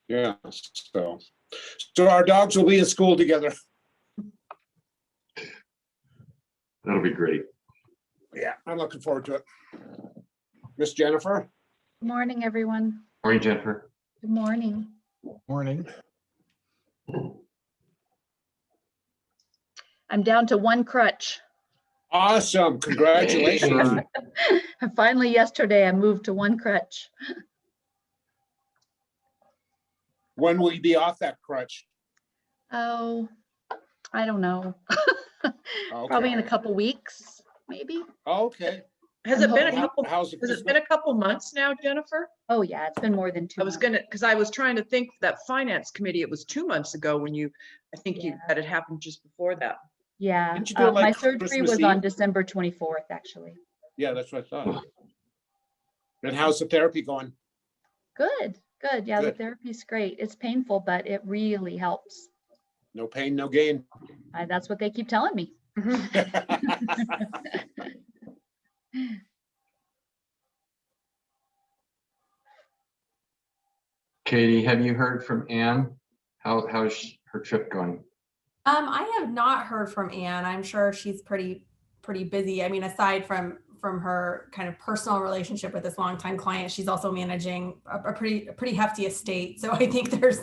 Yeah, so our dogs will be in school together. That'll be great. Yeah, I'm looking forward to it. Miss Jennifer? Good morning, everyone. Morning, Jennifer. Good morning. Morning. I'm down to one crutch. Awesome, congratulations. Finally, yesterday, I moved to one crutch. When will you be off that crutch? Oh, I don't know. Okay. Probably in a couple weeks, maybe. Okay. Has it been a How- couple, how's has it been a couple months now, Jennifer? Oh, yeah, it's been more than 2 I was months. gonna, because I was trying to think that finance committee, it was 2 months ago when you, I think you Yeah. had it happened just before that. Yeah, Didn't you do it like my surgery Christmas was on Eve? December 24th, actually. Yeah, that's what I thought. And how's the therapy going? Good, good. Yeah, the Good. therapy's great. It's painful, but it really helps. No pain, no gain. That's what they keep telling me. Katie, have you heard from Anne? How's her trip going? I have not heard from Anne. I'm sure she's pretty busy. I mean, aside from her kind of personal relationship with this longtime client, she's also managing a pretty hefty estate. So I think there's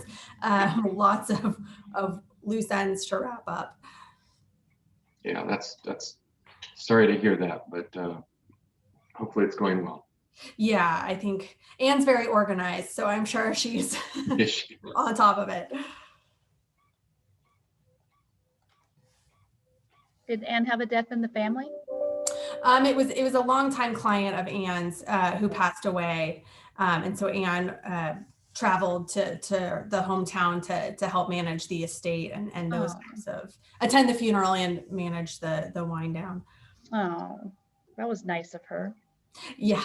lots of loose ends to wrap up. Yeah, that's sorry to hear that, but hopefully it's going well. Yeah, I think Anne's very organized, so I'm sure she's on top of it. Did Anne have a death in the family? It was a longtime client of Anne's who passed away, and so Anne traveled to the hometown to help manage the estate and those kinds of attend the funeral and manage the wind down. Oh, that was nice of her. Yeah.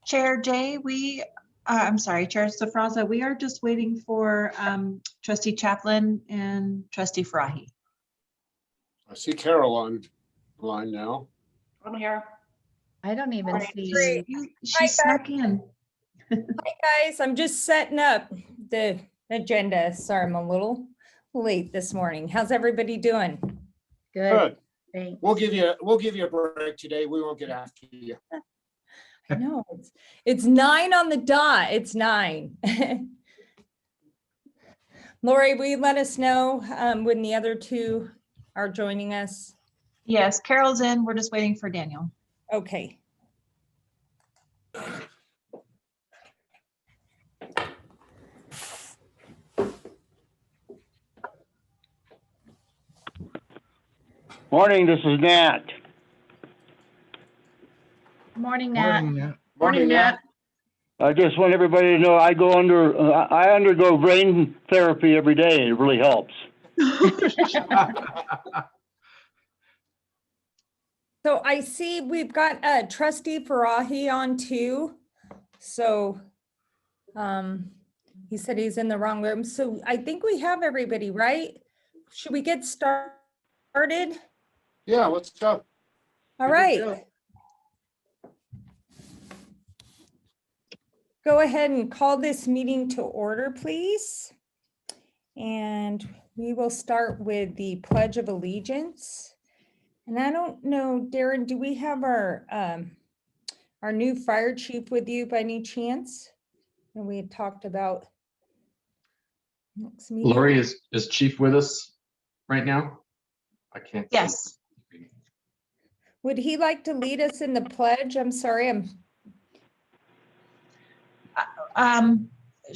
Chair Jay, I'm sorry, Chair Safraza, we are just waiting for Trustee Chaplin and Trustee Farahi. I see Carol on line now. I'm here. I don't even see. Great. She snuck in. Hi guys, I'm just setting up the agenda. Sorry, I'm a little late this morning. How's everybody doing? Good. Good. Thanks. We'll give you a break today. We won't get after you. I know it's 9 on the dot. It's 9. Lori, will you let us know when the other two are joining us? Yes, Carol's in. We're just waiting for Daniel. Okay. Morning, this is Nat. Morning, Nat. Morning, Nat. Morning, Nat. I just want everybody to know I undergo brain therapy every day. It really helps. So I see we've got Trustee Farahi on too. So he said he's in the wrong room. So I think we have everybody, right? Should we get started? Yeah, let's go. All right. Go ahead and call this meeting to order, please. And we will start with the Pledge of Allegiance. And I don't know, Darren, do we have our new fire chief with you by any chance? And we had talked about next meeting. Lori, is Chief with us right now? I can't. see. Yes. Would he like to lead us in the pledge? I'm sorry,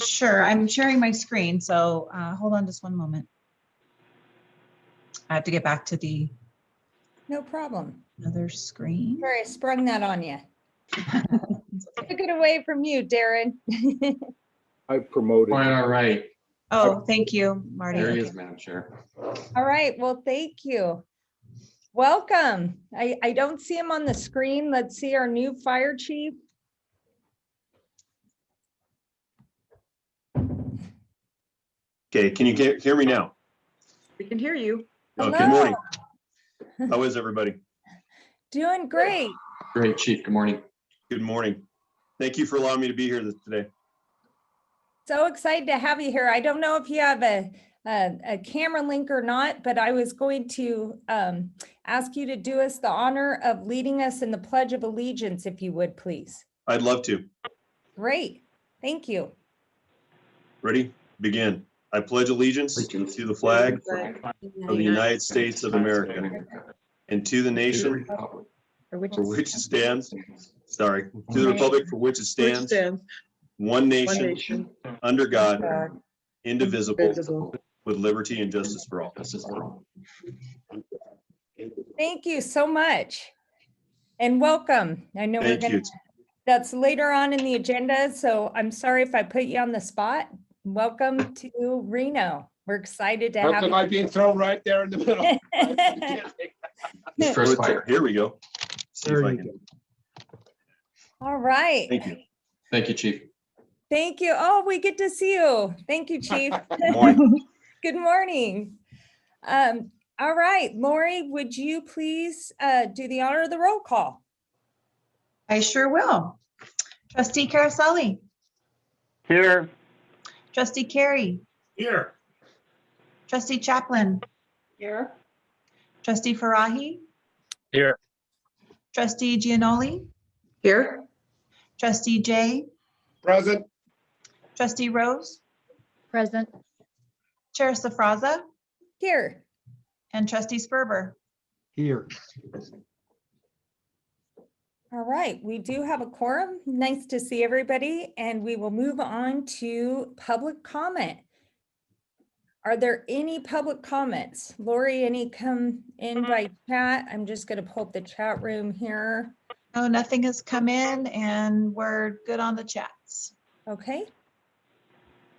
Sure. I'm sharing my screen, so hold on just one moment. I have to get back to the no problem. other screen. Sorry, I sprung that on you. Took it away from you, Darren. I promoted. Quite all right. Oh, thank you, Marty. There he Okay. is, Madam Chair. All right, well, thank you. Welcome. I don't see him on the screen. Let's see our new fire chief. Okay, can you hear me now? We can hear you. Oh, Hello. good morning. How is everybody? Doing great. Great, Chief. Good morning. Good morning. Thank you for allowing me to be here today. So excited to have you here. I don't know if you have a camera link or not, but I was going to ask you to do us the honor of leading us in the Pledge of Allegiance, if you would, please. I'd love to. Great. Thank you. Ready? Begin. I pledge allegiance to the flag of the United States of America and to the nation for which it stands. Sorry, to the republic for which it stands. One nation, under God, indivisible, with liberty and justice for all. Thank you so much. And welcome. I know we're Thank going you. to, that's later on in the agenda, so I'm sorry if I put you on the spot. Welcome to Reno. We're excited to have Nothing you. like being thrown right there in the middle. His first fire. Here we go. See if I can. All right. Thank you. Thank you, Chief. Thank you. Oh, we get to see you. Thank you, Chief. Good morning. Good morning. All right, Lori, would you please do the honor of the roll call? I sure will. Trustee Carissa, Here, Trustee Carey, Here. Trustee Chaplin, Here. Trustee Farahi, Here. Trustee Gianoli, Here. Trustee Jay, Present. Trustee Rose, Present. Chair Safraza, Here. and Trustee Sperber. Here. All right, we do have a quorum. Nice to see everybody, and we will move on to public comment. Are there any public comments? Lori, any come in by chat? I'm just going to pull up the chat room here. No, nothing has come in and we're good on the chats. Okay.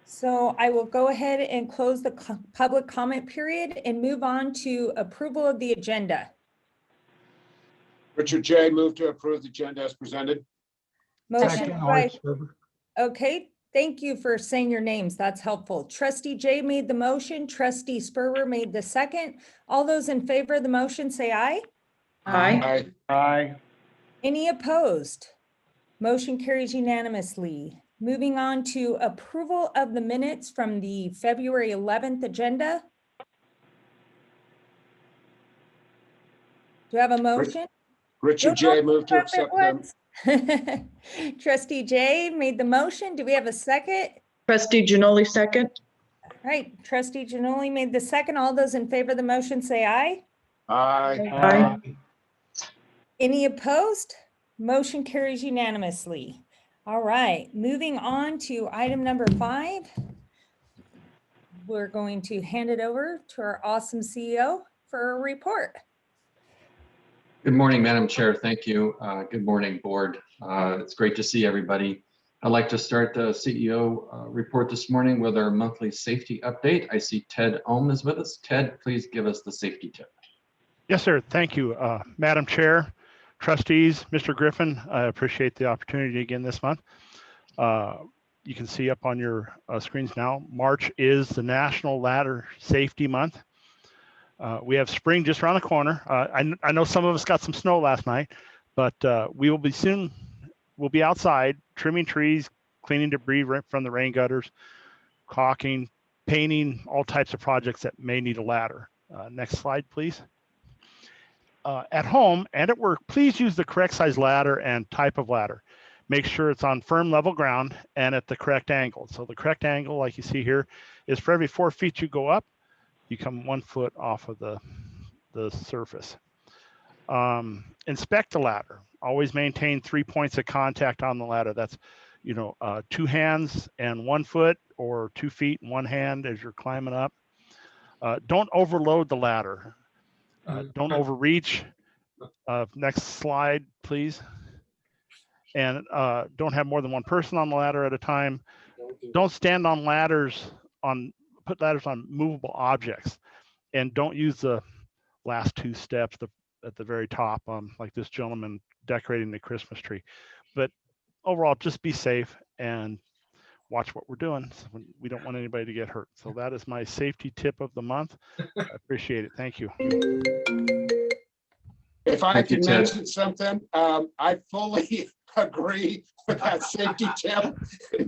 So I will go ahead and close the public comment period and move on to approval of the agenda. Richard J. moved to approve the agenda as presented. Motion by, okay, thank you for saying your names. That's helpful. Trustee Jay made the motion. Trustee Sperber made the second. All those in favor of the motion, say aye. Aye. Aye. aye. Any opposed? Motion carries unanimously. Moving on to approval of the minutes from the February 11th agenda. Do you have a motion? Richard J. moved to accept them. them. Trustee Jay made the motion. Do we have a second? Trustee Gianoli, second. All right, Trustee Gianoli made the second. All those in favor of the motion say aye. Aye. Aye. Any opposed? Motion carries unanimously. All right, moving on to item number 5. We're going to hand it over to our awesome CEO for a report. Good morning, Madam Chair. Thank you. Good morning, Board. It's great to see everybody. I'd like to start the CEO report this morning with our monthly safety update. I see Ted Ohm is with us. Ted, please give us the safety tip. Yes, sir. Thank you, Madam Chair, trustees, Mr. Griffin. I appreciate the opportunity again this month. You can see up on your screens now, March is the National Ladder Safety Month. We have spring just around the corner. I know some of us got some snow last night, but we will be soon. We'll be outside trimming trees, cleaning debris from the rain gutters, caulking, painting, all types of projects that may need a ladder. Next slide, please. At home and at work, please use the correct size ladder and type of ladder. Make sure it's on firm level ground and at the correct angle. So the correct angle, like you see here, is for every 4 feet you go up, you come 1 foot off of the surface. Inspect the ladder. Always maintain 3 points of contact on the ladder. That's, 2 hands and 1 foot, or 2 feet and 1 hand as you're climbing up. Don't overload the ladder. Don't overreach. Next slide, please. And don't have more than 1 person on the ladder at a time. Don't stand on ladders put ladders on movable objects, and don't use the last 2 steps at the very top, like this gentleman decorating the Christmas tree. But overall, just be safe and watch what we're doing. We don't want anybody to get hurt. So that is my safety tip of the month. I appreciate it. Thank you. If I Thank you, can Ted. mention something, I fully agree with that safety tip.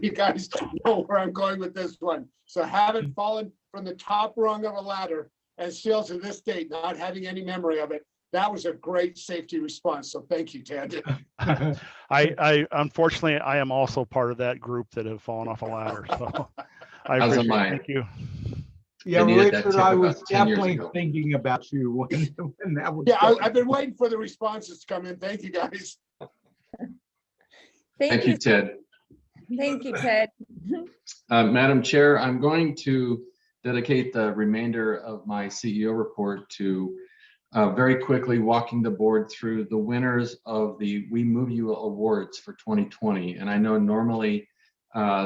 You guys know where I'm going with this one. So having fallen from the top rung of a ladder and still to this date, not having any memory of it, that was a great safety response. So thank you, Ted. I unfortunately, I am also part of that group that have fallen off a ladder. So I As am appreciate it. I. Thank you. Yeah, needed that Richard, tip I about was 10 years definitely ago. thinking about you when that was. Yeah, going. I've been waiting for the responses to come in. Thank you, guys. Thank you, Ted. Thank you, Ted. Madam Chair, I'm going to dedicate the remainder of my CEO report to very quickly walking the board through the winners of the We Move You Awards for 2020. And I know normally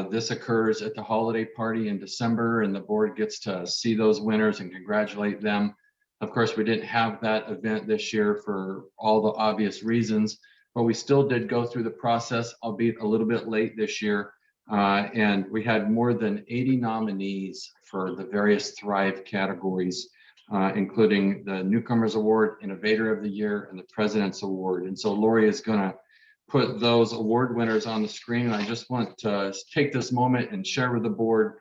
this occurs at the holiday party in December, and the board gets to see those winners and congratulate them. Of course, we didn't have that event this year for all the obvious reasons, but we still did go through the process, albeit a little bit late this year. And we had more than 80 nominees for the various Thrive categories, including the Newcomers Award, Innovator of the Year, and the President's Award. And so Lori is going to put those award winners on the screen. I just want to take this moment and share with the board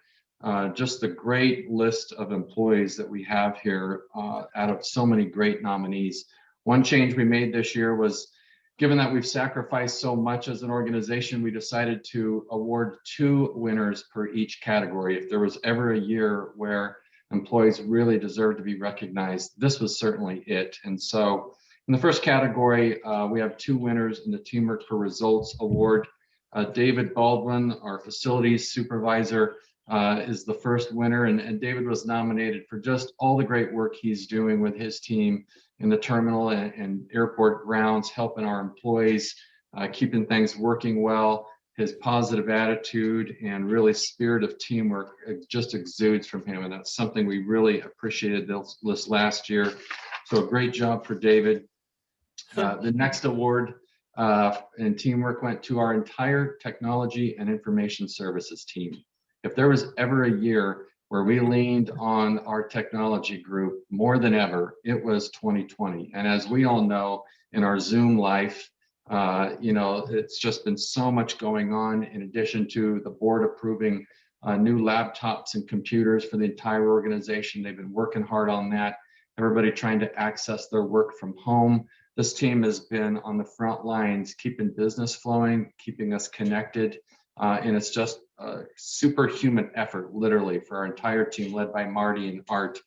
just the great list of employees that we have here out of so many great nominees. One change we made this year was, given that we've sacrificed so much as an organization, we decided to award 2 winners per each category. If there was ever a year where employees really deserve to be recognized, this was certainly it. And so in the first category, we have 2 winners in the Teamwork for Results Award. David Baldwin, our facilities supervisor, is the first winner. And David was nominated for just all the great work he's doing with his team in the terminal and airport grounds, helping our employees, keeping things working well. His positive attitude and really spirit of teamwork just exudes from him. And that's something we really appreciated this last year. So a great job for David. The next award in teamwork went to our entire technology and information services team. If there was ever a year where we leaned on our technology group more than ever, it was 2020. And as we all know, in our Zoom life, it's just been so much going on, in addition to the board approving new laptops and computers for the entire organization. They've been working hard on that. Everybody trying to access their work from home. This team has been on the front lines, keeping business flowing, keeping us connected. And it's just a superhuman effort, literally, for our entire team led by Marty and Art,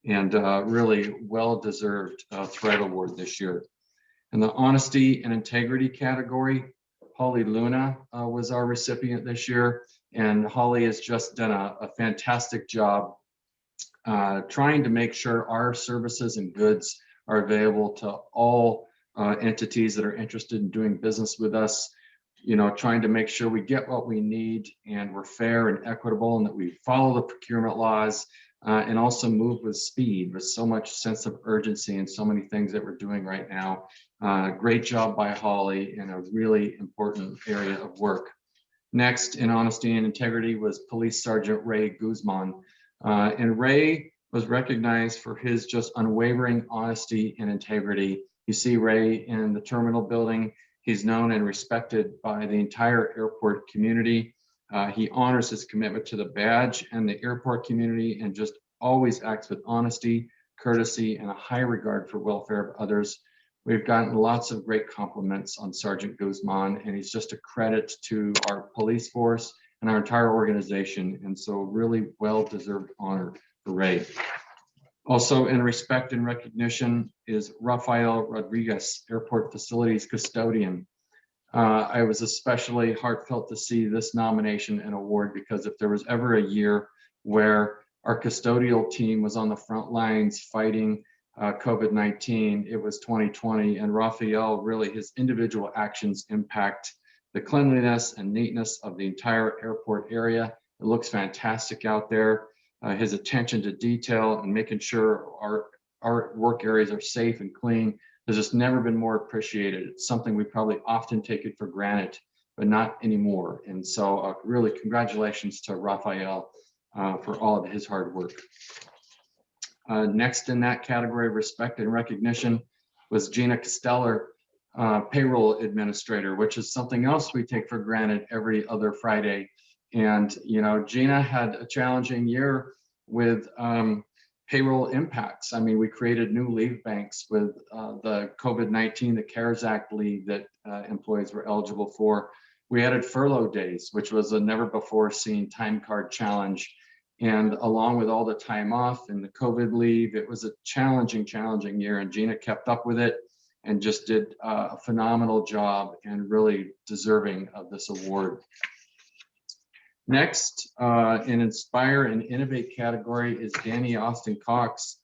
and really well-deserved Thread Award this year. In the honesty and integrity category, Holly Luna was our recipient this year. And Holly has just done a fantastic job trying to make sure our services and goods are available to all entities that are interested in doing business with us. Trying to make sure we get what we need and we're fair and equitable, and that we follow the procurement laws and also move with speed, with so much sense of urgency and so many things that we're doing right now. Great job by Holly in a really important area of work. Next, in honesty and integrity, was Police Sergeant Ray Guzman. And Ray was recognized for his just unwavering honesty and integrity. You see Ray in the terminal building. He's known and respected by the entire airport community. He honors his commitment to the badge and the airport community, and just always acts with honesty, courtesy, and a high regard for welfare of others. We've gotten lots of great compliments on Sergeant Guzman, and he's just a credit to our police force and our entire organization. And so really well-deserved honor for Ray. Also in respect and recognition is Raphael Rodriguez, Airport Facilities Custodian. I was especially heartfelt to see this nomination and award, because if there was ever a year where our custodial team was on the front lines fighting COVID-19, it was 2020. And Raphael, really, his individual actions impact the cleanliness and neatness of the entire airport area. It looks fantastic out there. His attention to detail and making sure our work areas are safe and clean has just never been more appreciated. It's something we probably often take it for granted, but not anymore. And so really congratulations to Raphael for all of his hard work. Next in that category of respect and recognition was Gina Costello, payroll administrator, which is something else we take for granted every other Friday. And, you know, Gina had a challenging year with payroll impacts. I mean, we created new leave banks with the COVID-19, the CARES Act leave that employees were eligible for. We added furlough days, which was a never before seen time card challenge. And along with all the time off and the COVID leave, it was a challenging year, and Gina kept up with it and just did a phenomenal job and really deserving of this award. Next, in Inspire and Innovate category is Danny Austin Cox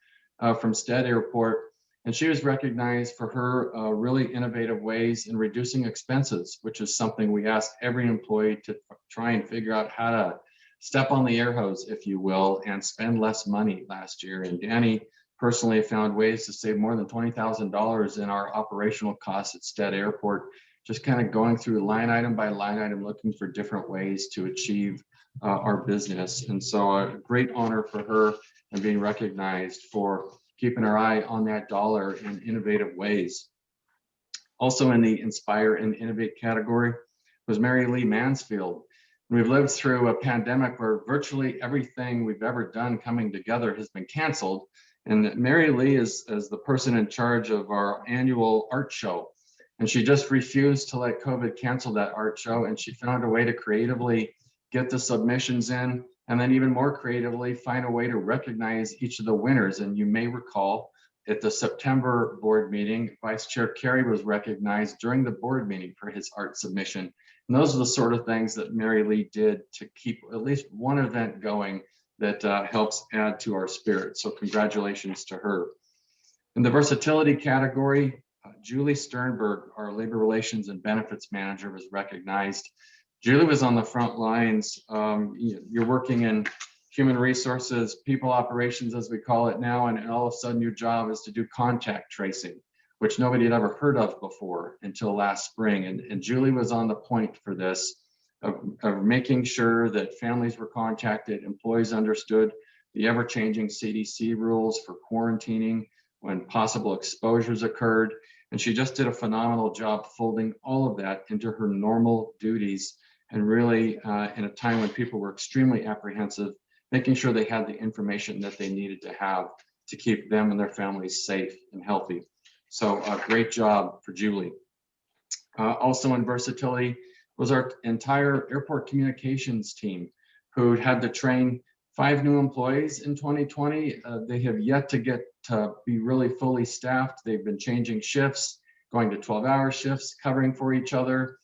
from Stead Airport. And she was recognized for her really innovative ways in reducing expenses, which is something we ask every employee to try and figure out how to step on the air hose, if you will, and spend less money last year. And Danny personally found ways to save more than $20,000 in our operational costs at Stead Airport, just kind of going through line item by line item, looking for different ways to achieve our business. And so a great honor for her and being recognized for keeping our eye on that dollar in innovative ways. Also in the Inspire and Innovate category was Mary Lee Mansfield. We've lived through a pandemic where virtually everything we've ever done coming together has been canceled. And Mary Lee is the person in charge of our annual art show. And she just refused to let COVID cancel that art show. And she found a way to creatively get the submissions in, and then even more creatively find a way to recognize each of the winners. And you may recall at the September board meeting, Vice Chair Carey was recognized during the board meeting for his art submission. And those are the sort of things that Mary Lee did to keep at least one event going that helps add to our spirit. So congratulations to her. In the versatility category, Julie Sternberg, our labor relations and benefits manager, was recognized. Julie was on the front lines. You're working in human resources, people operations, as we call it now, and all of a sudden your job is to do contact tracing, which nobody had ever heard of before until last spring. And Julie was on the point for this, of making sure that families were contacted, employees understood the ever-changing CDC rules for quarantining when possible exposures occurred. And she just did a phenomenal job folding all of that into her normal duties, and really in a time when people were extremely apprehensive, making sure they had the information that they needed to have to keep them and their families safe and healthy. So a great job for Julie. Also in versatility was our entire airport communications team, who had to train 5 new employees in 2020. They have yet to get to be really fully staffed. They've been changing shifts, going to 12-hour shifts, covering for each other,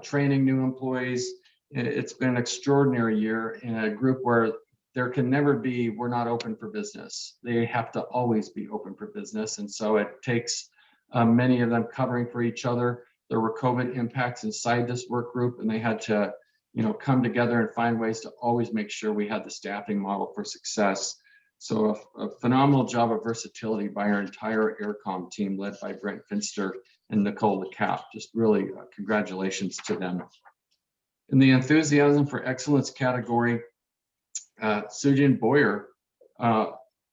training new employees. It's been an extraordinary year in a group where there can never be, we're not open for business. They have to always be open for business. And so it takes many of them covering for each other. There were COVID impacts inside this work group, and they had to, come together and find ways to always make sure we had the staffing model for success. So a phenomenal job of versatility by our entire AirCom team, led by Brent Finster and Nicole LeCap. Just really congratulations to them. In the enthusiasm for excellence category, Sujin Boyer,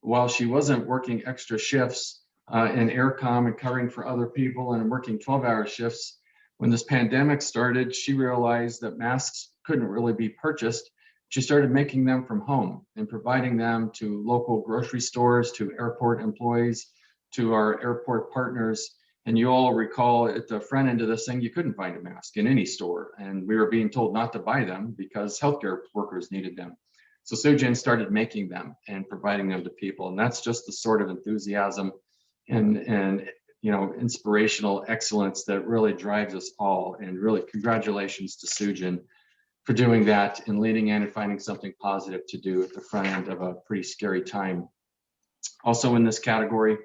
while she wasn't working extra shifts in AirCom and covering for other people and working 12-hour shifts, when this pandemic started, she realized that masks couldn't really be purchased. She started making them from home and providing them to local grocery stores, to airport employees, to our airport partners. And you all recall at the front end of this thing, you couldn't find a mask in any store. And we were being told not to buy them because healthcare workers needed them. So Sujin started making them and providing them to people. And that's just the sort of enthusiasm and inspirational excellence that really drives us all. And really congratulations to Sujin for doing that and leading in and finding something positive to do at the front end of a pretty scary time. Also in this category,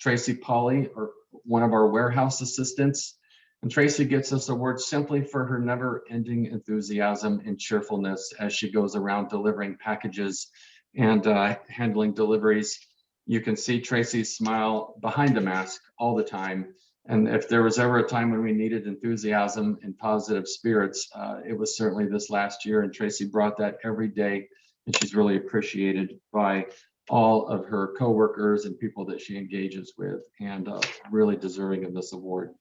Tracy Polly, or one of our warehouse assistants. And Tracy gets this award simply for her never-ending enthusiasm and cheerfulness as she goes around delivering packages and handling deliveries. You can see Tracy's smile behind the mask all the time. And if there was ever a time when we needed enthusiasm and positive spirits, it was certainly this last year. And Tracy brought that every day, and she's really appreciated by all of her coworkers and people that she engages with, and really deserving of this award.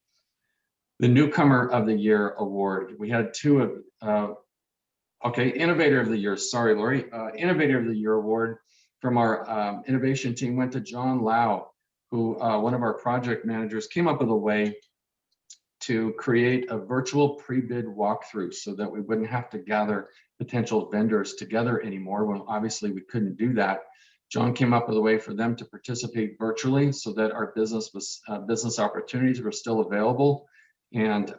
The Newcomer of the Year award, we had two of, Innovator of the Year, sorry, Lori. Innovator of the Year award from our innovation team went to John Lau, who one of our project managers came up with a way to create a virtual pre-bid walkthrough so that we wouldn't have to gather potential vendors together anymore when obviously we couldn't do that. John came up with a way for them to participate virtually so that our business opportunities were still available and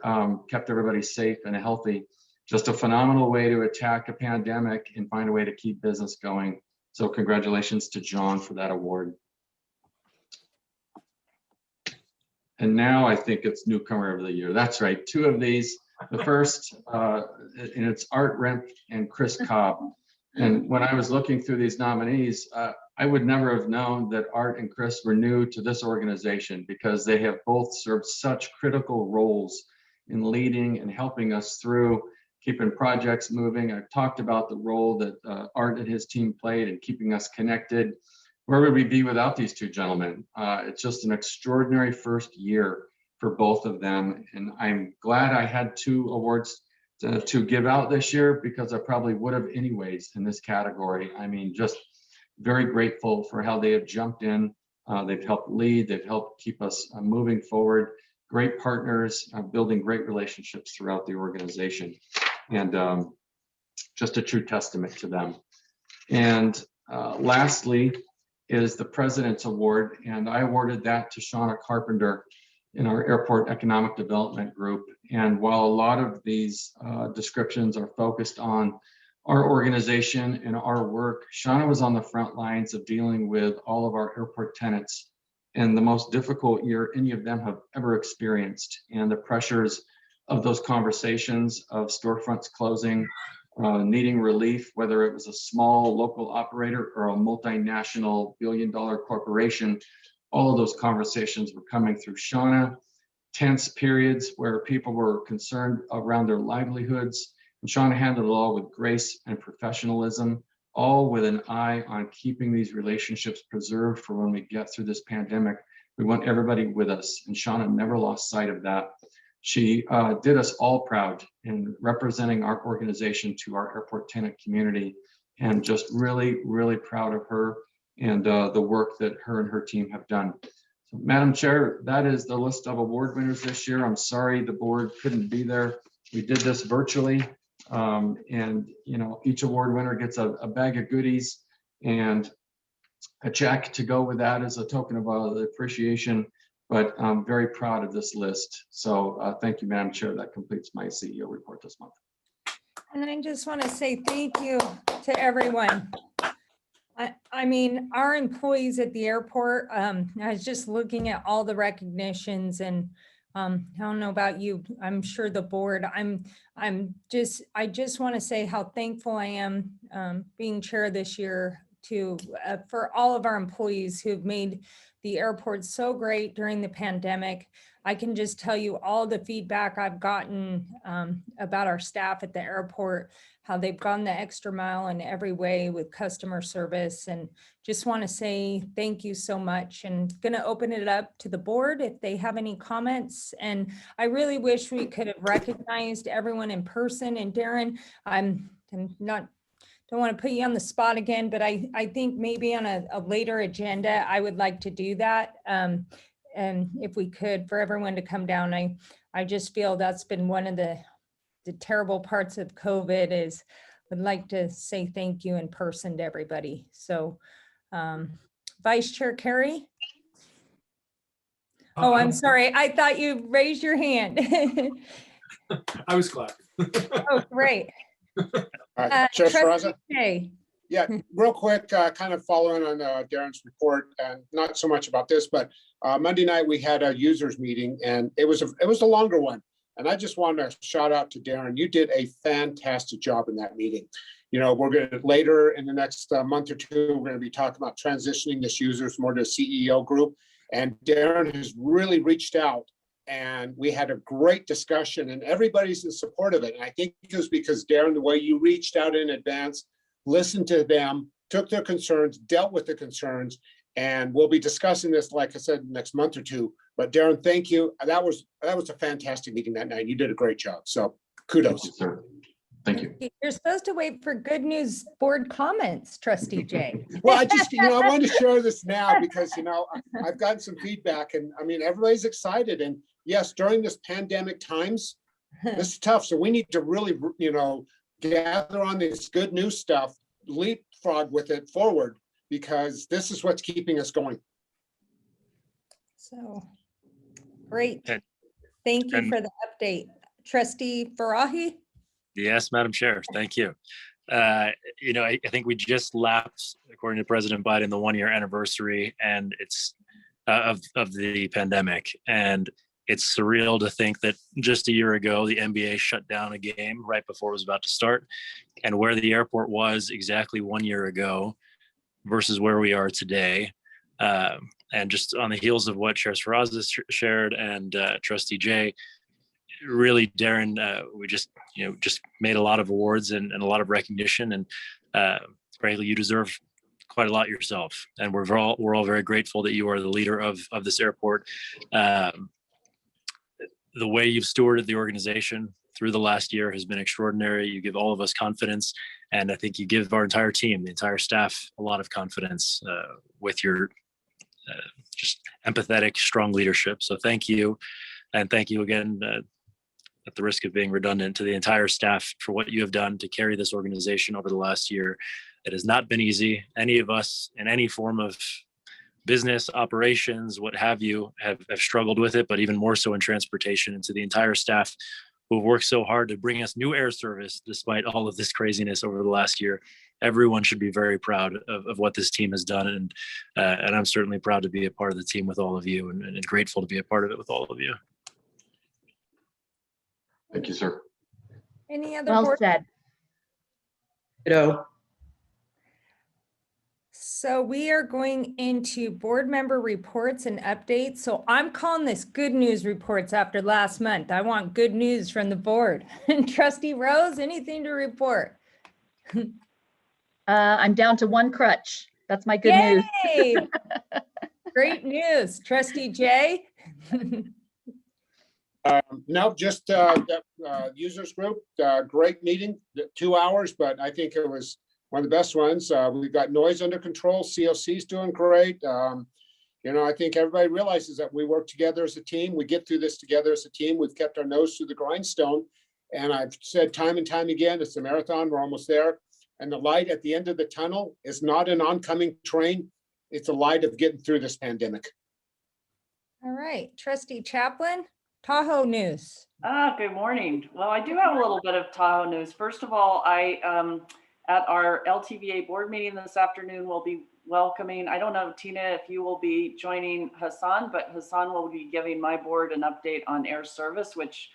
kept everybody safe and healthy. Just a phenomenal way to attack a pandemic and find a way to keep business going. So congratulations to John for that award. And now I think it's Newcomer of the Year. That's right, two of these. The first, and it's Art Remp and Chris Cobb. And when I was looking through these nominees, I would never have known that Art and Chris were new to this organization because they have both served such critical roles in leading and helping us through keeping projects moving. I've talked about the role that Art and his team played in keeping us connected. Where would we be without these two gentlemen? It's just an extraordinary first year for both of them. And I'm glad I had two awards to give out this year because I probably would have anyways in this category. I mean, just very grateful for how they have jumped in. They've helped lead, they've helped keep us moving forward. Great partners, building great relationships throughout the organization. And just a true testament to them. And lastly is the President's Award. And I awarded that to Shauna Carpenter in our Airport Economic Development Group. And while a lot of these descriptions are focused on our organization and our work, Shauna was on the front lines of dealing with all of our airport tenants and the most difficult year any of them have ever experienced, and the pressures of those conversations of storefronts closing, needing relief, whether it was a small local operator or a multinational billion-dollar corporation. All of those conversations were coming through Shauna. Tense periods where people were concerned around their livelihoods. And Shauna handled it all with grace and professionalism, all with an eye on keeping these relationships preserved for when we get through this pandemic. We want everybody with us, and Shauna never lost sight of that. She did us all proud in representing our organization to our airport tenant community, and just really, really proud of her and the work that her and her team have done. So, Madam Chair, that is the list of award winners this year. I'm sorry the board couldn't be there. We did this virtually, and you know, each award winner gets a bag of goodies and a check to go with that as a token of appreciation. But I'm very proud of this list. So thank you, Madam Chair. That completes my CEO report this month. And I just want to say thank you to everyone. I mean, our employees at the airport, I was just looking at all the recognitions, and I don't know about you, I'm sure the board, I just want to say how thankful I am being chair this year for all of our employees who have made the airport so great during the pandemic. I can just tell you all the feedback I've gotten about our staff at the airport, how they've gone the extra mile in every way with customer service, and just want to say thank you so much, and going to open it up to the board if they have any comments. And I really wish we could have recognized everyone in person. And Darren, I'm not, don't want to put you on the spot again, but I think maybe on a later agenda, I would like to do that. And if we could, for everyone to come down, I just feel that's been one of the terrible parts of COVID is would like to say thank you in person to everybody. So Vice Chair Carey. Oh, I'm sorry. I thought you raised your hand. I was glad. Oh, great. Chair Saraza? Hey. Yeah, real quick, kind of following on Darren's report, and not so much about this, but Monday night we had a users meeting, and it was a longer one. And I just want to shout out to Darren. You did a fantastic job in that meeting. You know, we're going to later in the next month or two, we're going to be talking about transitioning this users more to a CEO group. And Darren has really reached out, and we had a great discussion, and everybody's in support of it. And I think it was because Darren, the way you reached out in advance, listened to them, took their concerns, dealt with the concerns, and we'll be discussing this, like I said, next month or two. But Darren, thank you. That was a fantastic meeting that night. You did a great job. So kudos. Thank you, sir. Thank you. You're supposed to wait for good news board comments, Trustee Jay. Well, I just, I wanted to share this now because, I've gotten some feedback and I mean, everybody's excited. And yes, during this pandemic times, this is tough. So we need to really, gather on this good news stuff, leapfrog with it forward, because this is what's keeping us going. So, great. And- Thank you and- for the update. Trustee Farahi? Yes, Madam Chair, thank you. I think we just lapsed, according to President Biden, the 1-year anniversary, and it's of the pandemic. And it's surreal to think that just a year ago, the NBA shut down a game right before it was about to start, and where the airport was exactly 1 year ago versus where we are today. And just on the heels of what Chair Sferrazza shared and Trustee Jay, really, Darren, we just made a lot of awards and a lot of recognition, and frankly, you deserve quite a lot yourself. And we're all very grateful that you are the leader of this airport. The way you've stewarded the organization through the last year has been extraordinary. You give all of us confidence, and I think you give our entire team, the entire staff, a lot of confidence with your just empathetic, strong leadership. So thank you. And thank you again, at the risk of being redundant, to the entire staff for what you have done to carry this organization over the last year. It has not been easy. Any of us in any form of business, operations, what have you, have struggled with it, but even more so in transportation. And to the entire staff who have worked so hard to bring us new air service despite all of this craziness over the last year, everyone should be very proud of what this team has done. And I'm certainly proud to be a part of the team with all of you, and grateful to be a part of it with all of you. Thank you, sir. Any other Well board? said. So we are going into board member reports and updates. So I'm calling this good news reports after last month. I want good news from the board. And Trustee Rose, anything to report? I'm down to one crutch. That's my good news. Yay! Great news. Trustee Jay? No, just users group, great meeting, 2 hours, but I think it was one of the best ones. We've got noise under control. COC's doing great. I think everybody realizes that we work together as a team. We get through this together as a team. We've kept our nose to the grindstone. And I've said time and time again, it's a marathon. We're almost there. And the light at the end of the tunnel is not an oncoming train. It's a light of getting through this pandemic. All right, Trustee Chaplin, Tahoe news. Good morning. Well, I do have a little bit of Tahoe news. First of all, I at our LTVA board meeting this afternoon, we'll be welcoming, I don't know, Tina, if you will be joining Hassan, but Hassan will be giving my board an update on air service, which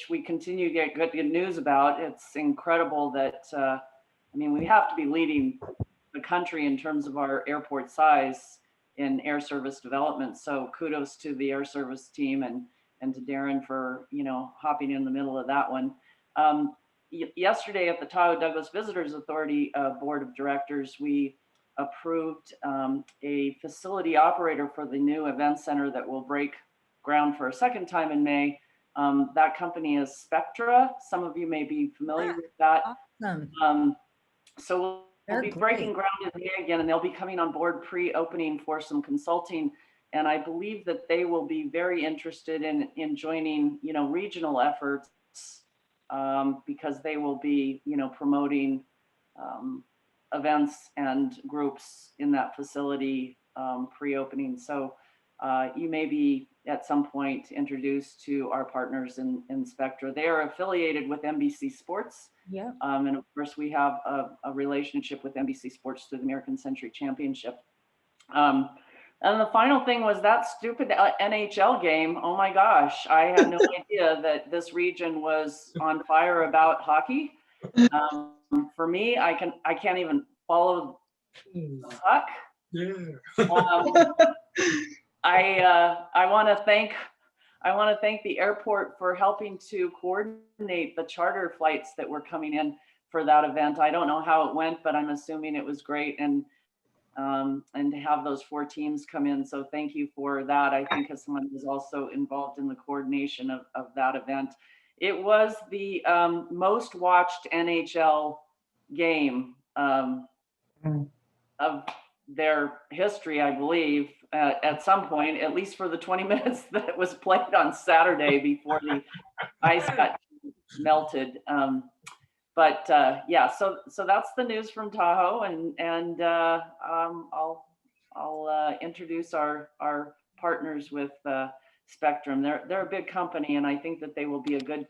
we continue to get good news about. It's incredible that, we have to be leading the country in terms of our airport size in air service development. So kudos to the air service team and to Darren for, hopping in the middle of that one. Yesterday at the Tahoe Douglas Visitors Authority Board of Directors, we approved a facility operator for the new event center that will break ground for a second time in May. That company is Spectra. Some of you may be familiar with that. Awesome. So we'll be breaking ground in May again, and they'll be coming on board pre-opening for some consulting. And I believe that they will be very interested in joining, regional efforts because they will be, promoting events and groups in that facility pre-opening. So you may be at some point introduced to our partners in Spectra. They are affiliated with NBC Sports. Yeah. And of course, we have a relationship with NBC Sports through the American Century Championship. And the final thing was that stupid NHL game. Oh my gosh, I had no idea that this region was on fire about hockey. For me, I can't even follow the puck. I want to thank the airport for helping to coordinate the charter flights that were coming in. for that event. I don't know how it went, but I'm assuming it was great, and to have those 4 teams come in. So thank you for that. I think as someone who's also involved in the coordination of that event. It was the most watched NHL game of their history, I believe, at some point, at least for the 20 minutes that it was played on Saturday before the ice got melted. Yeah, so that's the news from Tahoe, and I'll introduce our partners with Spectrum. They're a big company, and I think that they will be a good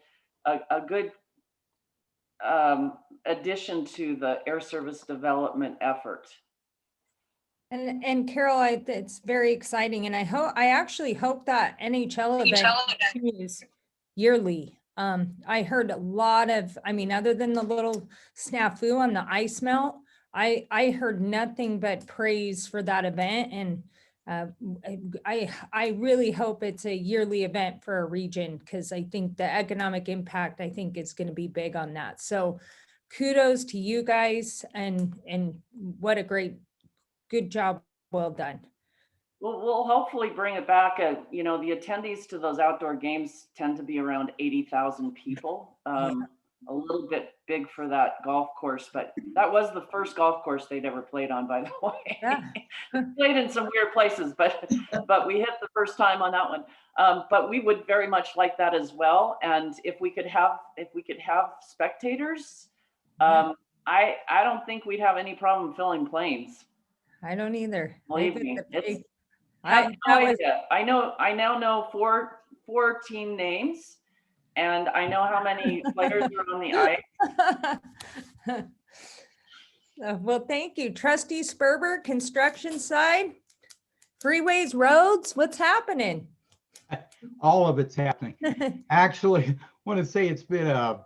addition to the air service development effort. And Carol, it's very exciting, and I actually hope that NHL event continues yearly. I heard a lot of, I mean, other than the little snafu on the ice melt, I heard nothing but praise for that event, and I really hope it's a yearly event for a region, because I think the economic impact, I think, is going to be big on that. So kudos to you guys, and what a good job. Well done. We'll hopefully bring it back. You know, the attendees to those outdoor games tend to be around 80,000 people. A little bit big for that golf course, but that was the first golf course they'd ever played on, by the way. Yeah. Played in some weird places, but we hit the first time on that one. But we would very much like that as well. And if we could have spectators, I don't think we'd have any problem filling planes. I don't either. Believe me, I now know four team names, and I know how many players are on the ice. Well, thank you. Trustee Sperber, construction side, freeways, roads, what's happening? All of it's happening. Actually, I want to say it's been a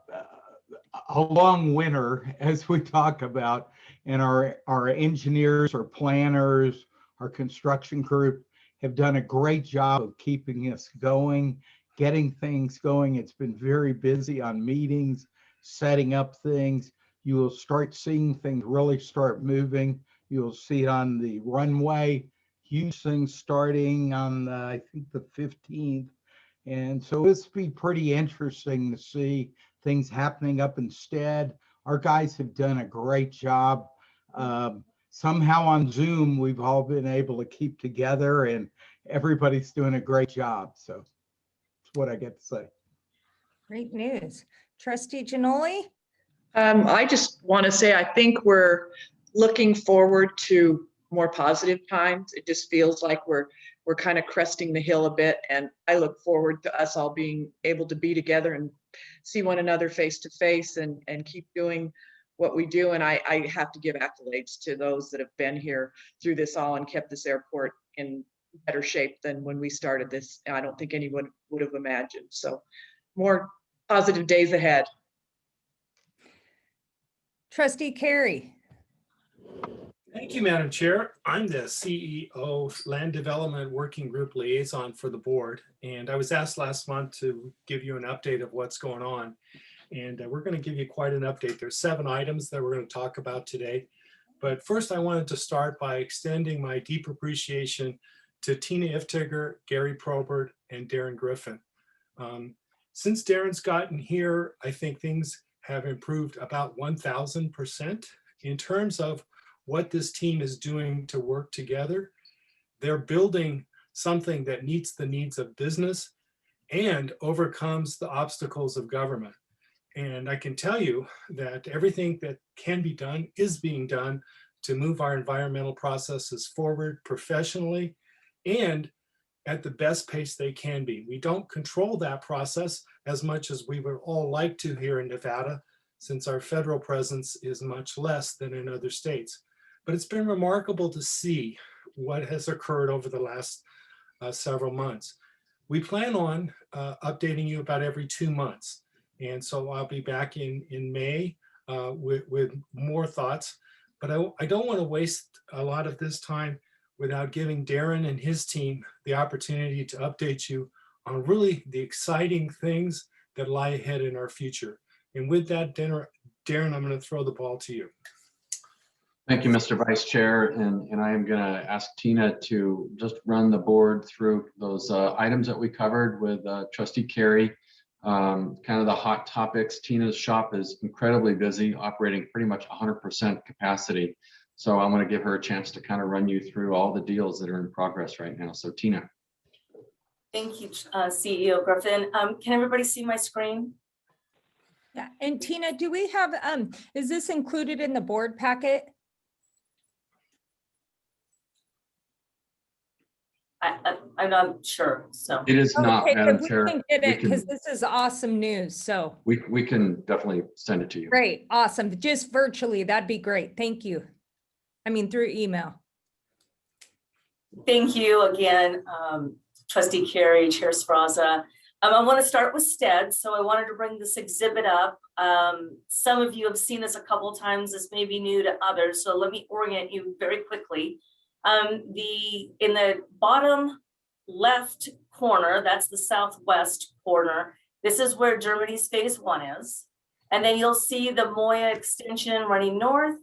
long winter, as we talk about, and our engineers, our planners, our construction group have done a great job of keeping us going, getting things going. It's been very busy on meetings, setting up things. You will start seeing things really start moving. You'll see it on the runway, huge things starting on I think the 15th. And so it's be pretty interesting to see things happening up in Stead. Our guys have done a great job. Somehow on Zoom, we've all been able to keep together, and everybody's doing a great job. So that's what I get to say. Great news. Trustee Giannoli? I just want to say, I think we're looking forward to more positive times. It just feels like we're kind of cresting the hill a bit, and I look forward to us all being able to be together and see one another face to face and keep doing what we do. And I have to give accolades to those that have been here through this all and kept this airport in better shape than when we started this. I don't think anyone would have imagined. So more positive days ahead. Trustee Carey. Thank you, Madam Chair. I'm the CEO Land Development Working Group Liaison for the board. And I was asked last month to give you an update of what's going on. And we're going to give you quite an update. There's 7 items that we're going to talk about today. But first, I wanted to start by extending my deep appreciation to Tina Iftiger, Gary Probert, and Darren Griffin. Since Darren's gotten here, I think things have improved about 1,000% in terms of what this team is doing to work together. They're building something that meets the needs of business and overcomes the obstacles of government. And I can tell you that everything that can be done is being done to move our environmental processes forward professionally and at the best pace they can be. We don't control that process as much as we would all like to here in Nevada, since our federal presence is much less than in other states. But it's been remarkable to see what has occurred over the last several months. We plan on updating you about every 2 months. And so I'll be back in May with more thoughts. But I don't want to waste a lot of this time without giving Darren and his team the opportunity to update you on really the exciting things that lie ahead in our future. And with that, Darren, I'm going to throw the ball to you. Thank you, Mr. Vice Chair, and I am going to ask Tina to just run the board through those items that we covered with Trustee Carey. Kind of the hot topics. Tina's shop is incredibly busy, operating pretty much 100% capacity. So I'm going to give her a chance to kind of run you through all the deals that are in progress right now. So Tina. Thank you, CEO Griffin. Can everybody see my screen? Yeah, and Tina, do we have, is this included in the board packet? I'm not sure, so. It is not, Okay, Madam if we Chair. can get it, because this is awesome news, so. We can definitely send it to you. Great, awesome, just virtually, that'd be great, thank you. I mean, through email. Thank you again, Trustee Carey, Chair Sfraza. I want to start with Stead, so I wanted to bring this exhibit up. Some of you have seen this a couple of times. This may be new to others, so let me orient you very quickly. In the bottom left corner, that's the southwest corner, this is where Germany's phase 1 is. And then you'll see the Moya extension running north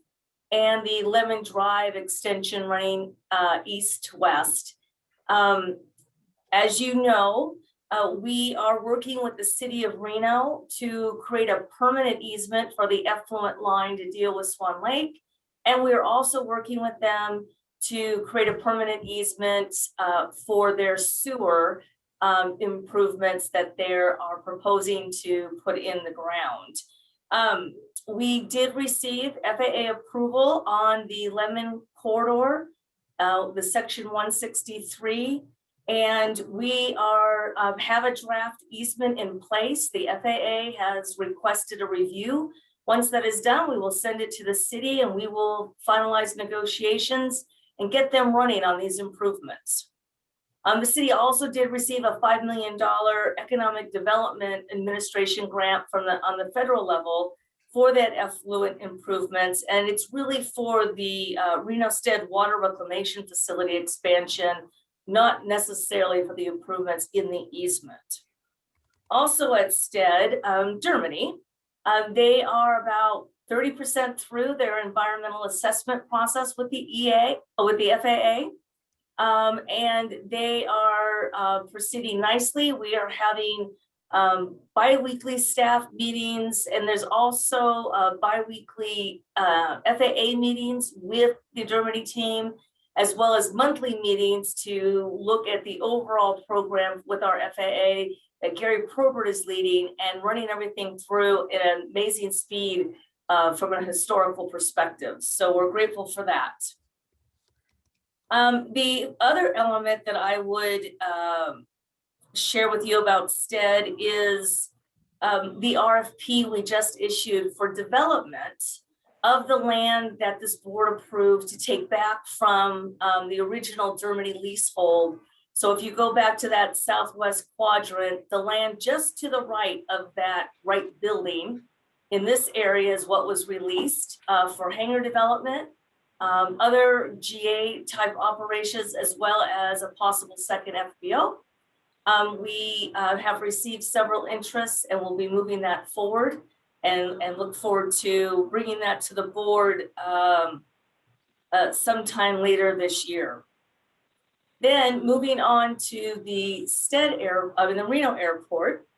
and the Lemon Drive extension running east to west. As you know, we are working with the city of Reno to create a permanent easement for the effluent line to deal with Swan Lake. And we are also working with them to create a permanent easement for their sewer improvements that they are proposing to put in the ground. We did receive FAA approval on the Lemon Corridor, the section 163, and we are have a draft easement in place. The FAA has requested a review. Once that is done, we will send it to the city and we will finalize negotiations and get them running on these improvements. The city also did receive a $5 million Economic Development Administration grant from on the federal level for that effluent improvements. And it's really for the Reno Stead Water Reclamation Facility expansion, not necessarily for the improvements in the easement. Also at Stead, Germany, they are about 30% through their environmental assessment process with the FAA. And they are proceeding nicely. We are having bi-weekly staff meetings, and there's also bi-weekly FAA meetings with the Germany team, as well as monthly meetings to look at the overall program with our FAA that Gary Probert is leading and running everything through at an amazing speed from a historical perspective. So we're grateful for that. The other element that I would share with you about Stead is the RFP we just issued for development of the land that this board approved to take back from the original Germany leasehold. So if you go back to that southwest quadrant, the land just to the right of that right building in this area is what was released for hangar development, other GA type operations, as well as a possible second FBO. We have received several interests and we'll be moving that forward and look forward to bringing that to the board sometime later this year. Then moving on to the the Reno Airport,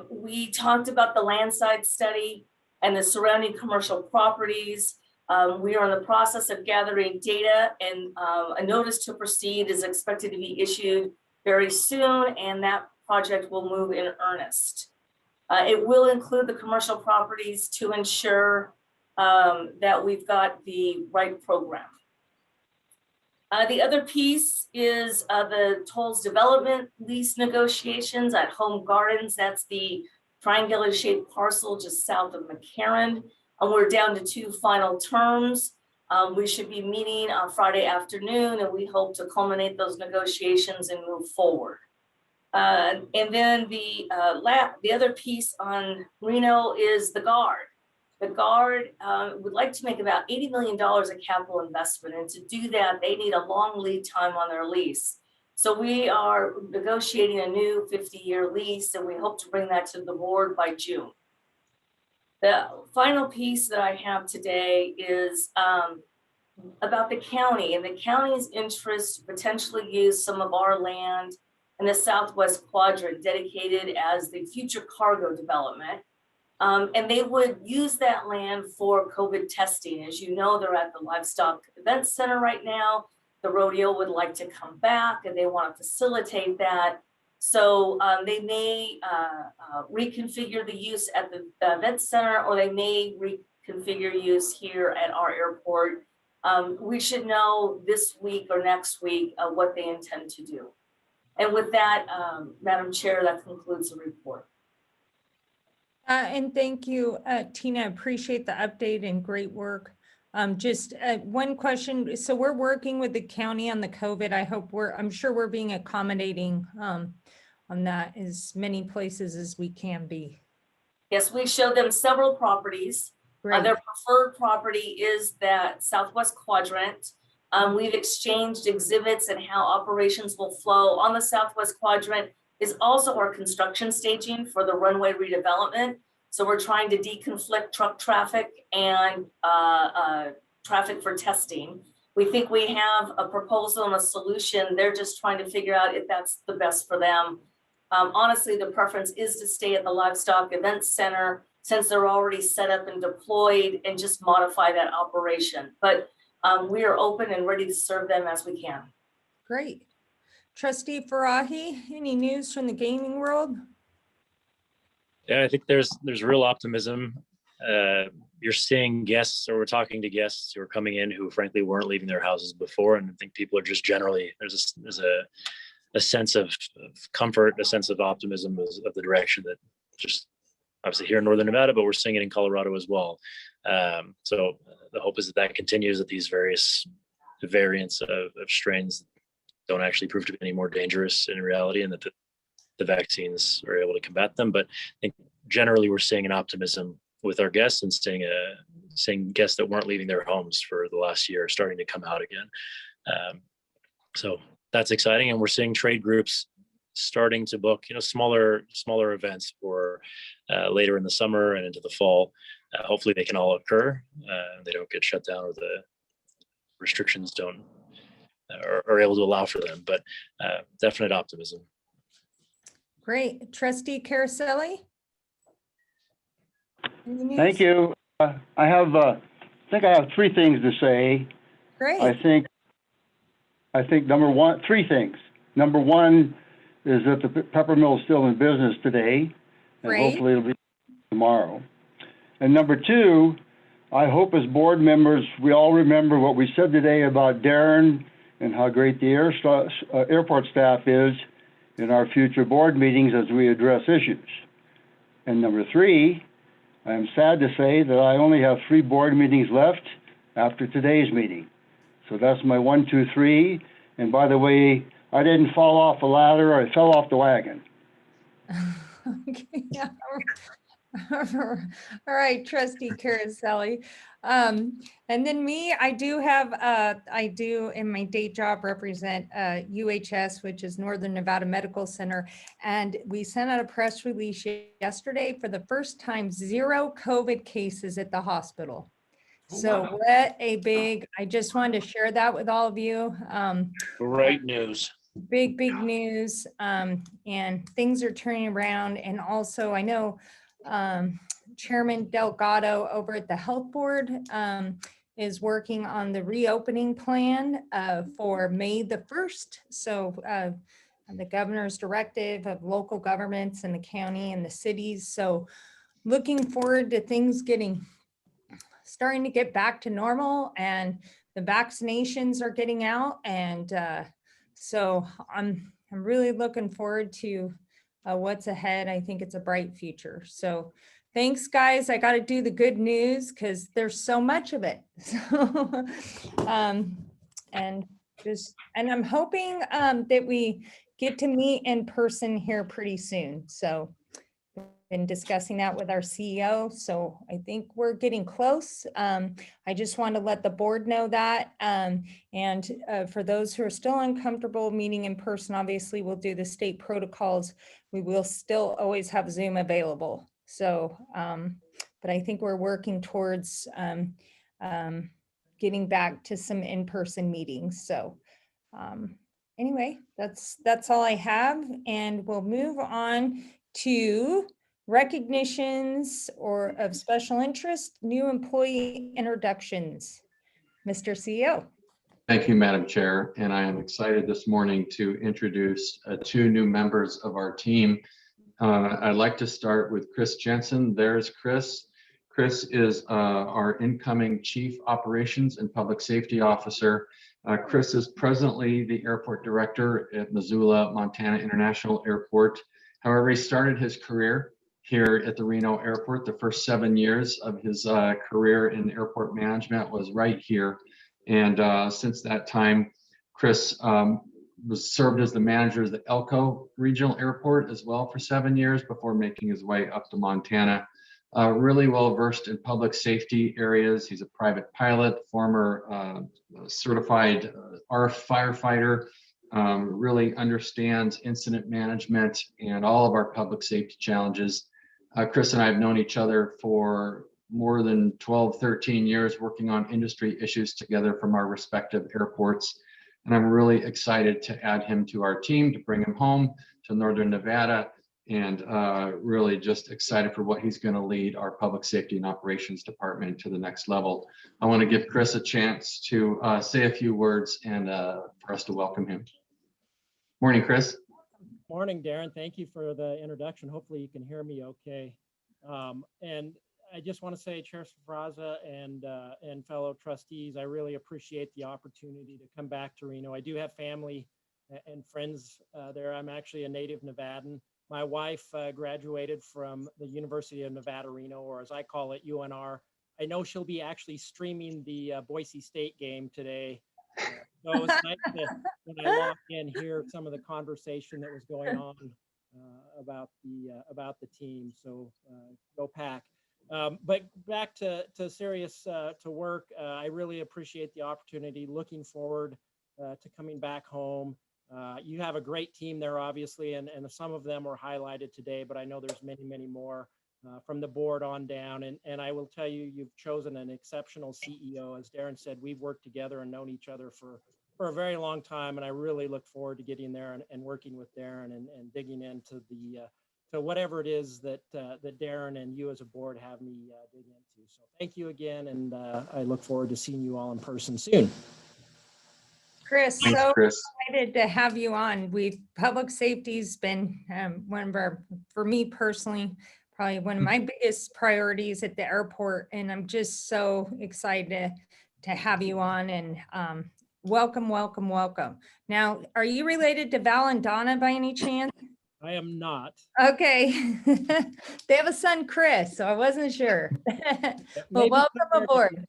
we talked about the landside study and the surrounding commercial properties. We are in the process of gathering data, and a notice to proceed is expected to be issued very soon, and that project will move in earnest. It will include the commercial properties to ensure that we've got the right program. The other piece is the tolls development lease negotiations at Home Gardens. That's the triangular shaped parcel just south of McCarran. And we're down to 2 final terms. We should be meeting on Friday afternoon, and we hope to culminate those negotiations and move forward. And then the other piece on Reno is the Guard. The Guard would like to make about $80 million of capital investment, and to do that, they need a long lead time on their lease. So we are negotiating a new 50-year lease, and we hope to bring that to the board by June. The final piece that I have today is about the county and the county's interest to potentially use some of our land in the southwest quadrant dedicated as the future cargo development. And they would use that land for COVID testing. As you know, they're at the Livestock Events Center right now. The rodeo would like to come back and they want to facilitate that. So they may reconfigure the use at the event center, or they may reconfigure use here at our airport. We should know this week or next week what they intend to do. And with that, Madam Chair, that concludes the report. And thank you, Tina. Appreciate the update and great work. Just one question. So we're working with the county on the COVID. I'm sure we're being accommodating on that as many places as we can be. Yes, we showed them several properties. Their preferred property is that southwest quadrant. We've exchanged exhibits and how operations will flow on the southwest quadrant is also our construction staging for the runway redevelopment. So we're trying to deconflict truck traffic and traffic for testing. We think we have a proposal and a solution. They're just trying to figure out if that's the best for them. Honestly, the preference is to stay at the Livestock Events Center since they're already set up and deployed, and just modify that operation. But we are open and ready to serve them as we can. Great. Trustee Farahi, any news from the gaming world? Yeah, I think there's real optimism. You're seeing guests, or we're talking to guests who are coming in who frankly weren't leaving their houses before. And I think people are just generally, there's a sense of comfort, a sense of optimism of the direction that just obviously here in Northern Nevada, but we're seeing it in Colorado as well. So the hope is that continues, that these various variants of strains don't actually prove to be any more dangerous in reality, and that the vaccines are able to combat them. But I think generally we're seeing an optimism with our guests, and seeing guests that weren't leaving their homes for the last year starting to come out again. So that's exciting. And we're seeing trade groups starting to book, smaller events for later in the summer and into the fall. Hopefully they can all occur. They don't get shut down, or the restrictions don't are able to allow for them, but definite optimism. Great. Trustee Carissa? Thank you. I think I have three things to say. Great. I think three things. Number one is that the pepper mill is still in business today, and Great. Hopefully it'll be tomorrow. And number two, I hope as board members, we all remember what we said today about Darren and how great the airport staff is in our future board meetings as we address issues. And number three, I am sad to say that I only have 3 board meetings left after today's meeting. So that's my 1, 2, 3. And by the way, I didn't fall off a ladder, I fell off the wagon. Okay. Yeah. All right, Trustee Carissa. And then me, I do in my day job represent UHS, which is Northern Nevada Medical Center. And we sent out a press release yesterday, for the first time, 0 COVID cases at the hospital. So wow. What a big, I just wanted to share that with all of you. Great news. Big news. And things are turning around. And also I know Chairman Delgado over at the Health Board is working on the reopening plan for May the 1st. So the governor's directive of local governments and the county and the cities. So looking forward to things starting to get back to normal, and the vaccinations are getting out. And so I'm really looking forward to what's ahead. I think it's a bright future. So thanks, guys. I got to do the good news because there's so much of it. So, and I'm hoping that we get to meet in person here pretty soon. So been discussing that with our CEO. So I think we're getting close. I just want to let the board know that. And for those who are still uncomfortable meeting in person, obviously we'll do the state protocols. We will still always have Zoom available. So, but I think we're working towards getting back to some in-person meetings. So anyway, that's all I have, and we'll move on to recognitions or of special interest, new employee introductions. Mr. CEO. Thank you, Madam Chair, and I am excited this morning to introduce two new members of our team. I'd like to start with Chris Jensen. There's Chris. Chris is our incoming Chief Operations and Public Safety Officer. Chris is presently the Airport Director at Missoula, Montana International Airport. However, he started his career here at the Reno Airport. The first 7 years of his career in airport management was right here. And since that time, Chris served as the manager of the Elko Regional Airport as well for 7 years before making his way up to Montana. Really well versed in public safety areas. He's a private pilot, former certified Arf firefighter, really understands incident management and all of our public safety challenges. Chris and I have known each other for more than 12, 13 years, working on industry issues together from our respective airports. And I'm really excited to add him to our team, to bring him home to Northern Nevada, and really just excited for what he's going to lead our public safety and operations department to the next level. I want to give Chris a chance to say a few words and for us to welcome him. Morning, Chris. Morning, Darren. Thank you for the introduction. Hopefully you can hear me okay. And I just want to say, Chair Safraza and fellow trustees, I really appreciate the opportunity to come back to Reno. I do have family and friends there. I'm actually a native Nevadan. My wife graduated from the University of Nevada, Reno, or as I call it, UNR. I know she'll be actually streaming the Boise State game today. So it was nice to, when I logged in, hear some of the conversation that was going on about the team. So go Pack. But back to serious to work. I really appreciate the opportunity. Looking forward to coming back home. You have a great team there, obviously, and some of them were highlighted today, but I know there's many, many more from the board on down. And I will tell you, you've chosen an exceptional CEO. As Darren said, we've worked together and known each other for a very long time, and I really look forward to getting there and working with Darren and digging into to whatever it is that Darren and you as a board have me dig into. So thank you again, and I look forward to seeing you all in person soon. Chris, Thanks, so Chris. excited to have you on. Public safety's been one of our, for me personally, probably one of my biggest priorities at the airport, and I'm just so excited to have you on, and welcome, welcome, welcome. Now, are you related to Val and Donna by any chance? I am not. Okay. They have a son, Chris, so I wasn't sure. Well, welcome aboard.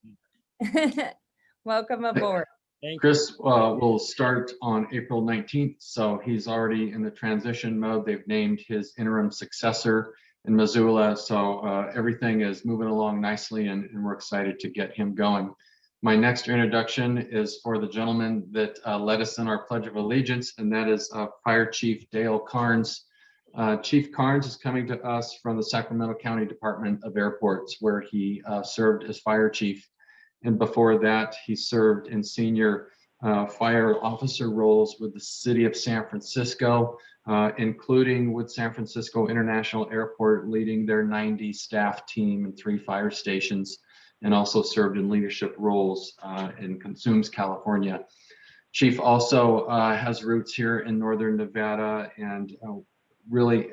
Welcome aboard. Chris will start on April 19th, so he's already in the transition mode. They've named his interim successor in Missoula, so everything is moving along nicely, and we're excited to get him going. My next introduction is for the gentleman that led us in our Pledge of Allegiance, and that is Fire Chief Dale Karns. Chief Karns is coming to us from the Sacramento County Department of Airports, where he served as fire chief. And before that, he served in senior fire officer roles with the city of San Francisco, including with San Francisco International Airport, leading their 90 staff team and 3 fire stations, and also served in leadership roles in Consumnes, California. Chief also has roots here in Northern Nevada, and really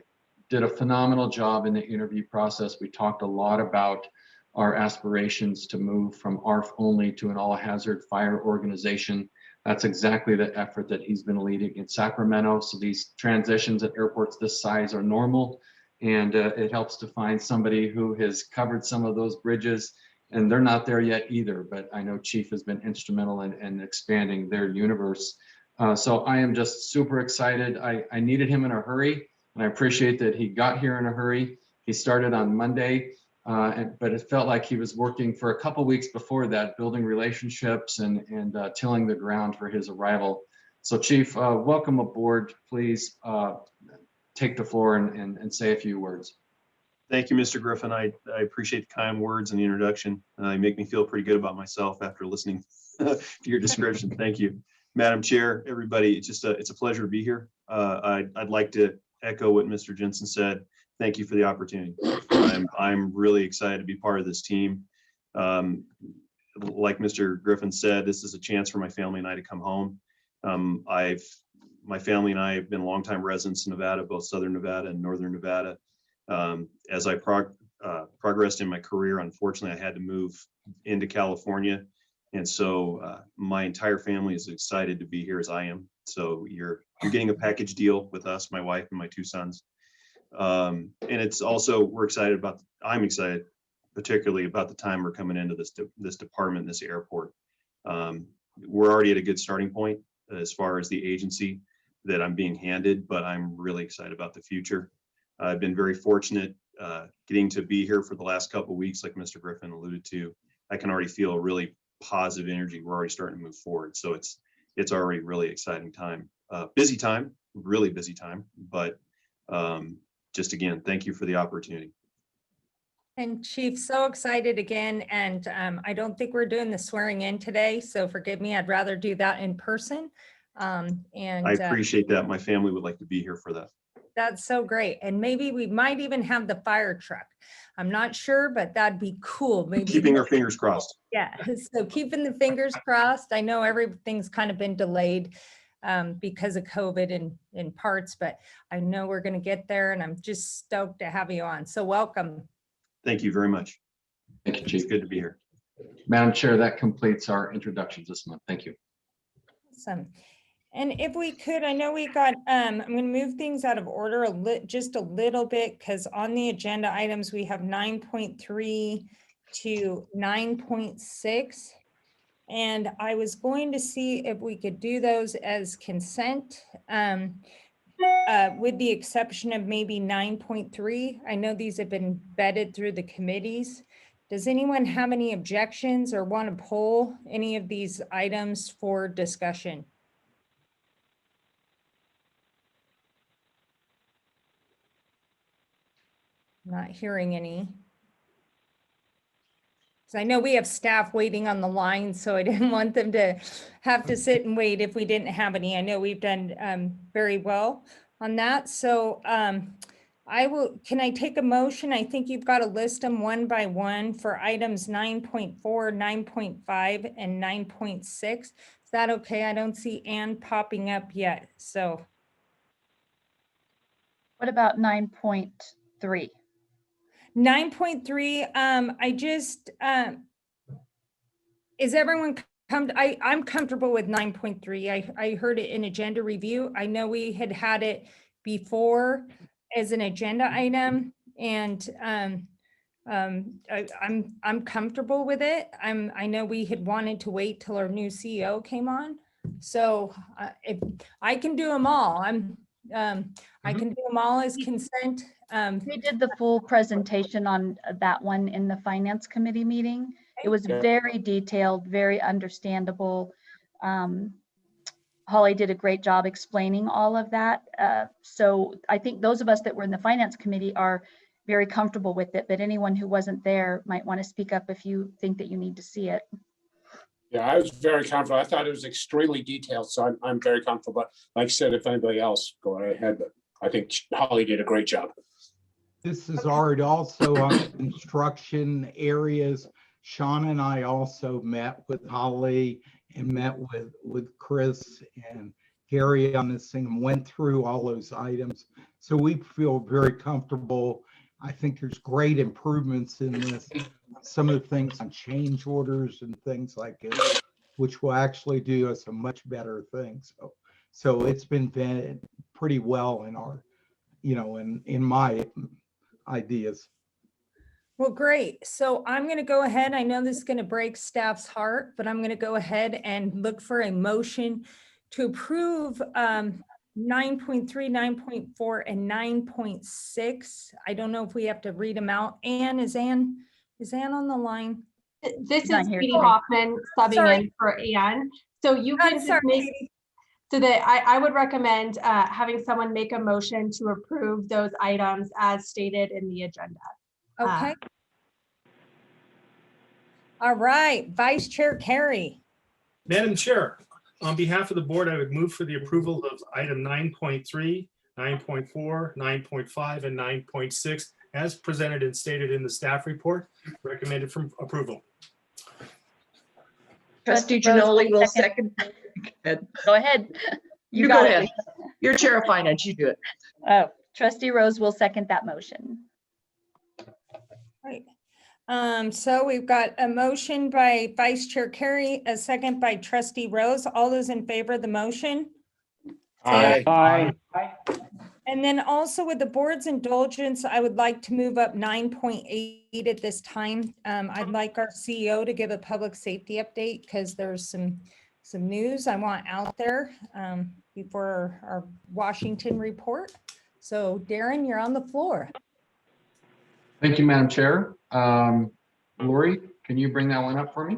did a phenomenal job in the interview process. We talked a lot about our aspirations to move from ARF only to an all-hazard fire organization. That's exactly the effort that he's been leading in Sacramento. So these transitions at airports this size are normal, and it helps to find somebody who has covered some of those bridges, and they're not there yet either, but I know Chief has been instrumental in expanding their universe. So I am just super excited. I needed him in a hurry, and I appreciate that he got here in a hurry. He started on Monday. But it felt like he was working for a couple weeks before that, building relationships and tilling the ground for his arrival. So Chief, welcome aboard. Please take the floor and say a few words. Thank you, Mr. Griffin. I appreciate the kind words and the introduction. You make me feel pretty good about myself after listening to your description. Thank you. Madam Chair, everybody, it's a pleasure to be here. I'd like to echo what Mr. Jensen said. Thank you for the opportunity. I'm really excited to be part of this team. Like Mr. Griffin said, this is a chance for my family and I to come home. My family and I have been longtime residents in Nevada, both Southern Nevada and Northern Nevada. As I progressed in my career, unfortunately, I had to move into California. And so my entire family is excited to be here as I am. So you're getting a package deal with us, my wife and my 2 sons. And it's also, I'm excited particularly about the time we're coming into this department, this airport. We're already at a good starting point as far as the agency that I'm being handed, but I'm really excited about the future. I've been very fortunate getting to be here for the last couple of weeks, like Mr. Griffin alluded to. I can already feel a really positive energy. We're already starting to move forward. So it's already really exciting time. Busy time, really busy time, but just again, thank you for the opportunity. And Chief, so excited again. And I don't think we're doing the swearing in today, so forgive me. I'd rather do that in person. And I appreciate that. My family would like to be here for that. That's so great. And maybe we might even have the fire truck. I'm not sure, but that'd be cool. Maybe keeping our fingers crossed. Yeah, so keeping the fingers crossed. I know everything's kind of been delayed because of COVID in parts, but I know we're going to get there, and I'm just stoked to have you on. So welcome. Thank you very much. Thank you, Chief. It's good to be here. Madam Chair, that completes our introductions this month. Thank you. Awesome. And if we could, I know we got, I'm going to move things out of order just a little bit, because on the agenda items, we have 9.3 to 9.6. And I was going to see if we could do those as consent, with the exception of maybe 9.3. I know these have been vetted through the committees. Does anyone have any objections or want to poll any of these items for discussion? Not hearing any. So I know we have staff waiting on the line, so I didn't want them to have to sit and wait if we didn't have any. I know we've done very well on that. So can I take a motion? I think you've got to list them one by one for items 9.4, 9.5, and 9.6. Is that okay? I don't see Ann popping up yet, so. What about 9.3? 9.3, I just, is everyone I'm comfortable with 9.3. I heard it in agenda review. I know we had it before as an agenda item, and I'm comfortable with it. I know we had wanted to wait till our new CEO came on. So if I can do them all, I can do them all as consent. We did the full presentation on that one in the Finance Committee meeting. It was very detailed, very understandable. Holly did a great job explaining all of that. So I think those of us that were in the Finance Committee are very comfortable with it, but anyone who wasn't there might want to speak up if you think that you need to see it. Yeah, I was very comfortable. I thought it was extremely detailed, so I'm very comfortable. But like I said, if anybody else, go right ahead. But I think Holly did a great job. This is already also on construction areas. Sean and I also met with Holly and met with Chris and Gary on this thing and went through all those items. So we feel very comfortable. I think there's great improvements in this. Some of the things on change orders and things like it, which will actually do us a much better thing. So it's been vetted pretty well in our, in my ideas. Well, great. So I'm going to go ahead. I know this is going to break staff's heart, but I'm going to go ahead and look for a motion to approve 9.3, 9.4, and 9.6. I don't know if we have to read them out. Is Ann on the line? This is Katie Hoffman subbing in for Ann. So you can just make, so that I would recommend having someone make a motion to approve those items as stated in the agenda. Okay. All right, Vice Chair Carey. Madam Chair, on behalf of the board, I would move for the approval of item 9.3, 9.4, 9.5, and 9.6 as presented and stated in the staff report, recommended for approval. Trustee Janoli will second. Go ahead. You got go it. ahead. You're Chair of Finance, you do it. Trustee Rose will second that motion. Right. So we've got a motion by Vice Chair Carey, a second by Trustee Rose. All those in favor of the motion? Aye. Aye. And then also with the board's indulgence, I would like to move up 9.8 at this time. I'd like our CEO to give a public safety update because there's some news I want out there before our Washington report. So Darren, you're on the floor. Thank you, Madam Chair. Lori, can you bring that one up for me?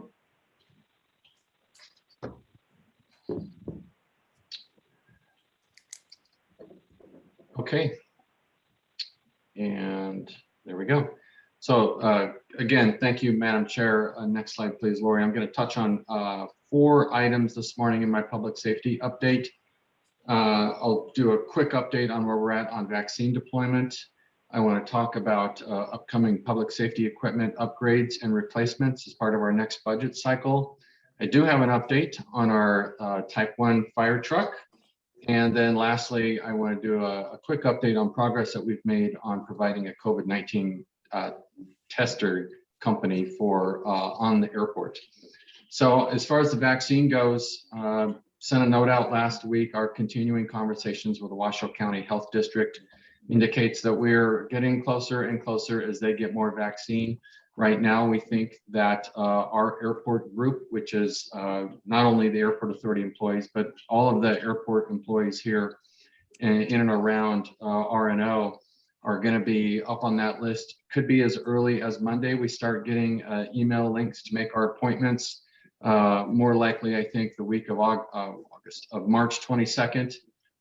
Okay. And there we go. So again, thank you, Madam Chair. Next slide, please, Lori. I'm going to touch on 4 items this morning in my public safety update. I'll do a quick update on where we're at on vaccine deployment. I want to talk about upcoming public safety equipment upgrades and replacements as part of our next budget cycle. I do have an update on our Type 1 fire truck. And then lastly, I want to do a quick update on progress that we've made on providing a COVID-19 tester company for on the airport. So as far as the vaccine goes, sent a note out last week. Our continuing conversations with the Washoe County Health District indicates that we're getting closer and closer as they get more vaccine. Right now, we think that our airport group, which is not only the Airport Authority employees, but all of the airport employees here in and around RNO are going to be up on that list. Could be as early as Monday. We start getting email links to make our appointments. More likely, I think, the week of March 22nd.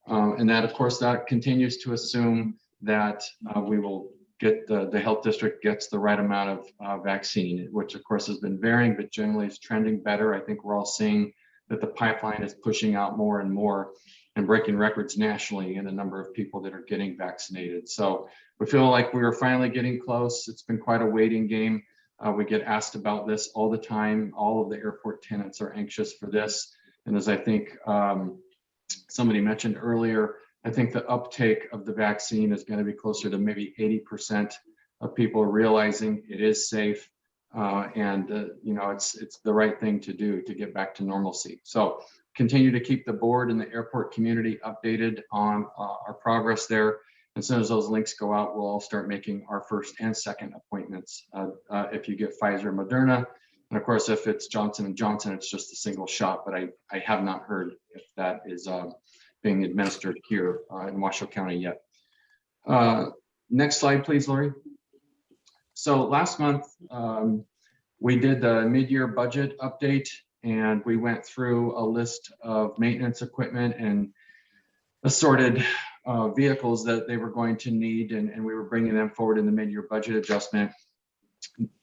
And that, of course, that continues to assume that we will get the health district gets the right amount of vaccine, which of course has been varying, but generally is trending better. I think we're all seeing that the pipeline is pushing out more and more and breaking records nationally in the number of people that are getting vaccinated. So we feel like we are finally getting close. It's been quite a waiting game. We get asked about this all the time. All of the airport tenants are anxious for this. And as I think somebody mentioned earlier, I think the uptake of the vaccine is going to be closer to maybe 80% of people realizing it is safe and you know, it's the right thing to do to get back to normalcy. So continue to keep the board and the airport community updated on our progress there. As soon as those links go out, we'll all start making our first and second appointments. If you get Pfizer, Moderna, and of course, if it's Johnson & Johnson, it's just a single shot, but I have not heard if that is being administered here in Washoe County yet. Next slide, please, Lori. So last month, we did the mid-year budget update, and we went through a list of maintenance equipment and assorted vehicles that they were going to need, and we were bringing them forward in the mid-year budget adjustment.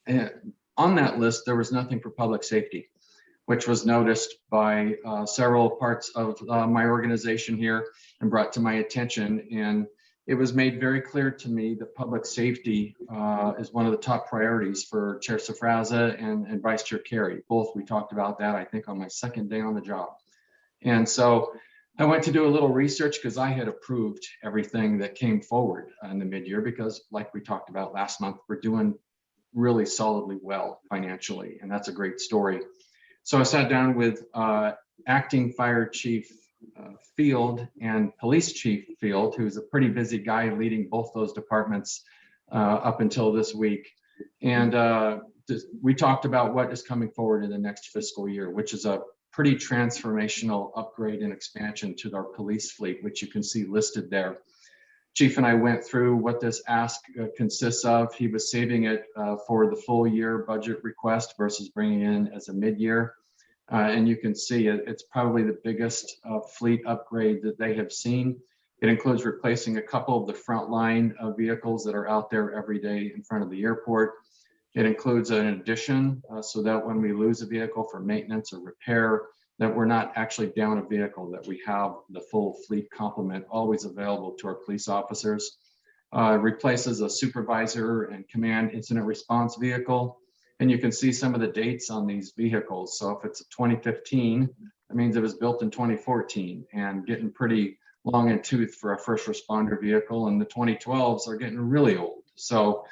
And on that list, there was nothing for public safety, which was noticed by several parts of my organization here and brought to my attention. And it was made very clear to me that public safety is one of the top priorities for Chair Safraza and Vice Chair Carey. Both, we talked about that, I think, on my second day on the job. And so I went to do a little research because I had approved everything that came forward in the mid-year because, like we talked about last month, we're doing really solidly well financially, and that's a great story. So I sat down with Acting Fire Chief Field and Police Chief Field, who's a pretty busy guy leading both those departments up until this week. And we talked about what is coming forward in the next fiscal year, which is a pretty transformational upgrade and expansion to our police fleet, which you can see listed there. Chief and I went through what this ask consists of. He was saving it for the full year budget request versus bringing in as a mid-year. And you can see it's probably the biggest fleet upgrade that they have seen. It includes replacing a couple of the frontline vehicles that are out there every day in front of the airport. It includes an addition so that when we lose a vehicle for maintenance or repair, that we're not actually down a vehicle, that we have the full fleet complement always available to our police officers. Replaces a supervisor and command incident response vehicle. And you can see some of the dates on these vehicles. So if it's a 2015, that means it was built in 2014 and getting pretty long in tooth for a first responder vehicle. And the 2012s are getting really old. So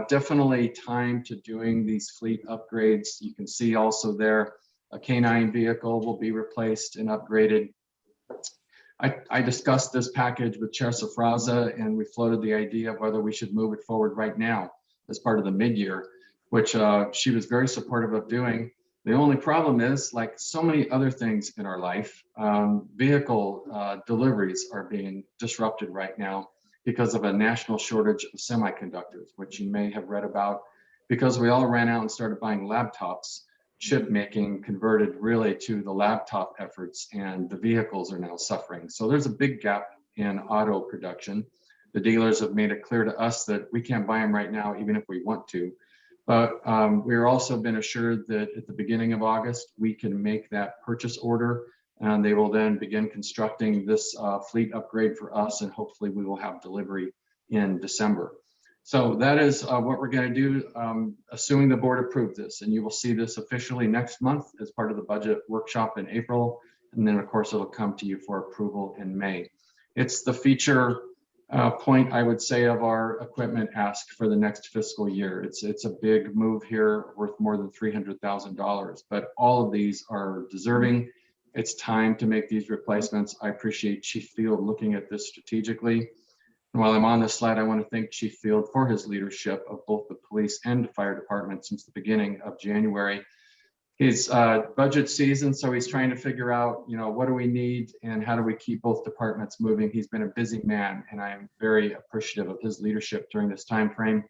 definitely time to doing these fleet upgrades. You can see also there, a K9 vehicle will be replaced and upgraded. I discussed this package with Chair Safraza, and we floated the idea of whether we should move it forward right now as part of the mid-year, which she was very supportive of doing. The only problem is, like so many other things in our life, vehicle deliveries are being disrupted right now because of a national shortage of semiconductors, which you may have read about, because we all ran out and started buying laptops. Chip making converted really to the laptop efforts, and the vehicles are now suffering. So there's a big gap in auto production. The dealers have made it clear to us that we can't buy them right now, even if we want to. But we're also been assured that at the beginning of August, we can make that purchase order, and they will then begin constructing this fleet upgrade for us, and hopefully we will have delivery in December. So that is what we're going to do, assuming the board approves this, and you will see this officially next month as part of the budget workshop in April. And then of course, it'll come to you for approval in May. It's the feature point, I would say, of our equipment ask for the next fiscal year. It's a big move here, worth more than $300,000, but all of these are deserving. It's time to make these replacements. I appreciate Chief Field looking at this strategically. And while I'm on this slide, I want to thank Chief Field for his leadership of both the police and the fire department since the beginning of January. He's budget season, so he's trying to figure out, what do we need and how do we keep both departments moving. He's been a busy man, and I am very appreciative of his leadership during this time frame.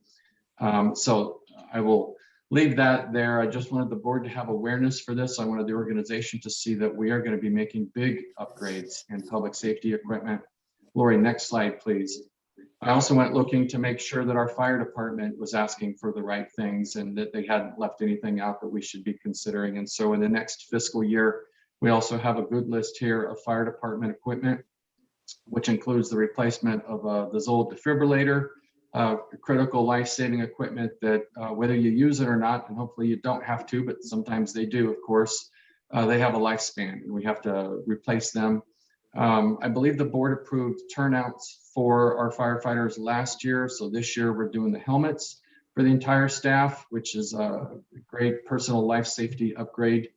So I will leave that there. I just wanted the board to have awareness for this. I wanted the organization to see that we are going to be making big upgrades in public safety equipment. Lori, next slide, please. I also went looking to make sure that our fire department was asking for the right things and that they hadn't left anything out that we should be considering. And so in the next fiscal year, we also have a good list here of fire department equipment, which includes the replacement of the Zoll defibrillator, critical life-saving equipment that whether you use it or not, and hopefully you don't have to, but sometimes they do, of course, they have a lifespan and we have to replace them. I believe the board approved turnouts for our firefighters last year. So this year we're doing the helmets for the entire staff, which is a great personal life safety upgrade.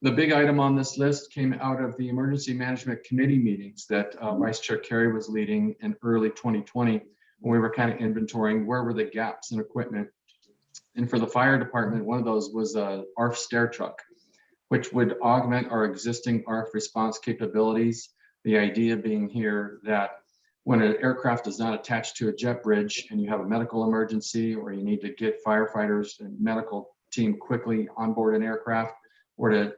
The big item on this list came out of the emergency management committee meetings that Vice Chair Carey was leading in early 2020, when we were kind of inventorying where were the gaps in equipment. And for the fire department, one of those was a Arf Stair Truck, which would augment our existing ARF response capabilities. The idea being here that when an aircraft is not attached to a jet bridge and you have a medical emergency, or you need to get firefighters and medical team quickly on board an aircraft, or to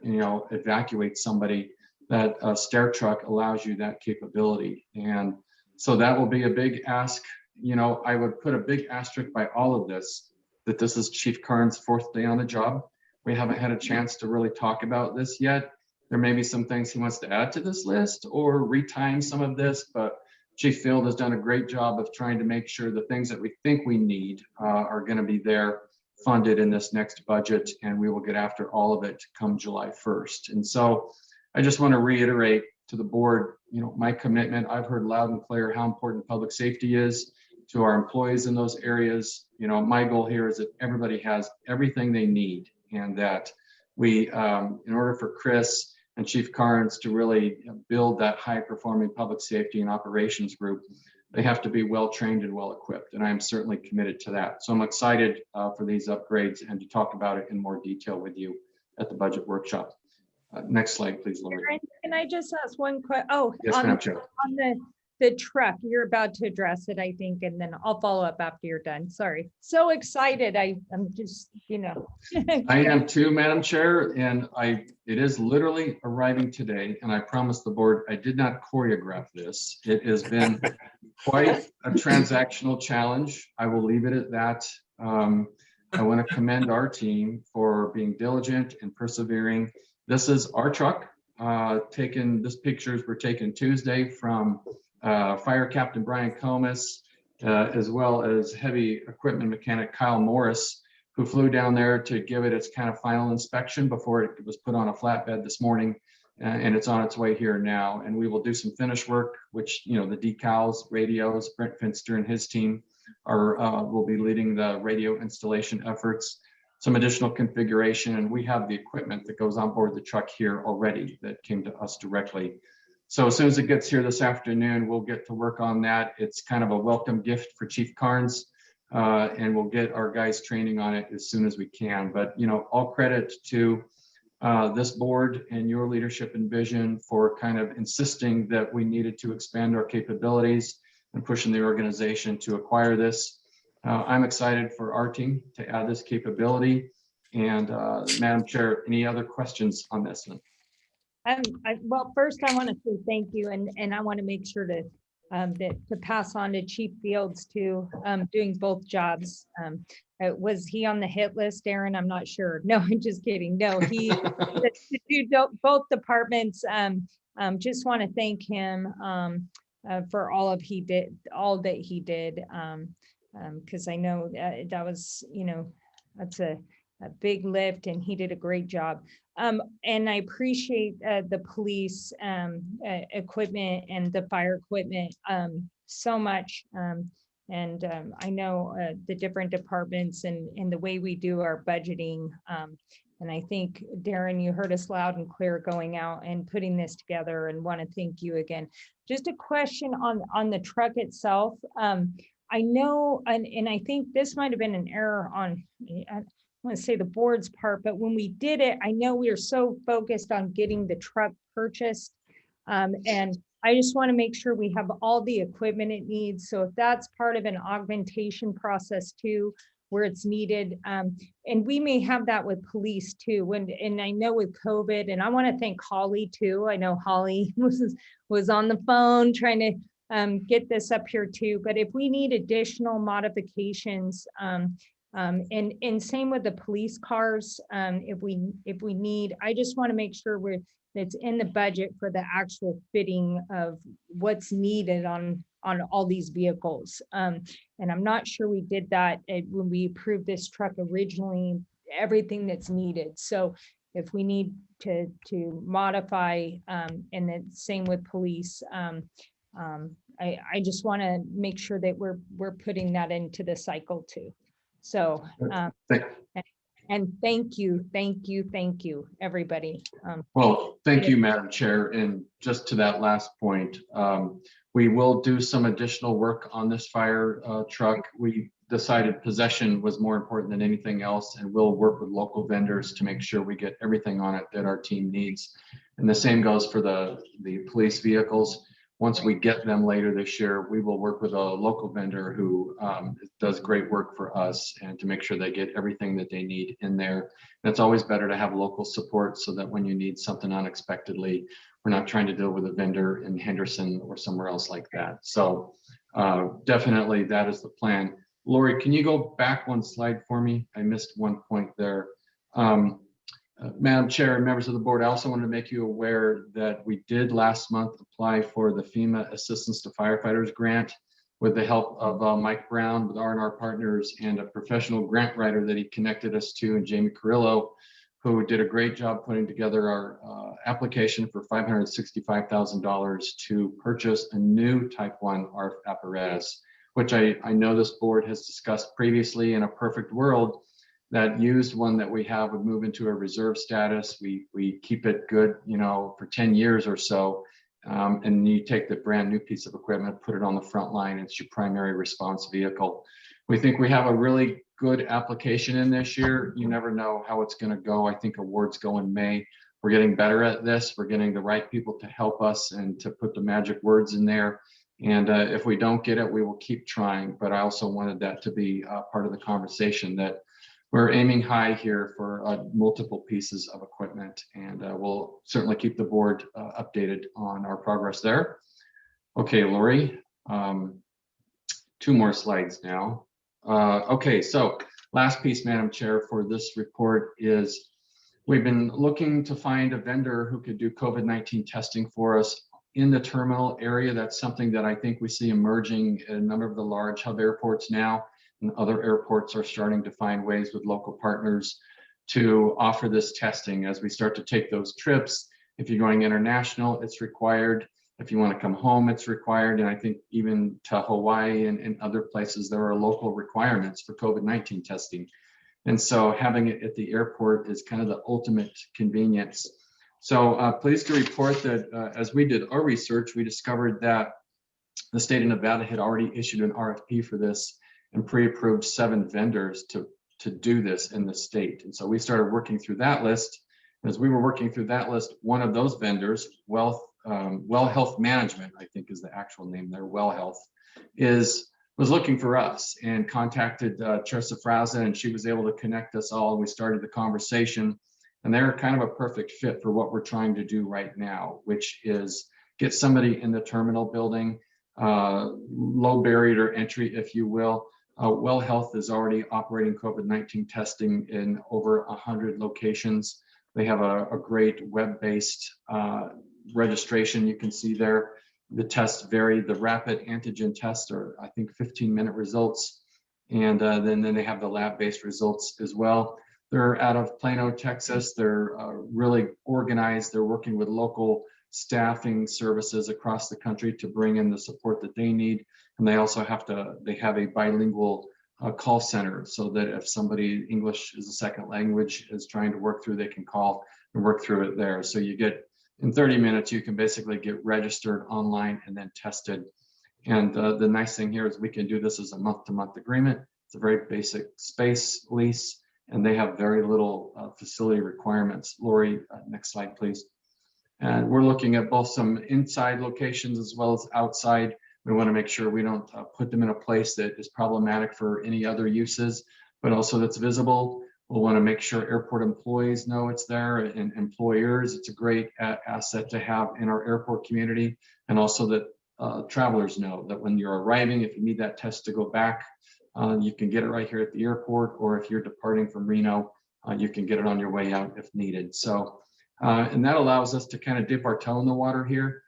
evacuate somebody, that stair truck allows you that capability. And so that will be a big ask. I would put a big asterisk by all of this, that this is Chief Karns' 4th day on the job. We haven't had a chance to really talk about this yet. There may be some things he wants to add to this list or retime some of this, but Chief Field has done a great job of trying to make sure the things that we think we need are going to be there, funded in this next budget, and we will get after all of it come July 1st. And so I just want to reiterate to the board, my commitment. I've heard loud and clear how important public safety is to our employees in those areas. My goal here is that everybody has everything they need, and that we, in order for Chris and Chief Karns to really build that high-performing public safety and operations group, they have to be well-trained and well-equipped, and I am certainly committed to that. So I'm excited for these upgrades and to talk about it in more detail with you at the budget workshop. Next slide, please, Lori. Can I just ask one question? Oh, yes, on, ma'am, Chair. on the the truck, you're about to address it, I think, and then I'll follow up after you're done. Sorry. So excited. I'm just, I am too, Madam Chair, and it is literally arriving today, and I promised the board I did not choreograph this. It has been quite a transactional challenge. I will leave it at that. I want to commend our team for being diligent and persevering. This is our truck. These pictures were taken Tuesday from Fire Captain Brian Comas, as well as heavy equipment mechanic Kyle Morris, who flew down there to give it its kind of final inspection before it was put on a flatbed this morning, and it's on its way here now. And we will do some finish work, which, the decals, radios, Brent Finster and his team will be leading the radio installation efforts, some additional configuration, and we have the equipment that goes on board the truck here already that came to us directly. So as soon as it gets here this afternoon, we'll get to work on that. It's kind of a welcome gift for Chief Karns, and we'll get our guys training on it as soon as we can. But, all credit to this board and your leadership and vision for kind of insisting that we needed to expand our capabilities and pushing the organization to acquire this. I'm excited for our team to add this capability. And Madam Chair, any other questions on this one? Well, first I want to say thank you, and I want to make sure to pass on to Chief Fields too, doing both jobs. Was he on the hit list, Aaron? I'm not sure. No, I'm just kidding. No, he to do both departments. Just want to thank him for all that he did, because I know that was, that's a big lift, and he did a great job. And I appreciate the police equipment and the fire equipment so much. And I know the different departments and the way we do our budgeting. And I think, Darren, you heard us loud and clear going out and putting this together, and want to thank you again. Just a question on the truck itself. I know, and I think this might have been an error on, I want to say the board's part, but when we did it, I know we were so focused on getting the truck purchased. And I just want to make sure we have all the equipment it needs. So if that's part of an augmentation process too, where it's needed, and we may have that with police too. And I know with COVID, and I want to thank Holly too. I know Holly was on the phone trying to get this up here too. But if we need additional modifications, and same with the police cars, if we need, I just want to make sure it's in the budget for the actual fitting of what's needed on all these vehicles. And I'm not sure we did that when we approved this truck originally, everything that's needed. So if we need to modify, and then same with police, I just want to make sure that we're putting that into the cycle too. So, and thank you, everybody. Well, thank you, Madam Chair. And just to that last point, we will do some additional work on this fire truck. We decided possession was more important than anything else, and we'll work with local vendors to make sure we get everything on it that our team needs. And the same goes for the police vehicles. Once we get them later this year, we will work with a local vendor who does great work for us, and to make sure they get everything that they need in there. And it's always better to have local support, so that when you need something unexpectedly, we're not trying to deal with a vendor in Henderson or somewhere else like that. So definitely that is the plan. Lori, can you go back one slide for me? I missed one point there. Madam Chair and members of the board, I also wanted to make you aware that we did last month apply for the FEMA Assistance to Firefighters grant with the help of Mike Brown with R&R Partners and a professional grant writer that he connected us to, and Jamie Carrillo, who did a great job putting together our application for $565,000 to purchase a new Type 1 ARF apparatus, which I know this board has discussed previously. In a perfect world, that used one that we have would move into a reserve status. We keep it good, for 10 years or so. And you take the brand new piece of equipment, put it on the front line. It's your primary response vehicle. We think we have a really good application in this year. You never know how it's going to go. I think awards go in May. We're getting better at this. We're getting the right people to help us and to put the magic words in there. And if we don't get it, we will keep trying. But I also wanted that to be part of the conversation, that we're aiming high here for multiple pieces of equipment, and we'll certainly keep the board updated on our progress there. Okay, Lori, 2 more slides now. Okay, so last piece, Madam Chair, for this report is we've been looking to find a vendor who could do COVID-19 testing for us in the terminal area. That's something that I think we see emerging in a number of the large hub airports now, and other airports are starting to find ways with local partners to offer this testing as we start to take those trips. If you're going international, it's required. If you want to come home, it's required. And I think even to Hawaii and other places, there are local requirements for COVID-19 testing. And so having it at the airport is kind of the ultimate convenience. So pleased to report that as we did our research, we discovered that the state of Nevada had already issued an RFP for this and pre-approved 7 vendors to do this in the state. And so we started working through that list. As we were working through that list, one of those vendors, Well Health Management, I think is the actual name there, Well Health, was looking for us and contacted Carissa Act, and she was able to connect us all. We started the conversation, and they're kind of a perfect fit for what we're trying to do right now, which is get somebody in the terminal building, low barrier to entry, if you will. Well Health is already operating COVID-19 testing in over 100 locations. They have a great web-based registration you can see there. The tests vary. The rapid antigen tests are, I think, 15-minute results. And then they have the lab-based results as well. They're out of Plano, Texas. They're really organized. They're working with local staffing services across the country to bring in the support that they need. And they also have a bilingual call center, so that if somebody English is a second language is trying to work through, they can call and work through it there. So you get, in 30 minutes, you can basically get registered online and then tested. And the nice thing here is we can do this as a month-to-month agreement. It's a very basic space lease, and they have very little facility requirements. Lori, next slide, please. And we're looking at both some inside locations as well as outside. We want to make sure we don't put them in a place that is problematic for any other uses, but also that's visible. We'll want to make sure airport employees know it's there, and employers. It's a great asset to have in our airport community, and also that travelers know that when you're arriving, if you need that test to go back, you can get it right here at the airport, or if you're departing from Reno, you can get it on your way out if needed. So, and that allows us to kind of dip our toe in the water here.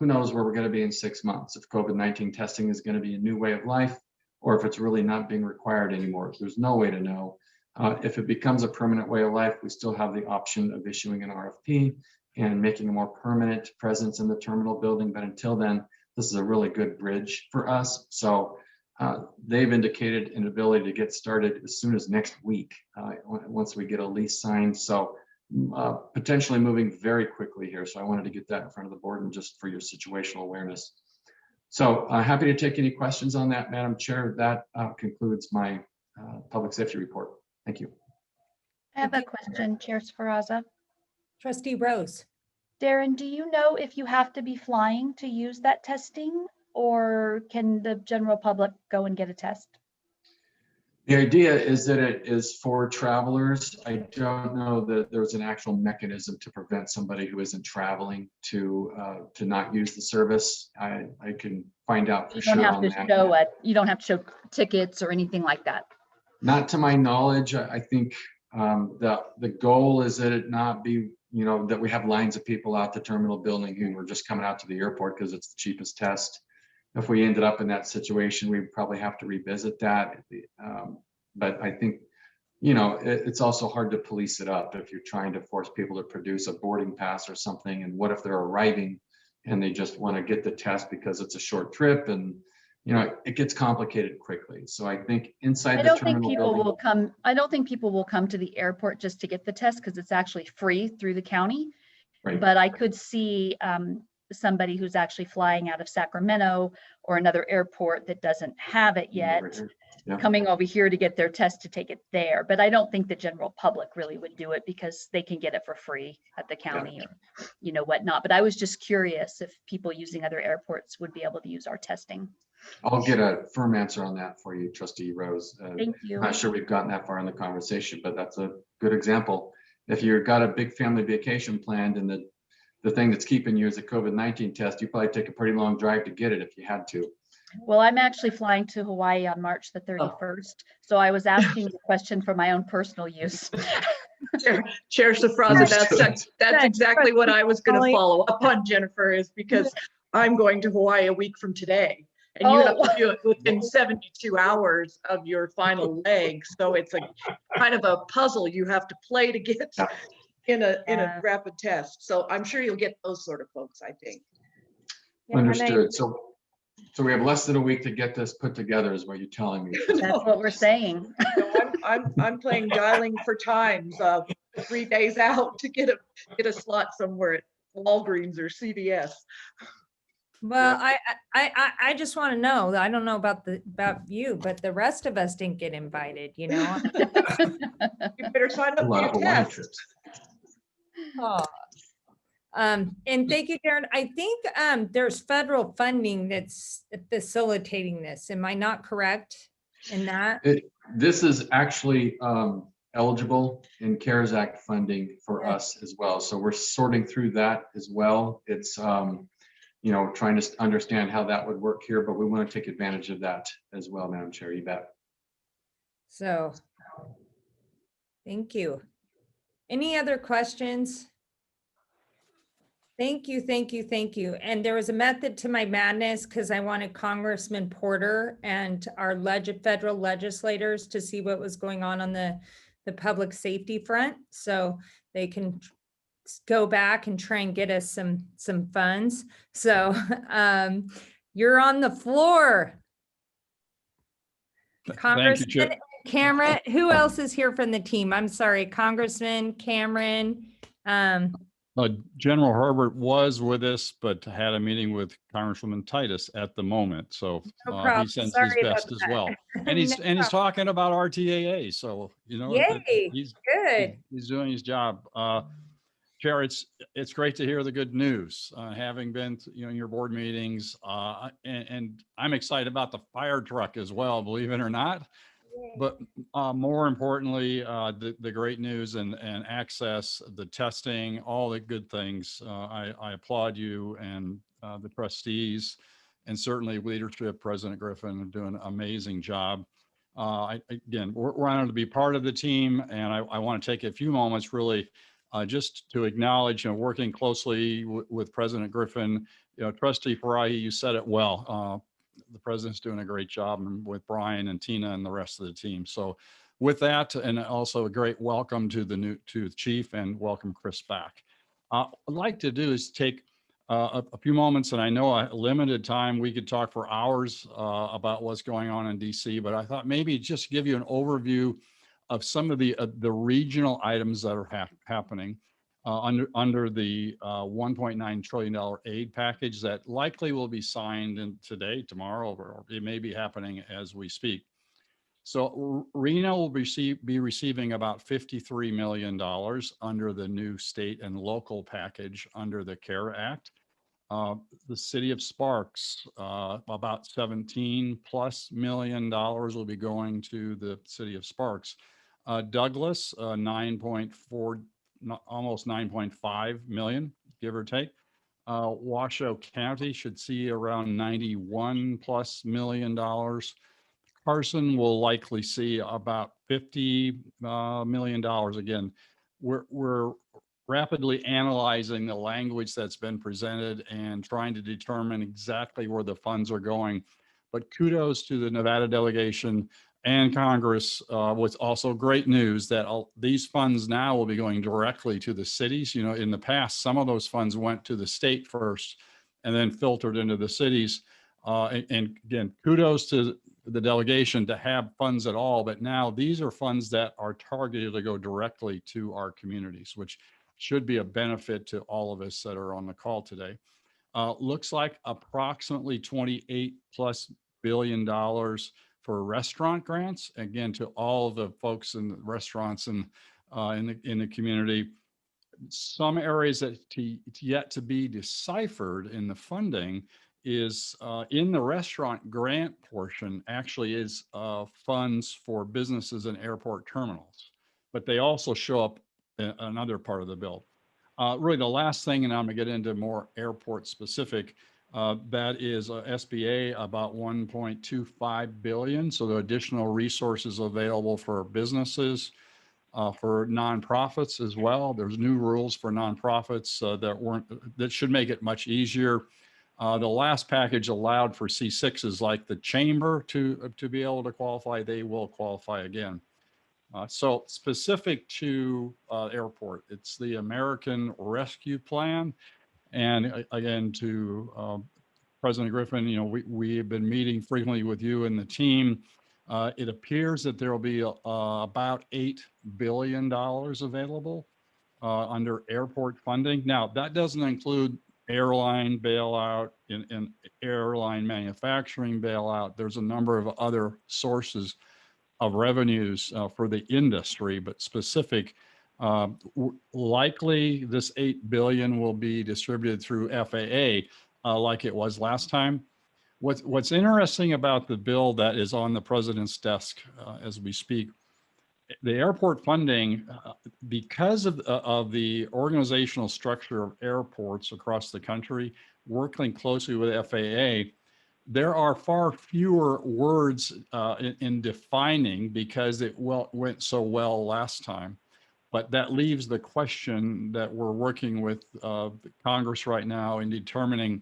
Who knows where we're going to be in 6 months, if COVID-19 testing is going to be a new way of life, or if it's really not being required anymore. There's no way to know. If it becomes a permanent way of life, we still have the option of issuing an RFP and making a more permanent presence in the terminal building. But until then, this is a really good bridge for us. So they've indicated an ability to get started as soon as next week, once we get a lease signed. So potentially moving very quickly here. So I wanted to get that in front of the board and just for your situational awareness. So happy to take any questions on that, Madam Chair. That concludes my public safety report. Thank you. I have a question, Chair Sferaza. Trustee Rose. Darren, do you know if you have to be flying to use that testing, or can the general public go and get a test? The idea is that it is for travelers. I don't know that there's an actual mechanism to prevent somebody who isn't traveling to not use the service. I can find out for sure on that. You don't have to show tickets or anything like that. Not to my knowledge. I think the goal is that it not be, that we have lines of people out the terminal building who are just coming out to the airport because it's the cheapest test. If we ended up in that situation, we'd probably have to revisit that. But I think, it's also hard to police it up if you're trying to force people to produce a boarding pass or something. And what if they're arriving and they just want to get the test because it's a short trip, and it gets complicated quickly. So I think inside the terminal building, I don't think people will come to the airport just to get the test, because it's actually free through the county. Right. But I could see somebody who's actually flying out of Sacramento or another airport that doesn't have it yet, Yeah. coming over here to get their test to take it there. But I don't think the general public really would do it because they can get it for free at the county or, you know, whatnot. But I was just curious if people using other airports would be able to use our testing. I'll get a firm answer on that for you, Trustee Rose. Thank you. I'm not sure we've gotten that far in the conversation, but that's a good example. If you've got a big family vacation planned and the thing that's keeping you is a COVID-19 test, you probably take a pretty long drive to get it if you had to. Well, I'm actually flying to Hawaii on March the 31st. So I was asking the question for my own personal use. Chair Safraza, that's exactly what I was going to follow up on, Jennifer, is because I'm going to Hawaii a week from today. And you have to do it within 72 hours of your final leg. So it's a kind of a puzzle you have to play to get in a rapid test. So I'm sure you'll get those sort of folks, I think. Understood. So we have less than a week to get this put together is what you're telling me. That's what we're saying. I'm playing dialing for times 3 days out to get a slot somewhere at Walgreens or CVS. Well, I just want to know, I don't know about you, but the rest of us didn't get invited, you know? You better sign up for your test. Oh. And thank you, Darren. I think there's federal funding that's facilitating this. Am I not correct in that? This is actually eligible in CARES Act funding for us as well. So we're sorting through that as well. It's you know, trying to understand how that would work here, but we want to take advantage of that as well, Madam Chair, you bet. So, thank you. Any other questions? Thank you, thank you, thank you. And there was a method to my madness because I wanted Congressman Porter and our federal legislators to see what was going on the public safety front, so they can go back and try and get us some funds. So you're on the floor. Congressman Cameron, who else is here from the team? I'm sorry, Congressman Cameron. General Herbert was with us, but had a meeting with Congresswoman Titus at the moment. So he sends his best as well. And he's talking about RTAA. So, you know, he's good. He's doing his job. Chair, it's great to hear the good news, having been in your board meetings, and I'm excited about the fire truck as well, believe it or not. But more importantly, the great news and access, the testing, all the good things. I applaud you and the trustees, and certainly leadership, President Griffin, are doing an amazing job. Again, we're honored to be part of the team, and I want to take a few moments really just to acknowledge, working closely with President Griffin, Trustee Farahi, you said it well. The president's doing a great job, and with Brian and Tina and the rest of the team. So with that, and also a great welcome to the chief, and welcome Chris back. I'd like to do is take a few moments, and I know a limited time, we could talk for hours about what's going on in DC, but I thought maybe just give you an overview of some of the regional items that are happening under the $1.9 trillion aid package that likely will be signed today, tomorrow, or it may be happening as we speak. So Reno will be receiving about $53 million under the new state and local package under the CARE Act. The city of Sparks, about $17+ million will be going to the city of Sparks. Douglas, 9.4, almost 9.5 million, give or take. Washoe County should see around $91+ million. Carson will likely see about $50 million. Again, we're rapidly analyzing the language that's been presented and trying to determine exactly where the funds are going. But kudos to the Nevada delegation and Congress. What's also great news that these funds now will be going directly to the cities. In the past, some of those funds went to the state first and then filtered into the cities. And again, kudos to the delegation to have funds at all, but now these are funds that are targeted to go directly to our communities, which should be a benefit to all of us that are on the call today. Looks like approximately $28+ billion for restaurant grants, again, to all the folks in the restaurants and in the community. Some areas that yet to be deciphered in the funding is in the restaurant grant portion actually is funds for businesses and airport terminals, but they also show up in another part of the bill. Really the last thing, and I'm gonna get into more airport specific, that is SBA about 1.25 billion. So the additional resources available for businesses, for nonprofits as well. There's new rules for nonprofits that should make it much easier. The last package allowed for C6s like the chamber to be able to qualify. They will qualify again. So specific to airport, it's the American Rescue Plan. And again, to President Griffin, we have been meeting frequently with you and the team. It appears that there will be about $8 billion available under airport funding. Now, that doesn't include airline bailout and airline manufacturing bailout. There's a number of other sources of revenues for the industry, but specific. Likely this $8 billion will be distributed through FAA like it was last time. What's interesting about the bill that is on the president's desk as we speak, the airport funding, because of the organizational structure of airports across the country, working closely with FAA, there are far fewer words in defining because it went so well last time. But that leaves the question that we're working with Congress right now in determining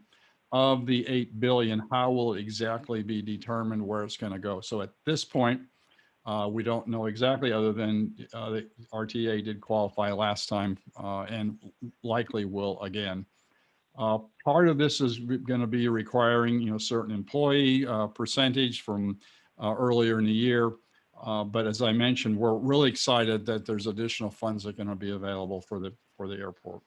of the $8 billion, how will it exactly be determined where it's going to go? So at this point, we don't know exactly, other than the RTA did qualify last time and likely will again. Part of this is going to be requiring, certain employee percentage from earlier in the year. But as I mentioned, we're really excited that there's additional funds that are going to be available for the airport.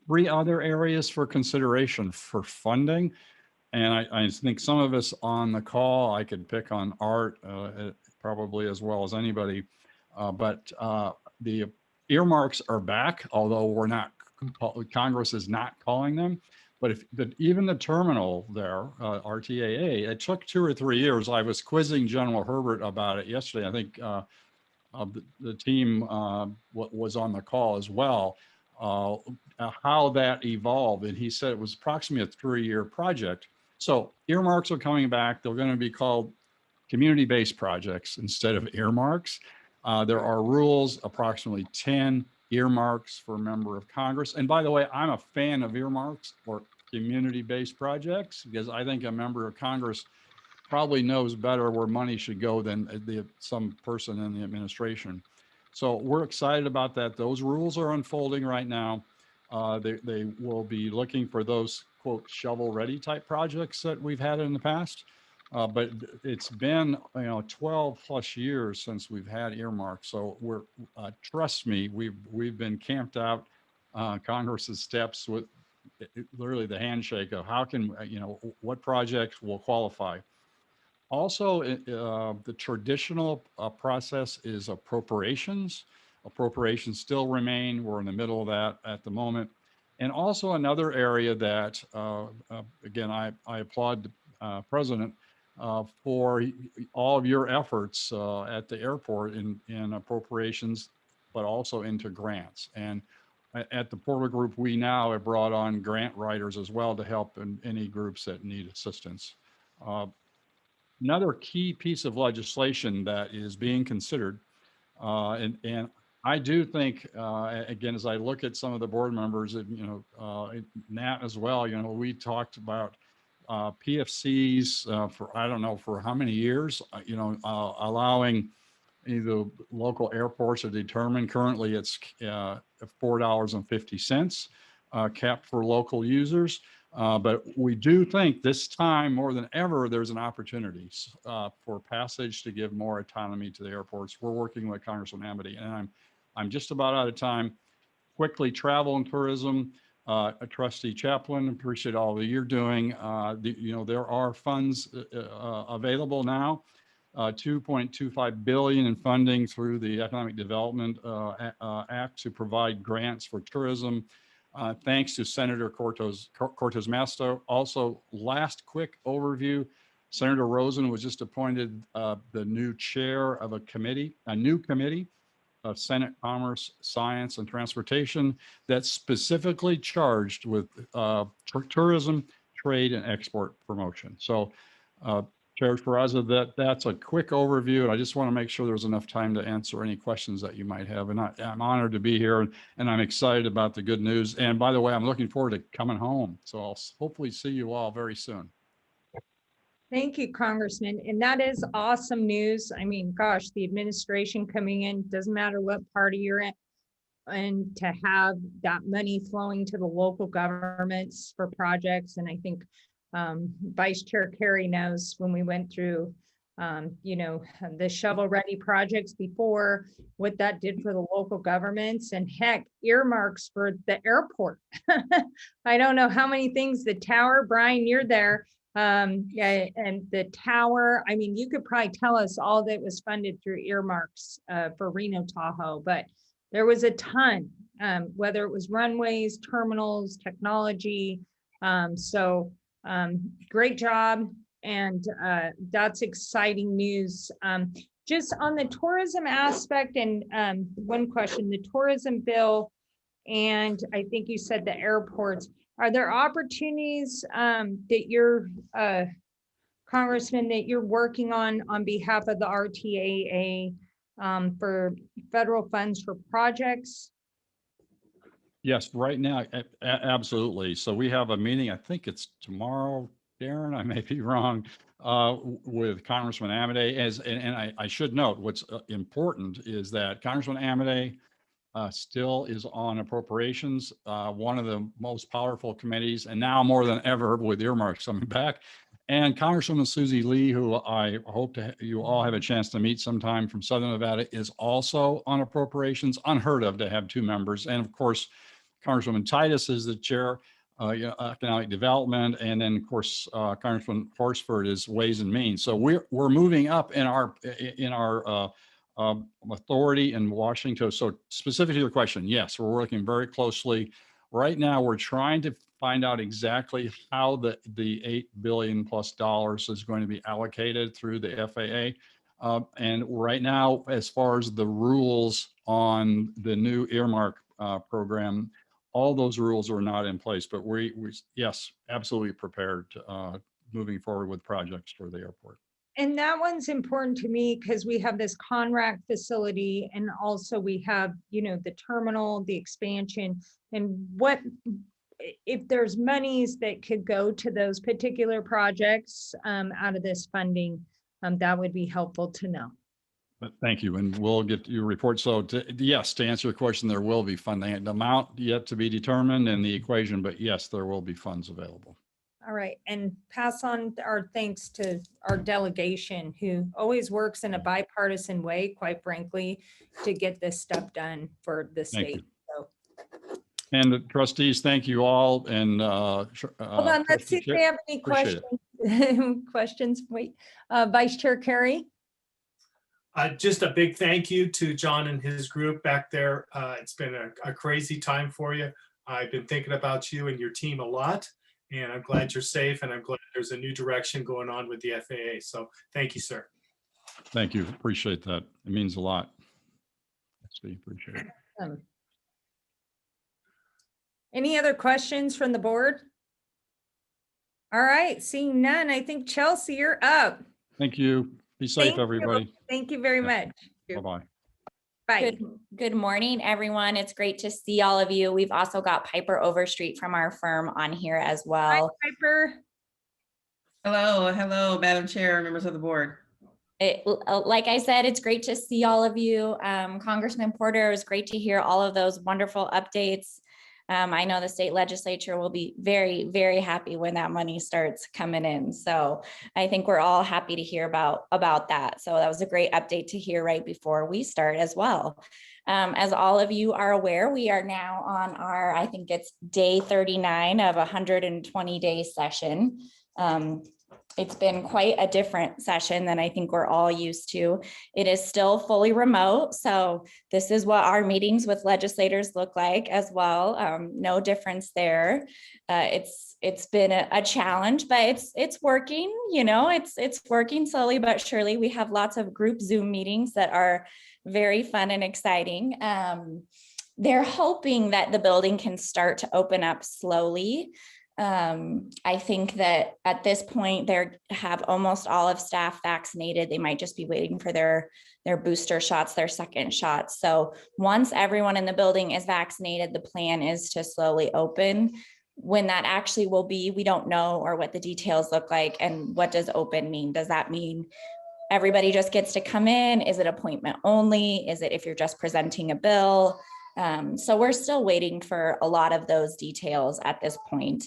3 other areas for consideration for funding. And I think some of us on the call, I could pick on Art probably as well as anybody, but the earmarks are back, although we're not, Congress is not calling them. But even the terminal there, RTAA, it took 2 or 3 years. I was quizzing General Herbert about it yesterday. I think the team was on the call as well. How that evolved, and he said it was approximately a 3-year project. So earmarks are coming back. They're going to be called community-based projects instead of earmarks. There are rules, approximately 10 earmarks for a member of Congress. And by the way, I'm a fan of earmarks or community-based projects because I think a member of Congress probably knows better where money should go than some person in the administration. So we're excited about that. Those rules are unfolding right now. They will be looking for those, quote, shovel-ready type projects that we've had in the past. But it's been 12 plus years since we've had earmarks. So we're trust me, we've been camped out Congress's steps with literally the handshake of how can what projects will qualify. Also, the traditional process is appropriations. Appropriations still remain. We're in the middle of that at the moment. And also another area that, again, I applaud the President for all of your efforts at the airport in appropriations, but also into grants. And at the Porter Group, we now have brought on grant writers as well to help in any groups that need assistance. Another key piece of legislation that is being considered, and I do think, again, as I look at some of the board members, and Nat as well, we talked about PFCs for, I don't know, for how many years, allowing the local airports to determine. Currently it's $4.50 capped for local users. But we do think this time more than ever, there's an opportunity for passage to give more autonomy to the airports. We're working with Congressman Amity, and I'm just about out of time. Quickly, travel and tourism. Trustee Chaplin, appreciate all that you're doing. There are funds available now. 2.25 billion in funding through the Economic Development Act to provide grants for tourism. Thanks to Senator Cortez Masto. Also, last quick overview, Senator Rosen was just appointed the new chair of a new committee of Senate Commerce, Science, and Transportation that's specifically charged with tourism, trade, and export promotion. So, Chair Peraza, that's a quick overview, and I just want to make sure there's enough time to answer any questions that you might have. And I'm honored to be here, and I'm excited about the good news. And by the way, I'm looking forward to coming home. So I'll hopefully see you all very soon. Thank you, Congressman. And that is awesome news. I mean, gosh, the administration coming in, doesn't matter what party you're in, and to have that money flowing to the local governments for projects. And I think Vice Chair Kerry knows when we went through, the shovel-ready projects before, what that did for the local governments, and heck, earmarks for the airport. I don't know how many things, the tower, Brian, you're there. And the tower, I mean, you could probably tell us all that was funded through earmarks for Reno Tahoe, but there was a ton, whether it was runways, terminals, technology. Great job. And that's exciting news. Just on the tourism aspect, and one question, the tourism bill, and I think you said the airports, are there opportunities that you're, Congressman, that you're working on behalf of the RTAA for federal funds for projects? Yes, right now, absolutely. So we have a meeting, I think it's tomorrow, Darren, I may be wrong, with Congressman Amodei. And I should note, what's important is that Congressman Amodei still is on appropriations, one of the most powerful committees, and now more than ever with earmarks coming back. And Congresswoman Susie Lee, who I hope you all have a chance to meet sometime, from Southern Nevada, is also on appropriations. Unheard of to have two members. And of course, Congresswoman Titus is the chair, economic development, and then of course Congressman Horsford is Ways and Means. So we're moving up in our authority in Washington. So specific to your question, yes, we're working very closely. Right now, we're trying to find out exactly how the $8 billion plus is going to be allocated through the FAA. And right now, as far as the rules on the new earmark program, all those rules are not in place, but we yes, absolutely prepared to, moving forward with projects for the airport. And that one's important to me because we have this Conrack facility, and also we have, the terminal, the expansion, and what if there's monies that could go to those particular projects out of this funding, that would be helpful to know. But thank you, and we'll get your report. So yes, to answer your question, there will be funding. The amount yet to be determined in the equation, but yes, there will be funds available. All right, and pass on our thanks to our delegation, who always works in a bipartisan way, quite frankly, to get this stuff done for the state. So. And the trustees, thank you all. And hold on, let's see if they have any questions. Questions. Wait, Vice Chair Kerry. Just a big thank you to John and his group back there. It's been a crazy time for you. I've been thinking about you and your team a lot, and I'm glad you're safe, and I'm glad there's a new direction going on with the FAA. So thank you, sir. Thank you. Appreciate that. It means a lot. Appreciate it. Any other questions from the board? All right, seeing none, I think Chelsea, you're up. Thank you. Be safe, everybody. Thank you very much. Bye-bye. Bye. Good morning, everyone. It's great to see all of you. We've also got Piper Overstreet from our firm on here as well. Hi, Piper. Hello, Madam Chair, members of the board. Like I said, it's great to see all of you. Congressman Porter, it was great to hear all of those wonderful updates. I know the state legislature will be very, very happy when that money starts coming in. So I think we're all happy to hear about that. So that was a great update to hear right before we start as well. As all of you are aware, we are now on our, I think it's day 39 of a 120-day session. It's been quite a different session than I think we're all used to. It is still fully remote. So this is what our meetings with legislators look like as well. No difference there. It's been a challenge, but it's working, you know, it's working slowly but surely. We have lots of group Zoom meetings that are very fun and exciting. They're hoping that the building can start to open up slowly. I think that at this point they have almost all of staff vaccinated. They might just be waiting for their booster shots, their second shots. So once everyone in the building is vaccinated, the plan is to slowly open. When that actually will be, we don't know, or what the details look like. And what does open mean? Does that mean everybody just gets to come in? Is it appointment only? Is it if you're just presenting a bill? So we're still waiting for a lot of those details at this point.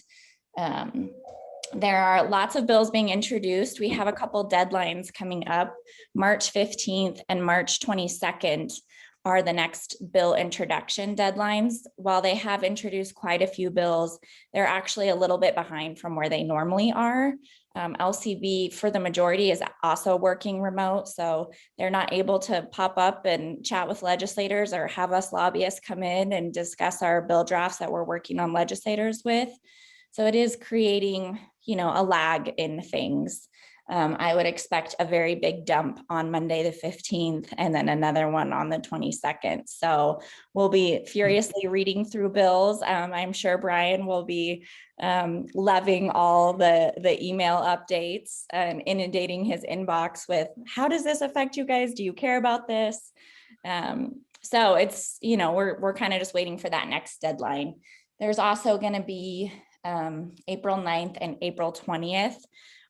There are lots of bills being introduced. We have a couple deadlines coming up. March 15th and March 22nd are the next bill introduction deadlines. While they have introduced quite a few bills, they're actually a little bit behind from where they normally are. LCB for the majority is also working remote, so they're not able to pop up and chat with legislators or have us lobbyists come in and discuss our bill drafts that we're working on legislators with. So it is creating, you know, a lag in things. I would expect a very big dump on Monday the 15th and then another one on the 22nd. So we'll be furiously reading through bills. I'm sure Brian will be loving all the email updates and inundating his inbox with, how does this affect you guys? Do you care about this? So it's, you know, we're kind of just waiting for that next deadline. There's also going to be April 9th and April 20th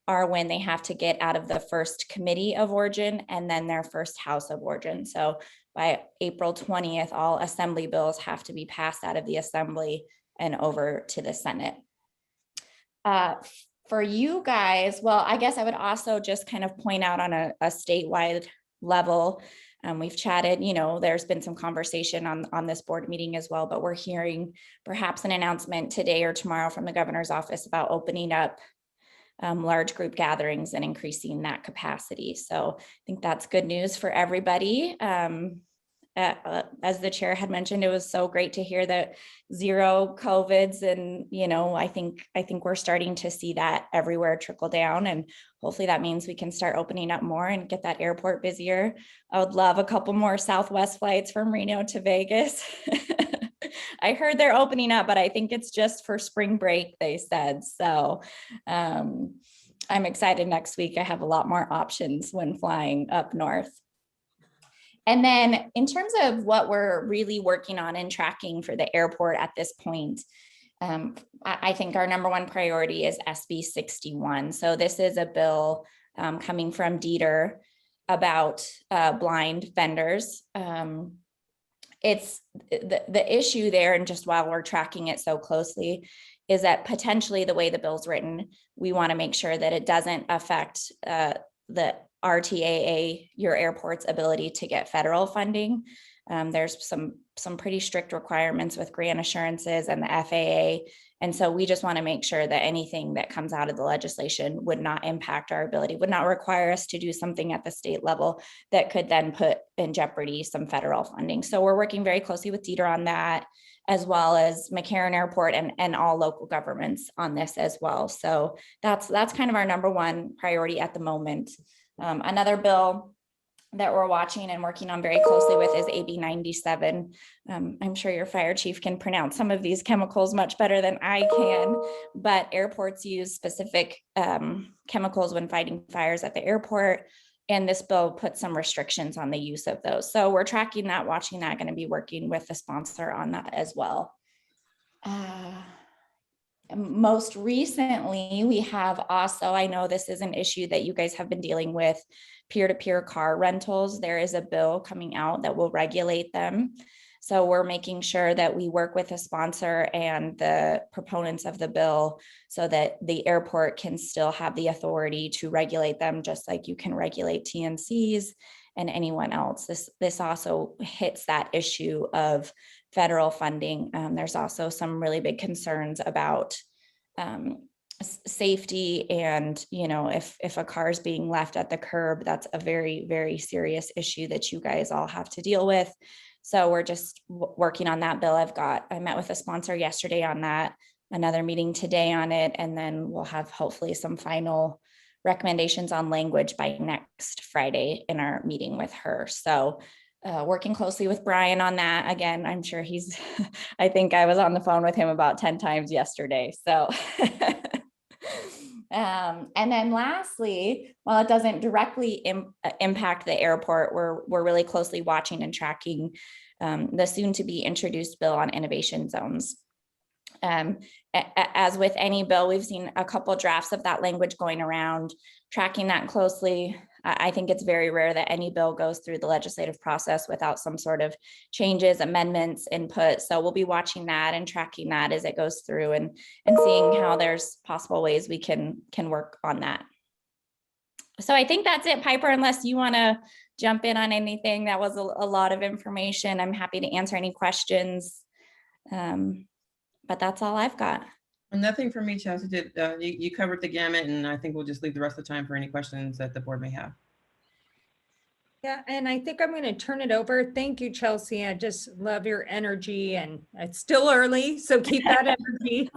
are when they have to get out of the first committee of origin and then their first house of origin. So by April 20th, all assembly bills have to be passed out of the assembly and over to the Senate. For you guys, well, I guess I would also just kind of point out on a statewide level, we've chatted, you know, there's been some conversation on this board meeting as well, but we're hearing perhaps an announcement today or tomorrow from the governor's office about opening up large group gatherings and increasing that capacity. So I think that's good news for everybody. As the chair had mentioned, it was so great to hear that 0 COVIDs, and you know, I think we're starting to see that everywhere trickle down, and hopefully that means we can start opening up more and get that airport busier. I would love a couple more Southwest flights from Reno to Vegas. I heard they're opening up, but I think it's just for spring break, they said. So I'm excited next week. I have a lot more options when flying up north. And then in terms of what we're really working on and tracking for the airport at this point, I think our number one priority is SB 61. So this is a bill coming from Dieter about blind vendors. It's the issue there, and just while we're tracking it so closely, is that potentially the way the bill's written, we want to make sure that it doesn't affect the RTAA, your airport's ability to get federal funding. There's some pretty strict requirements with grant assurances and the FAA. And so we just want to make sure that anything that comes out of the legislation would not impact our ability, would not require us to do something at the state level that could then put in jeopardy some federal funding. So we're working very closely with Dieter on that, as well as McCarran Airport and all local governments on this as well. So that's kind of our number one priority at the moment. Another bill that we're watching and working on very closely with is AB 97. I'm sure your fire chief can pronounce some of these chemicals much better than I can, but airports use specific chemicals when fighting fires at the airport. And this bill puts some restrictions on the use of those. So we're tracking that, watching that, going to be working with the sponsor on that as well. Most recently, we have also, I know this is an issue that you guys have been dealing with, peer-to-peer car rentals. There is a bill coming out that will regulate them. So we're making sure that we work with the sponsor and the proponents of the bill so that the airport can still have the authority to regulate them, just like you can regulate TNCs and anyone else. This also hits that issue of federal funding. There's also some really big concerns about safety, and if a car is being left at the curb, that's a very, very serious issue that you guys all have to deal with. So we're just working on that bill. I met with a sponsor yesterday on that, another meeting today on it, and then we'll have hopefully some final recommendations on language by next Friday in our meeting with her. So working closely with Brian on that. Again, I'm sure I think I was on the phone with him about 10 times yesterday. So and then lastly, while it doesn't directly impact the airport, we're really closely watching and tracking the soon to be introduced bill on innovation zones. As with any bill, we've seen a couple drafts of that language going around, tracking that closely. I think it's very rare that any bill goes through the legislative process without some sort of changes, amendments, input. So we'll be watching that and tracking that as it goes through and seeing how there's possible ways we can work on that. So I think that's it, Piper, unless you want to jump in on anything. That was a lot of information. I'm happy to answer any questions. But that's all I've got. Nothing for me, Chelsea. You covered the gamut, and I think we'll just leave the rest of the time for any questions that the board may have. Yeah, and I think I'm going to turn it over. Thank you, Chelsea. I just love your energy, and it's still early, so keep that energy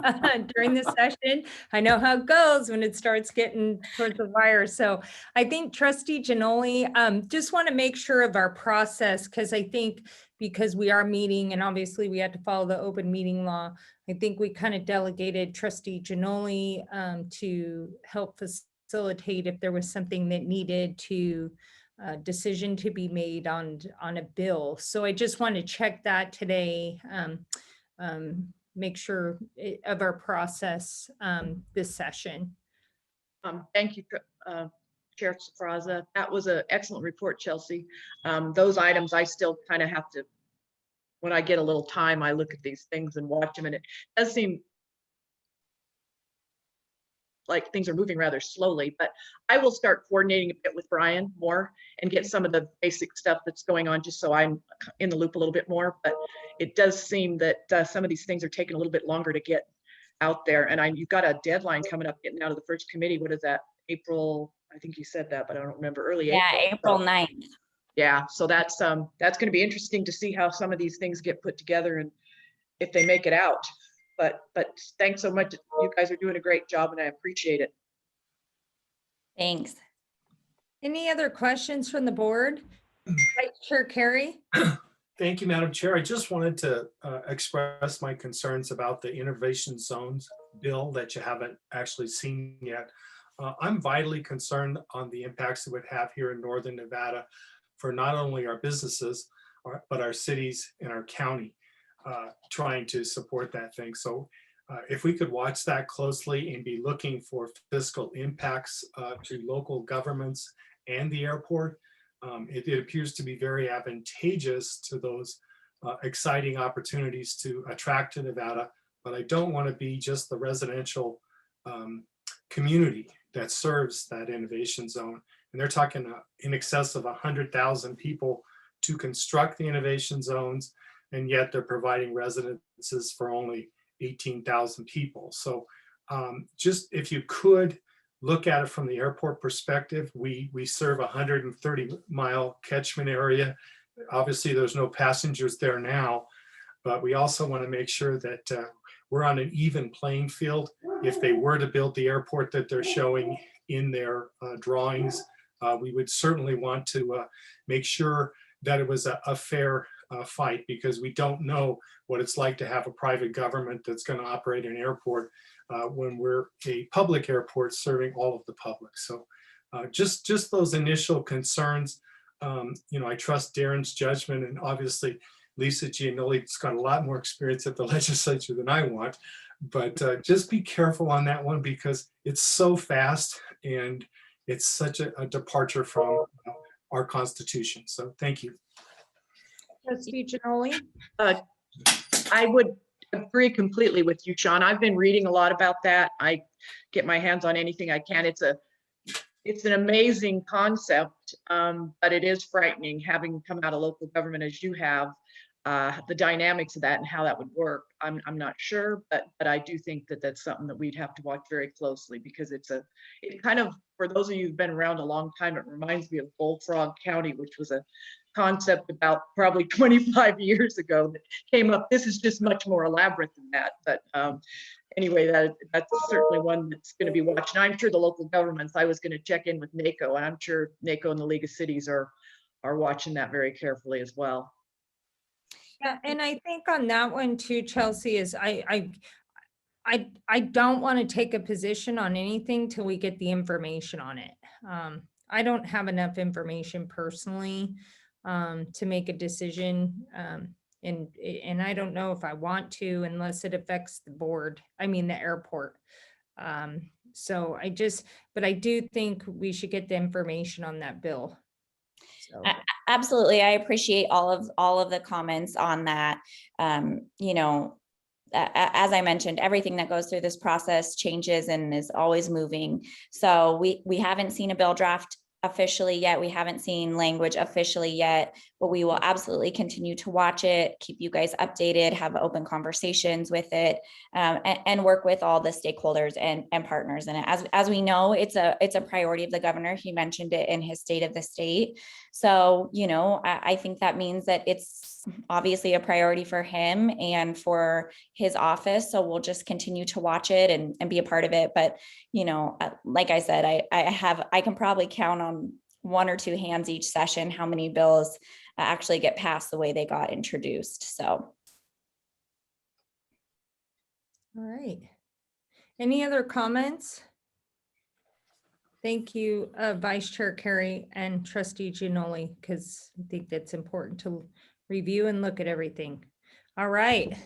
during the session. I know how it goes when it starts getting towards the wire. So I think Trustee Giannoli, just want to make sure of our process, because I think because we are meeting and obviously we had to follow the open meeting law, I think we kind of delegated Trustee Giannoli to help facilitate if there was something that needed to decision to be made on a bill. So I just want to check that today, make sure of our process this session. Thank you, Chair Safraza. That was an excellent report, Chelsea. Those items I still kind of have to, when I get a little time, I look at these things and watch them, and it does seem like things are moving rather slowly, but I will start coordinating a bit with Brian more and get some of the basic stuff that's going on, just so I'm in the loop a little bit more. But it does seem that some of these things are taking a little bit longer to get out there. And you've got a deadline coming up, getting out of the first committee. What is that? April, I think you said that, but I don't remember. Early April. Yeah, April 9th. Yeah, so that's going to be interesting to see how some of these things get put together and if they make it out. But thanks so much. You guys are doing a great job, and I appreciate it. Thanks. Any other questions from the board? Sure, Carrie. Thank you, Madam Chair. I just wanted to express my concerns about the innovation zones bill that you haven't actually seen yet. I'm vitally concerned on the impacts it would have here in Northern Nevada for not only our businesses, but our cities and our county trying to support that thing. So if we could watch that closely and be looking for fiscal impacts to local governments and the airport, it appears to be very advantageous to those exciting opportunities to attract to Nevada. But I don't want to be just the residential community that serves that innovation zone. And they're talking in excess of 100,000 people to construct the innovation zones, and yet they're providing residences for only 18,000 people. So just if you could look at it from the airport perspective, we serve a 130-mile catchment area. Obviously, there's no passengers there now, but we also want to make sure that we're on an even playing field. If they were to build the airport that they're showing in their drawings, we would certainly want to make sure that it was a fair fight, because we don't know what it's like to have a private government that's going to operate an airport when we're a public airport serving all of the public. So just those initial concerns. I trust Darren's judgment, and obviously Lisa Giannoli's got a lot more experience at the legislature than I want, but just be careful on that one, because it's so fast and it's such a departure from our Constitution. So thank you. Trustee Janoli? I would agree completely with you, Sean. I've been reading a lot about that. I get my hands on anything I can. It's an amazing concept, but it is frightening having come out of local government as you have. The dynamics of that and how that would work, I'm not sure, but I do think that that's something that we'd have to watch very closely, because it kind of, for those of you who've been around a long time, it reminds me of Bullfrog County, which was a concept about probably 25 years ago that came up. This is just much more elaborate than that, but anyway, that's certainly one that's going to be watched. And I'm sure the local governments, I was going to check in with NACO, and I'm sure NACO and the League of Cities are watching that very carefully as well. Yeah, and I think on that one too, Chelsea, is I don't want to take a position on anything till we get the information on it. I don't have enough information personally to make a decision. And I don't know if I want to, unless it affects the board, I mean, the airport. So but I do think we should get the information on that bill. So. Absolutely. I appreciate all of the comments on that. You know, as I mentioned, everything that goes through this process changes and is always moving. So we haven't seen a bill draft officially yet. We haven't seen language officially yet, but we will absolutely continue to watch it, keep you guys updated, have open conversations with it, and work with all the stakeholders and partners in it. As we know, it's a priority of the governor. He mentioned it in his State of the State. So, you know, I think that means that it's obviously a priority for him and for his office. So we'll just continue to watch it and be a part of it. But, you know, like I said, I can probably count on one or two hands each session how many bills actually get passed the way they got introduced. So. All right. Any other comments? Thank you, Vice Chair Carey and Trustee Giannoli, because I think that's important to review and look at everything. All right.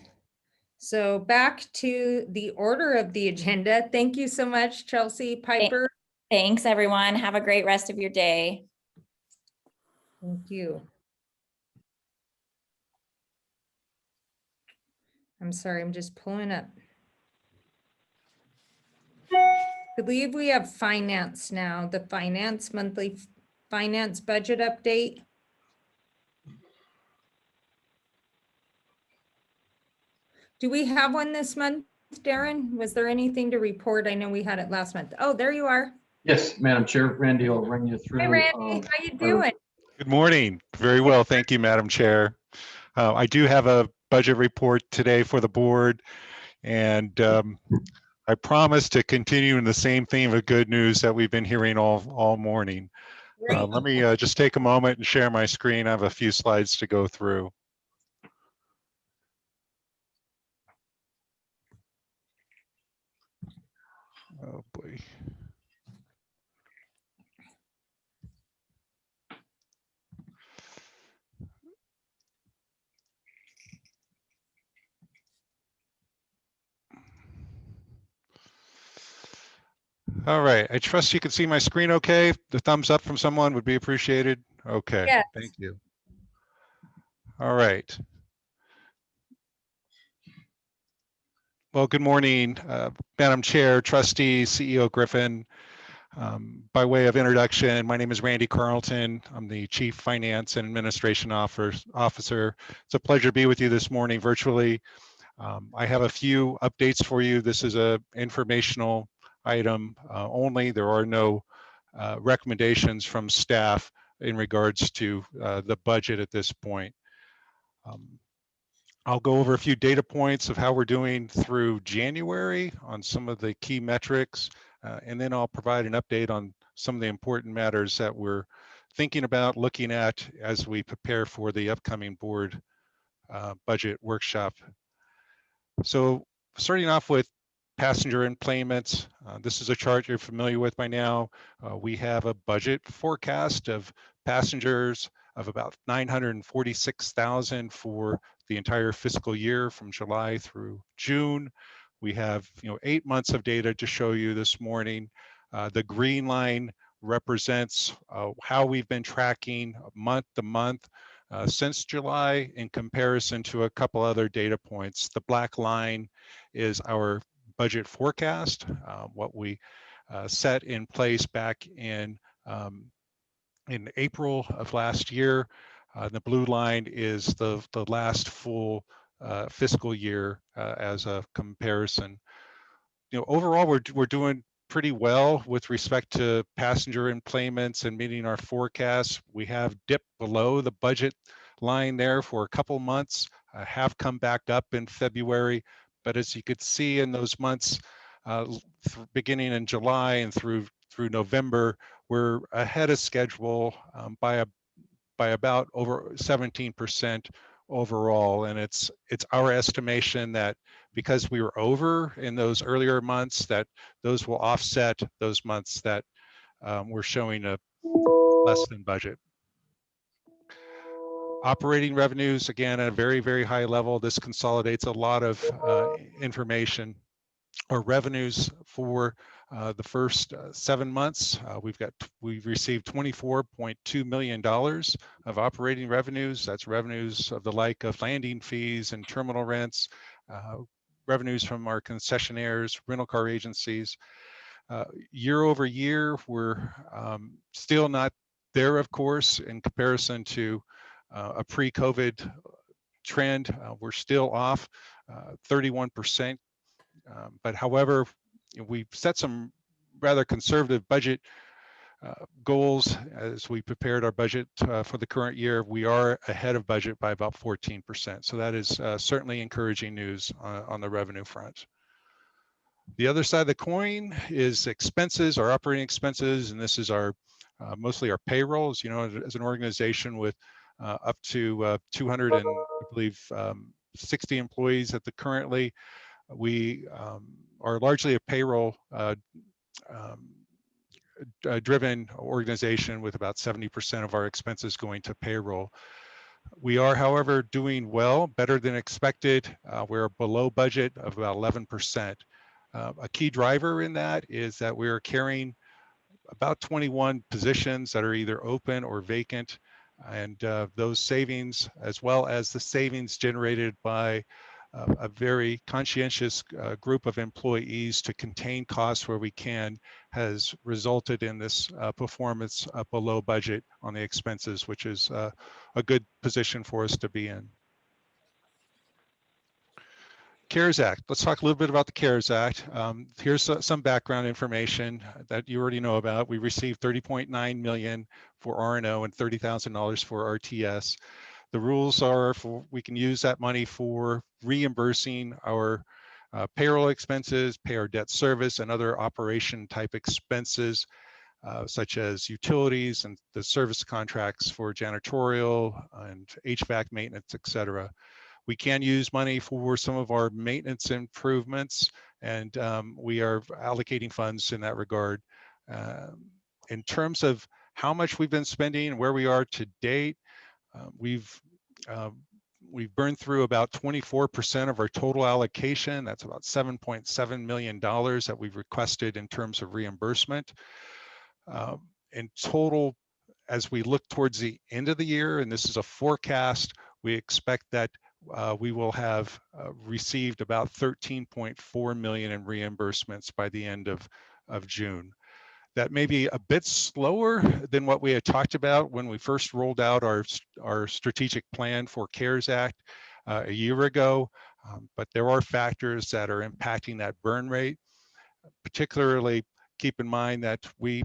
So back to the order of the agenda. Thank you so much, Chelsea Piper. Thanks, everyone. Have a great rest of your day. Thank you. I'm sorry, I'm just pulling up. I believe we have finance now, the monthly finance budget update. Do we have one this month, Darren? Was there anything to report? I know we had it last month. Oh, there you are. Yes, Madam Chair. Randy will run you through. Hi, Randy. How you doing? Good morning. Very well. Thank you, Madam Chair. I do have a budget report today for the board, and I promise to continue in the same theme of good news that we've been hearing all morning. Let me just take a moment and share my screen. I have a few slides to go through. Oh boy. All right, I trust you can see my screen okay. The thumbs up from someone would be appreciated. Okay, yes. Thank you. All right. Well, good morning, Madam Chair, Trustees, CEO Griffin. By way of introduction, my name is Randy Carlton. I'm the Chief Finance and Administration Officer. It's a pleasure to be with you this morning virtually. I have a few updates for you. This is an informational item only. There are no recommendations from staff in regards to the budget at this point. I'll go over a few data points of how we're doing through January on some of the key metrics, and then I'll provide an update on some of the important matters that we're thinking about looking at as we prepare for the upcoming board budget workshop. So starting off with passenger enplanements, this is a chart you're familiar with by now. We have a budget forecast of passengers of about 946,000 for the entire fiscal year from July through June. We have 8 months of data to show you this morning. The green line represents how we've been tracking month to month. since July in comparison to a couple other data points. The black line is our budget forecast, what we set in place back in April of last year. The blue line is the last full fiscal year as a comparison. Overall, we're doing pretty well with respect to passenger enplanements and meeting our forecasts. We have dipped below the budget line there for a couple months, have come back up in February, but as you could see in those months, beginning in July and through November, we're ahead of schedule by about over 17% overall. And it's our estimation that because we were over in those earlier months, that those will offset those months that we're showing a less than budget. Operating revenues, again, at a very, very high level. This consolidates a lot of information. Our revenues for the first 7 months, we've received $24.2 million of operating revenues. That's revenues of the like of landing fees and terminal rents, revenues from our concessionaires, rental car agencies. Year over year, we're still not there, of course, in comparison to a pre-COVID trend. We're still off 31%. But however, we've set some rather conservative budget goals as we prepared our budget for the current year. We are ahead of budget by about 14%. So that is certainly encouraging news on the revenue front. The other side of the coin is expenses, our operating expenses, and this is our mostly our payrolls. As an organization with up to 200 and I believe 60 employees at the currently. We are largely a payroll driven organization with about 70% of our expenses going to payroll. We are, however, doing well, better than expected. We're below budget of about 11%. A key driver in that is that we are carrying about 21 positions that are either open or vacant, and those savings, as well as the savings generated by a very conscientious group of employees to contain costs where we can, has resulted in this performance below budget on the expenses, which is a good position for us to be in. CARES Act. Let's talk a little bit about the CARES Act. Here's some background information that you already know about. We received $30.9 million for R&O and $30,000 for RTS. The rules are we can use that money for reimbursing our payroll expenses, pay our debt service, and other operation type expenses, such as utilities and the service contracts for janitorial and HVAC maintenance, etc. We can use money for some of our maintenance improvements, and we are allocating funds in that regard. In terms of how much we've been spending and where we are to date, we've burned through about 24% of our total allocation. That's about $7.7 million that we've requested in terms of reimbursement. In total, as we look towards the end of the year, and this is a forecast, we expect that we will have received about $13.4 million in reimbursements by the end of June. That may be a bit slower than what we had talked about when we first rolled out our strategic plan for CARES Act a year ago, but there are factors that are impacting that burn rate. Particularly, keep in mind that we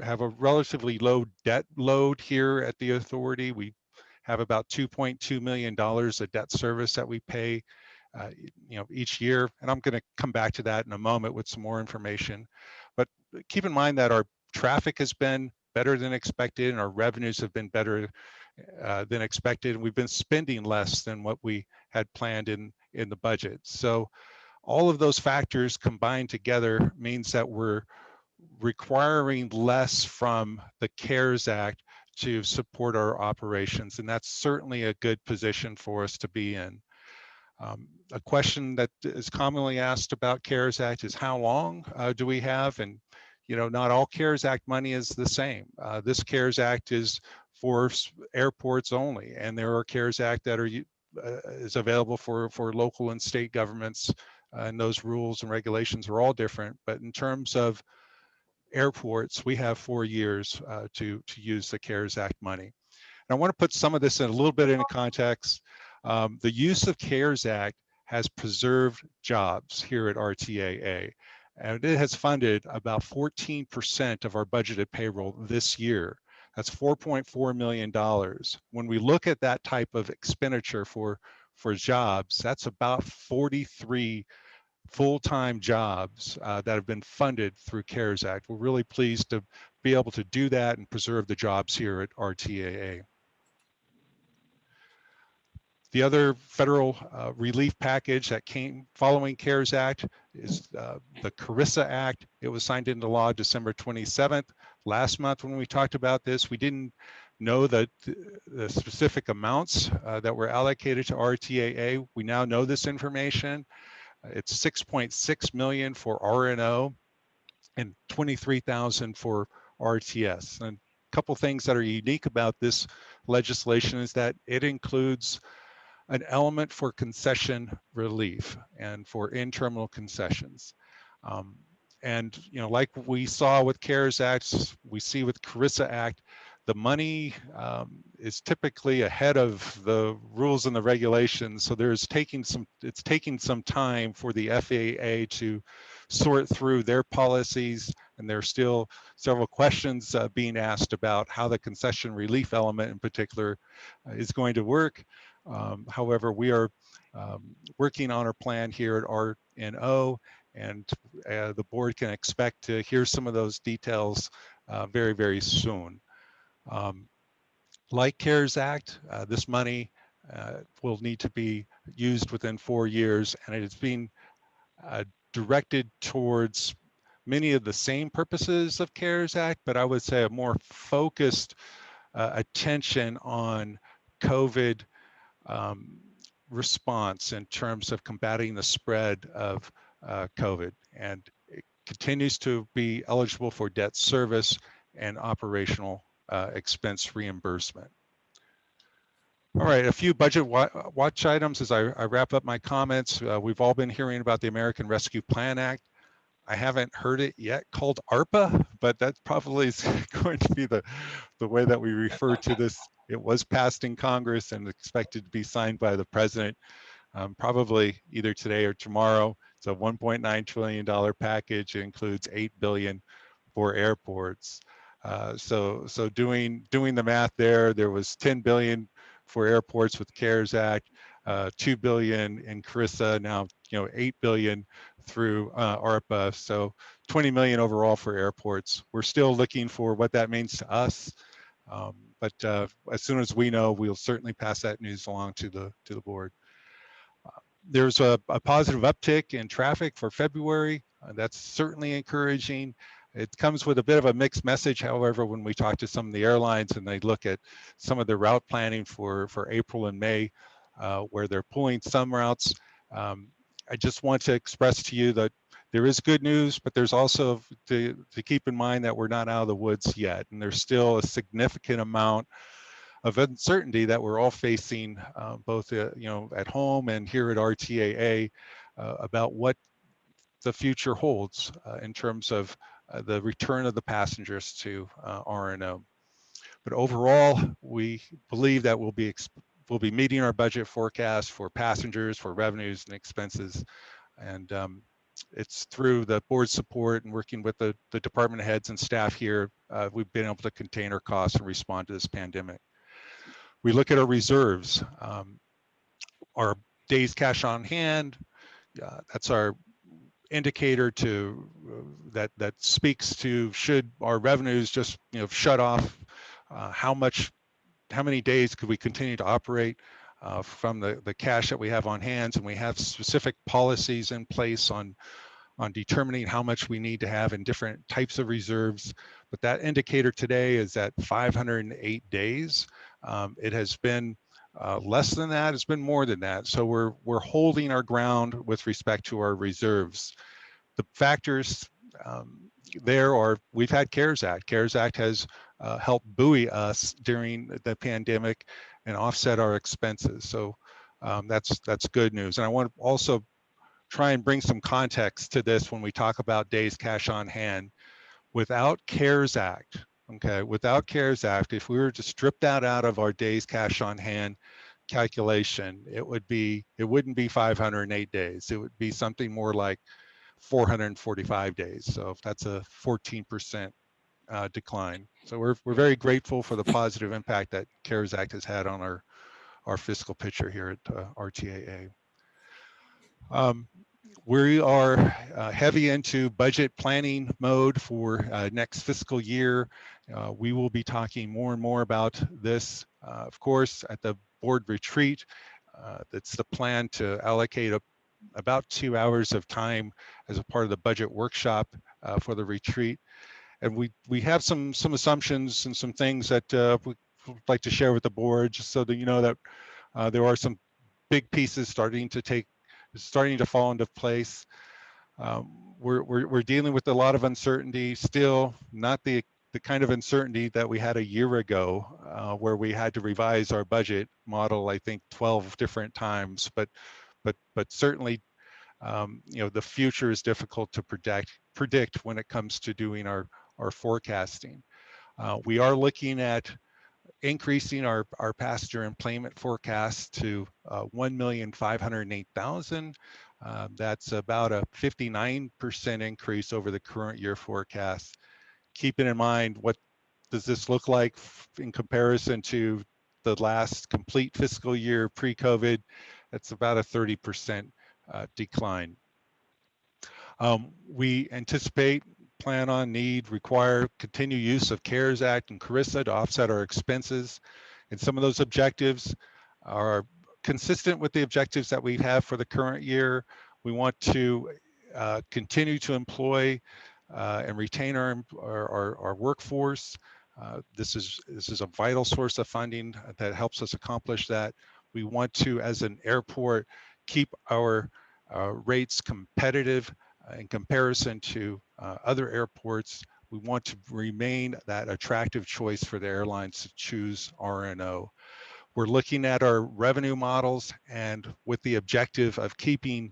have a relatively low debt load here at the authority. We have about $2.2 million of debt service that we pay each year, and I'm going to come back to that in a moment with some more information. But keep in mind that our traffic has been better than expected and our revenues have been better than expected, and we've been spending less than what we had planned in the budget. So all of those factors combined together means that we're requiring less from the CARES Act to support our operations, and that's certainly a good position for us to be in. A question that is commonly asked about CARES Act is how long do we have? And not all CARES Act money is the same. This CARES Act is for airports only, and there are CARES Act that are is available for local and state governments, and those rules and regulations are all different. But in terms of airports, we have 4 years to use the CARES Act money. And I want to put some of this in a little bit into context. The use of CARES Act has preserved jobs here at RTAA, and it has funded about 14% of our budgeted payroll this year. That's $4.4 million. When we look at that type of expenditure for jobs, that's about 43 full-time jobs that have been funded through CARES Act. We're really pleased to be able to do that and preserve the jobs here at RTAA. The other federal relief package that came following CARES Act is the Carissa Act. It was signed into law December 27th. Last month when we talked about this, we didn't know the specific amounts that were allocated to RTAA. We now know this information. It's $6.6 million for RNO and $23,000 for RTS. And a couple things that are unique about this legislation is that it includes an element for concession relief and for in-terminal concessions. And like we saw with CARES Act, we see with Carissa Act, the money is typically ahead of the rules and the regulations. So it's taking some time for the FAA to sort through their policies, and there's still several questions being asked about how the concession relief element in particular is going to work. However, we are working on our plan here at RNO, and the board can expect to hear some of those details very, very soon. Like CARES Act, this money will need to be used within 4 years, and it is being directed towards many of the same purposes of CARES Act, but I would say a more focused attention on COVID response in terms of combating the spread of COVID, and it continues to be eligible for debt service and operational expense reimbursement. All right, a few budget watch items as I wrap up my comments. We've all been hearing about the American Rescue Plan Act. I haven't heard it yet called ARPA, but that probably is going to be the way that we refer to this. It was passed in Congress and expected to be signed by the president probably either today or tomorrow. It's a $1.9 trillion package. It includes $8 billion for airports. So doing the math there was $10 billion for airports with CARES Act, $2 billion in Carissa, now $8 billion through ARPA. So $20 million overall for airports. We're still looking for what that means to us. But as soon as we know, we'll certainly pass that news along to the board. There's a positive uptick in traffic for February. That's certainly encouraging. It comes with a bit of a mixed message, however, when we talk to some of the airlines and they look at some of the route planning for April and May, where they're pulling some routes. I just want to express to you that there is good news, but there's also to keep in mind that we're not out of the woods yet. And there's still a significant amount of uncertainty that we're all facing, both at home and here at RTAA, about what the future holds in terms of the return of the passengers to RNO. But overall, we believe that we'll be meeting our budget forecast for passengers, for revenues and expenses. And it's through the board support and working with the department heads and staff here, we've been able to contain our costs and respond to this pandemic. We look at our reserves, our days cash on hand, that's our indicator to that speaks to should our revenues just shut off, how many days could we continue to operate from the cash that we have on hand. And we have specific policies in place on determining how much we need to have in different types of reserves. But that indicator today is at 508 days. It has been less than that, it's been more than that. So we're holding our ground with respect to our reserves. The factors there are, we've had CARES Act. CARES Act has help buoy us during the pandemic and offset our expenses. So that's good news. And I want to also try and bring some context to this when we talk about days cash on hand. Without CARES Act, okay, without CARES Act, if we were to strip that out of our days cash on hand calculation, it wouldn't be 508 days. It would be something more like 445 days. So that's a 14% decline. So we're very grateful for the positive impact that CARES Act has had on our fiscal picture here at RTAA. We are heavy into budget planning mode for next fiscal year. We will be talking more and more about this, of course, at the board retreat. That's the plan to allocate about 2 hours of time as a part of the budget workshop for the retreat. And we have some assumptions and some things that we'd like to share with the board, just so that you know that there are some big pieces starting to fall into place. We're dealing with a lot of uncertainty still, not the kind of uncertainty that we had a year ago, where we had to revise our budget model, I think 12 different times, but certainly, the future is difficult to predict when it comes to doing our forecasting. We are looking at increasing our passenger employment forecast to 1,508,000. That's about a 59% increase over the current year forecast. Keeping in mind, what does this look like in comparison to the last complete fiscal year pre-COVID? That's about a 30% decline. We anticipate, plan on, require continued use of CARES Act and Carissa to offset our expenses. And some of those objectives are consistent with the objectives that we have for the current year. We want to continue to employ and retain our workforce. This is a vital source of funding that helps us accomplish that. We want to, as an airport, keep our rates competitive in comparison to other airports. We want to remain that attractive choice for the airlines to choose RNO. We're looking at our revenue models, and with the objective of keeping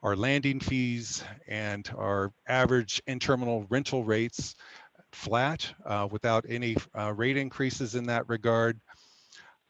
our landing fees and our average in-terminal rental rates flat without any rate increases in that regard.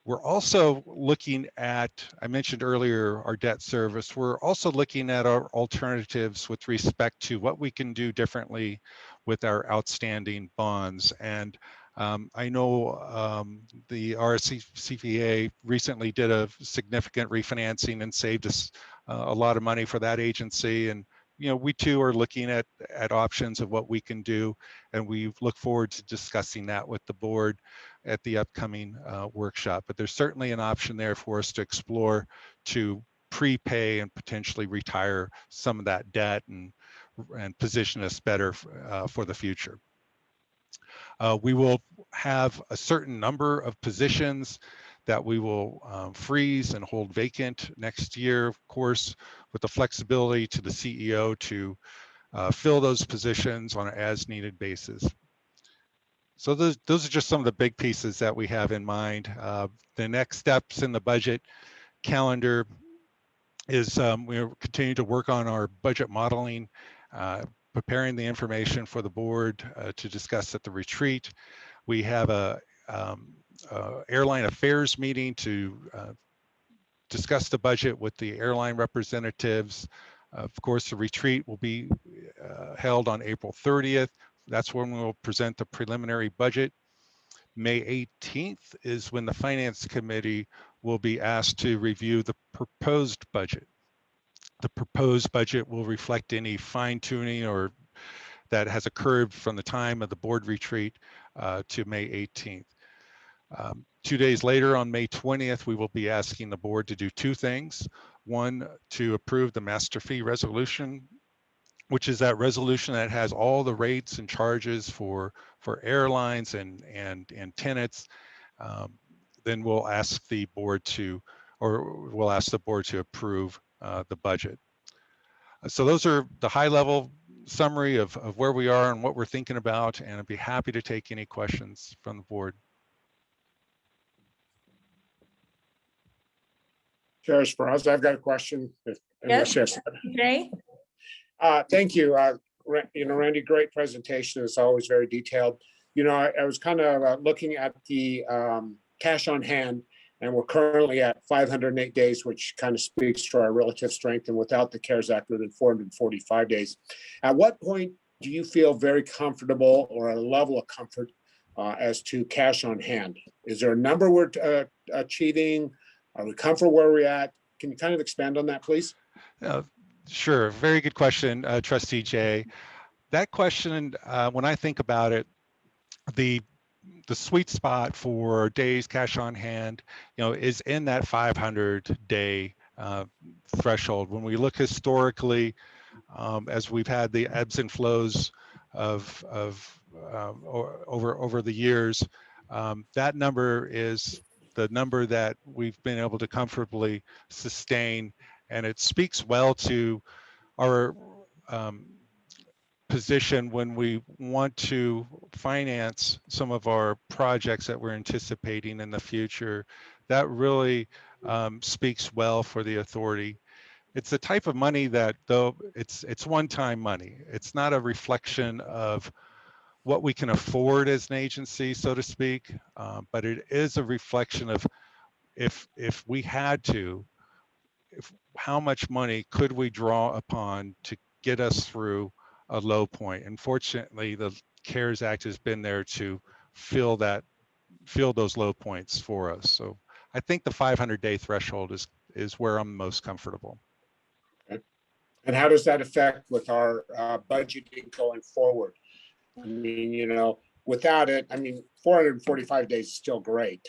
We're also looking at, I mentioned earlier, our debt service. We're also looking at our alternatives with respect to what we can do differently with our outstanding bonds. And I know the RSCPA recently did a significant refinancing and saved us a lot of money for that agency. And we too are looking at options of what we can do, and we look forward to discussing that with the board at the upcoming workshop. But there's certainly an option there for us to explore to prepay and potentially retire some of that debt and position us better for the future. We will have a certain number of positions that we will freeze and hold vacant next year, of course, with the flexibility to the CEO to fill those positions on an as-needed basis. So those are just some of the big pieces that we have in mind. The next steps in the budget calendar is we're continuing to work on our budget modeling, preparing the information for the board to discuss at the retreat. We have a airline affairs meeting to discuss the budget with the airline representatives. Of course, the retreat will be held on April 30th. That's when we'll present the preliminary budget. May 18th is when the Finance Committee will be asked to review the proposed budget. The proposed budget will reflect any fine-tuning or that has occurred from the time of the board retreat to May 18th. 2 days later, on May 20th, we will be asking the board to do two things. One, to approve the master fee resolution, which is that resolution that has all the rates and charges for airlines and tenants. Then we'll ask the board to approve the budget. So those are the high level summary of where we are and what we're thinking about, and I'd be happy to take any questions from the board. Chair Sparrows, I've got a question. Yes. Okay. Thank you. Randy, great presentation. It's always very detailed. I was kind of looking at the cash on hand, and we're currently at 508 days, which kind of speaks to our relative strength. And without the CARES Act, within 445 days. At what point do you feel very comfortable or a level of comfort as to cash on hand? Is there a number we're achieving? Are we comfortable where we're at? Can you kind of expand on that, please? Sure. Very good question, Trustee Jay. That question, when I think about it, the sweet spot for days cash on hand, is in that 500-day threshold. When we look historically, as we've had the ebbs and flows of over the years, that number is the number that we've been able to comfortably sustain, and it speaks well to our position when we want to finance some of our projects that we're anticipating in the future. That really speaks well for the authority. It's the type of money that, though it's one-time money, it's not a reflection of what we can afford as an agency, so to speak, but it is a reflection of if we had to, how much money could we draw upon to get us through a low point. And fortunately, the CARES Act has been there to fill those low points for us. So I think the 500-day threshold is where I'm most comfortable. Okay. And how does that affect with our budgeting going forward? I mean, without it, 445 days is still great.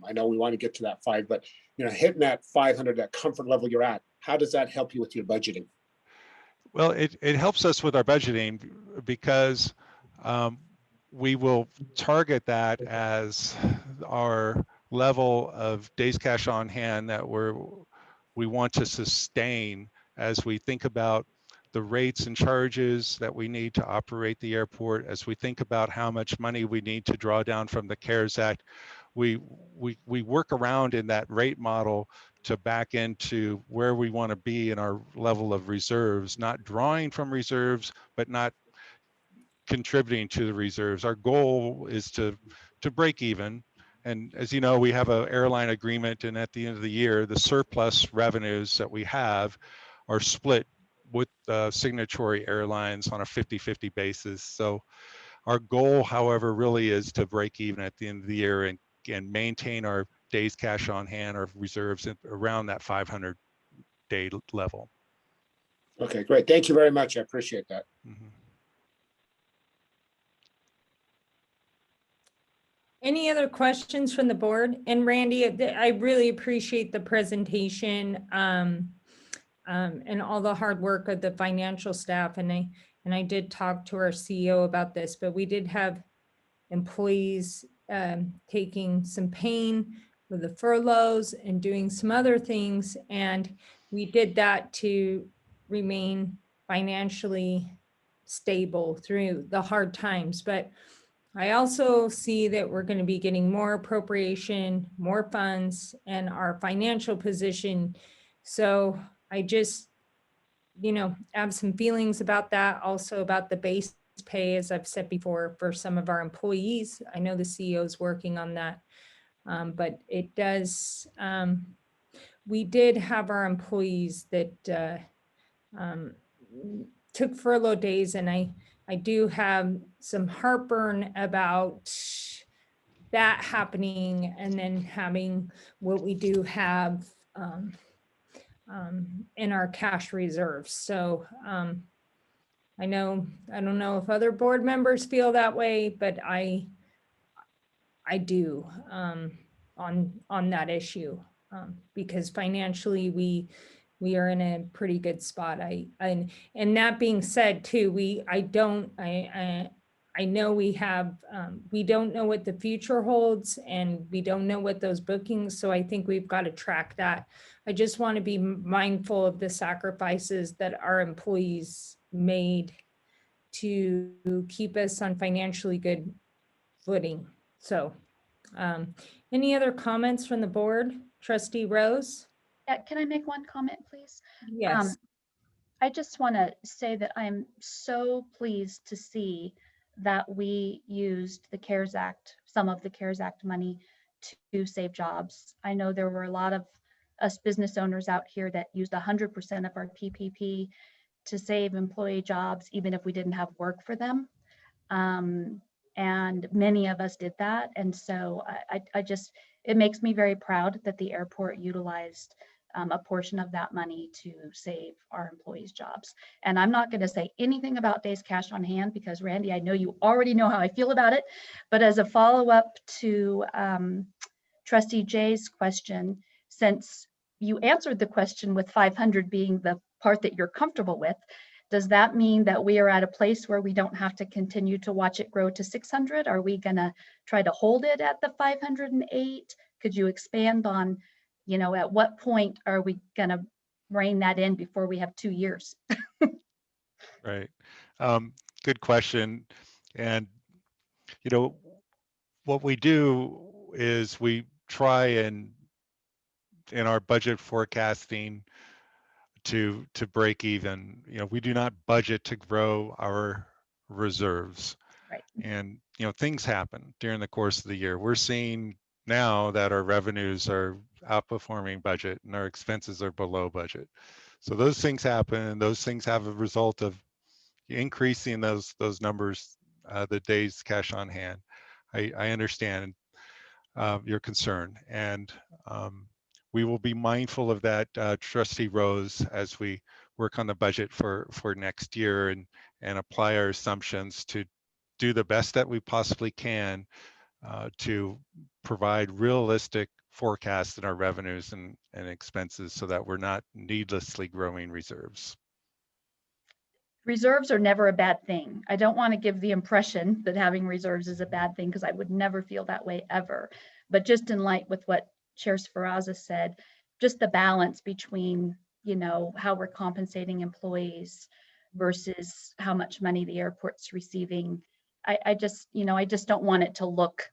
I know we want to get to that 5, but hitting that 500, that comfort level you're at, how does that help you with your budgeting? Well, it helps us with our budgeting because we will target that as our level of days cash on hand that we want to sustain as we think about the rates and charges that we need to operate the airport, as we think about how much money we need to draw down from the CARES Act. We work around in that rate model to back into where we want to be in our level of reserves, not drawing from reserves, but not contributing to the reserves. Our goal is to break even. And as you know, we have an airline agreement, and at the end of the year, the surplus revenues that we have are split with signatory airlines on a 50-50 basis. So our goal, however, really is to break even at the end of the year and maintain our days cash on hand or reserves around that 500-day level. Okay, great. Thank you very much. I appreciate that. Mm-hmm. Any other questions from the board? And Randy, I really appreciate the presentation and all the hard work of the financial staff. And I did talk to our CEO about this, but we did have employees taking some pain with the furloughs and doing some other things. And we did that to remain financially stable through the hard times. But I also see that we're going to be getting more appropriation, more funds, and our financial position. So I just, have some feelings about that, also about the base pay, as I've said before, for some of our employees. I know the CEO is working on that, but it does, we did have our employees that took furlough days, and I do have some heartburn about that happening, and then having what we do have in our cash reserves. So I don't know if other board members feel that way, but I do on that issue, because financially we are in a pretty good spot. And that being said too, I know we have, we don't know what the future holds, and we don't know what those bookings, so I think we've got to track that. I just want to be mindful of the sacrifices that our employees made to keep us on financially good footing. So any other comments from the board? Trustee Rose? Yeah, can I make one comment, please? Yes. I just want to say that I'm so pleased to see that we used the CARES Act, some of the CARES Act money to save jobs. I know there were a lot of us business owners out here that used 100% of our PPP to save employee jobs, even if we didn't have work for them. And many of us did that. And so I just, it makes me very proud that the airport utilized a portion of that money to save our employees' jobs. And I'm not going to say anything about days cash on hand because Randy, I know you already know how I feel about it. But as a follow-up to Trustee Jay's question, since you answered the question with 500 being the part that you're comfortable with, does that mean that we are at a place where we don't have to continue to watch it grow to 600? Are we going to try to hold it at the 508? Could you expand on, you know, at what point are we going to rein that in before we have 2 years? Right. Good question. And, you know, what we do is we try and in our budget forecasting to break even. You know, we do not budget to grow our reserves. Right. And, you know, things happen during the course of the year. We're seeing now that our revenues are outperforming budget and our expenses are below budget. So those things happen, and those things have a result of increasing those numbers, the days cash on hand. I understand your concern, and we will be mindful of that, Trustee Rose, as we work on the budget for next year and apply our assumptions to do the best that we possibly can to provide realistic forecasts in our revenues and expenses so that we're not needlessly growing reserves. Reserves are never a bad thing. I don't want to give the impression that having reserves is a bad thing because I would never feel that way ever. But just in light with what Chair Sferrazza said, just the balance between, you know, how we're compensating employees versus how much money the airport's receiving. I just, you know, I just don't want it to look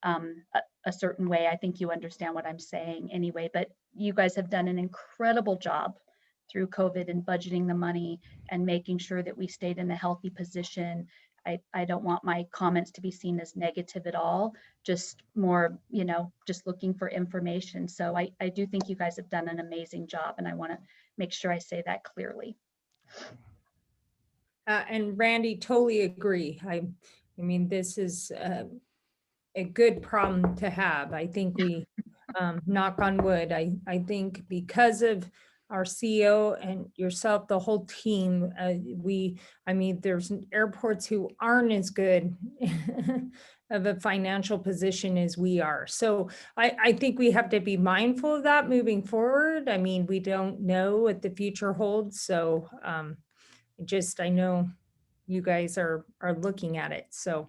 a certain way. I think you understand what I'm saying anyway, but you guys have done an incredible job through COVID and budgeting the money and making sure that we stayed in a healthy position. I don't want my comments to be seen as negative at all, just more, you know, just looking for information. So I do think you guys have done an amazing job, and I want to make sure I say that clearly. And Randy, totally agree. I mean, this is a good problem to have. I think we, knock on wood, I think because of our CEO and yourself, the whole team, I mean, there's airports who aren't as good of a financial position as we are. So I think we have to be mindful of that moving forward. I mean, we don't know what the future holds. So I know you guys are looking at it. So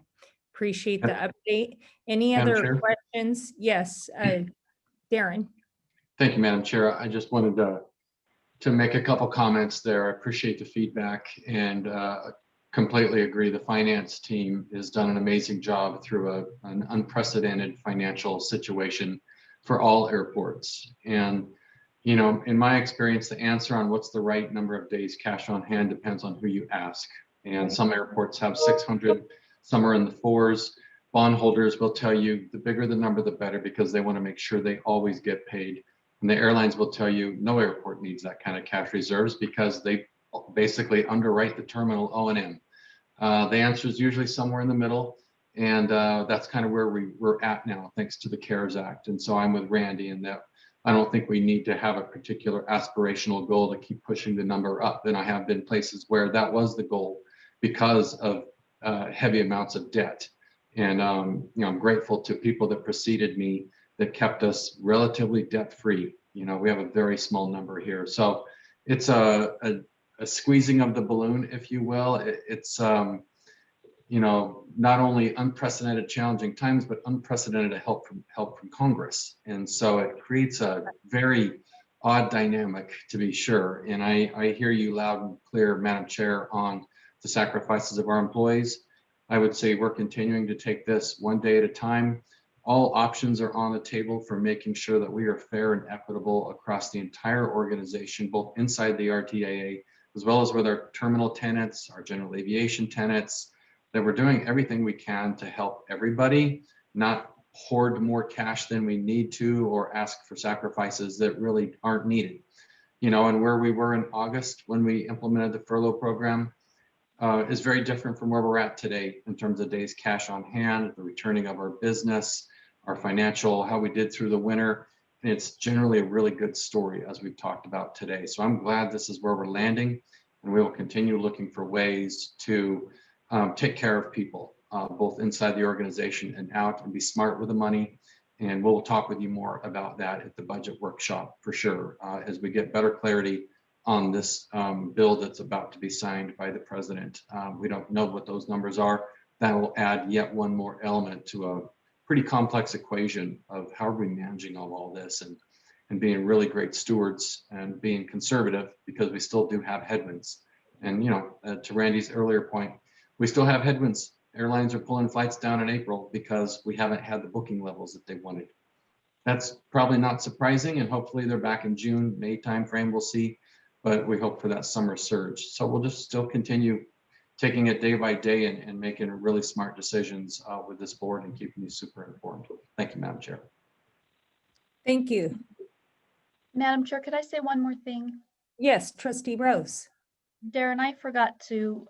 appreciate the update. Any Madam other Chair? questions? Yes, Darren. Thank you, Madam Chair. I just wanted to make a couple comments there. I appreciate the feedback and completely agree. The finance team has done an amazing job through an unprecedented financial situation for all airports. And, you know, in my experience, the answer on what's the right number of days cash on hand depends on who you ask. And some airports have 600, some are in the 4s. Bondholders will tell you the bigger the number, the better, because they want to make sure they always get paid. And the airlines will tell you no airport needs that kind of cash reserves because they basically underwrite the terminal O&M. The answer is usually somewhere in the middle. And that's kind of where we're at now, thanks to the CARES Act. And so I'm with Randy in that I don't think we need to have a particular aspirational goal to keep pushing the number up. And I have been places where that was the goal because of heavy amounts of debt. And you know, I'm grateful to people that preceded me that kept us relatively debt-free. You know, we have a very small number here. So it's a squeezing of the balloon, if you will. It's, you know, not only unprecedented challenging times, but unprecedented help from Congress. And so it creates a very odd dynamic, to be sure. And I hear you loud and clear, Madam Chair, on the sacrifices of our employees. I would say we're continuing to take this one day at a time. All options are on the table for making sure that we are fair and equitable across the entire organization, both inside the RTAA, as well as with our terminal tenants, our general aviation tenants, that we're doing everything we can to help everybody, not hoard more cash than we need to or ask for sacrifices that really aren't needed. You know, and where we were in August when we implemented the furlough program is very different from where we're at today in terms of days cash on hand, the returning of our business, our financial, how we did through the winter. And it's generally a really good story as we've talked about today. So I'm glad this is where we're landing, and we will continue looking for ways to take care of people, both inside the organization and out, and be smart with the money. And we'll talk with you more about that at the budget workshop for sure, as we get better clarity on this bill that's about to be signed by the president. We don't know what those numbers are. That will add yet one more element to a pretty complex equation of how are we managing all this and being really great stewards and being conservative, because we still do have headwinds. And, you know, to Randy's earlier point, we still have headwinds. Airlines are pulling flights down in April because we haven't had the booking levels that they wanted. That's probably not surprising, and hopefully they're back in June, May timeframe, we'll see, but we hope for that summer surge. So we'll just still continue taking it day by day and making really smart decisions with this board and keeping you super informed. Thank you, Madam Chair. Thank you. Madam Chair, could I say one more thing? Yes, Trustee Rose. Darren, I forgot to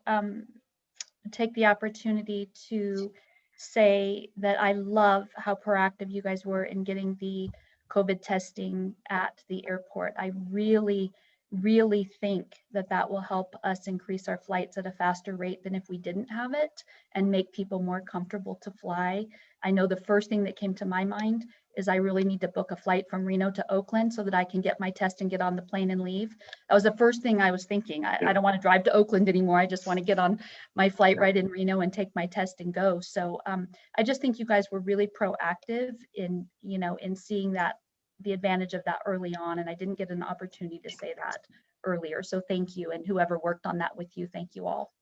take the opportunity to say that I love how proactive you guys were in getting the COVID testing at the airport. I really think that that will help us increase our flights at a faster rate than if we didn't have it, and make people more comfortable to fly. I know the first thing that came to my mind is I really need to book a flight from Reno to Oakland so that I can get my test and get on the plane and leave. That was the first thing I was thinking. I don't want to drive to Oakland anymore. I just want to get on my flight right in Reno and take my test and go. So I just think you guys were really proactive in, you know, in seeing that, the advantage of that early on. And I didn't get an opportunity to say that earlier. So thank you. And whoever worked on that with you, thank you all.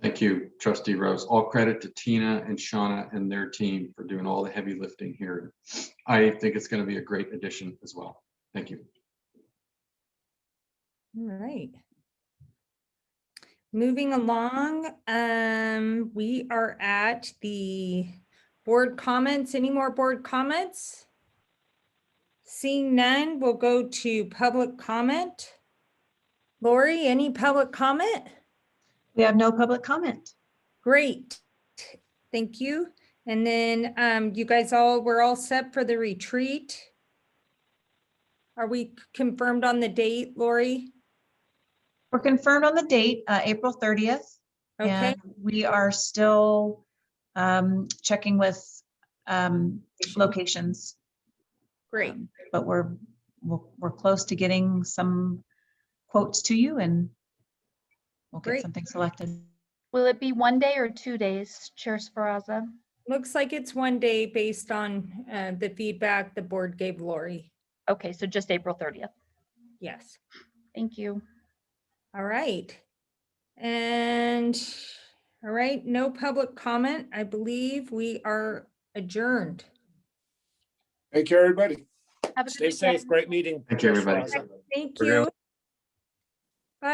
Thank you, Trustee Rose. All credit to Tina and Shauna and their team for doing all the heavy lifting here. I think it's going to be a great addition as well. Thank you. All right. Moving along, we are at the board comments. Any more board comments? Seeing none, we'll go to public comment. Lori, any public comment? We have no public comment. Great. Thank you. And then you guys we're all set for the retreat. Are we confirmed on the date, Lori? We're confirmed on the date, April 30th. Okay. And we are still checking with locations. Great. But we're close to getting some quotes to you, and we'll get something selected. Will it be 1 day or 2 days, Chair Sferrazza? Looks like it's 1 day based on the feedback the board gave Lori. Okay, so just April 30th. Yes. Thank you. All right. And all right, no public comment. I believe we are adjourned. Thank you, everybody. Have a Stay good safe. weekend. Great meeting. Thank you, everybody. Thank you.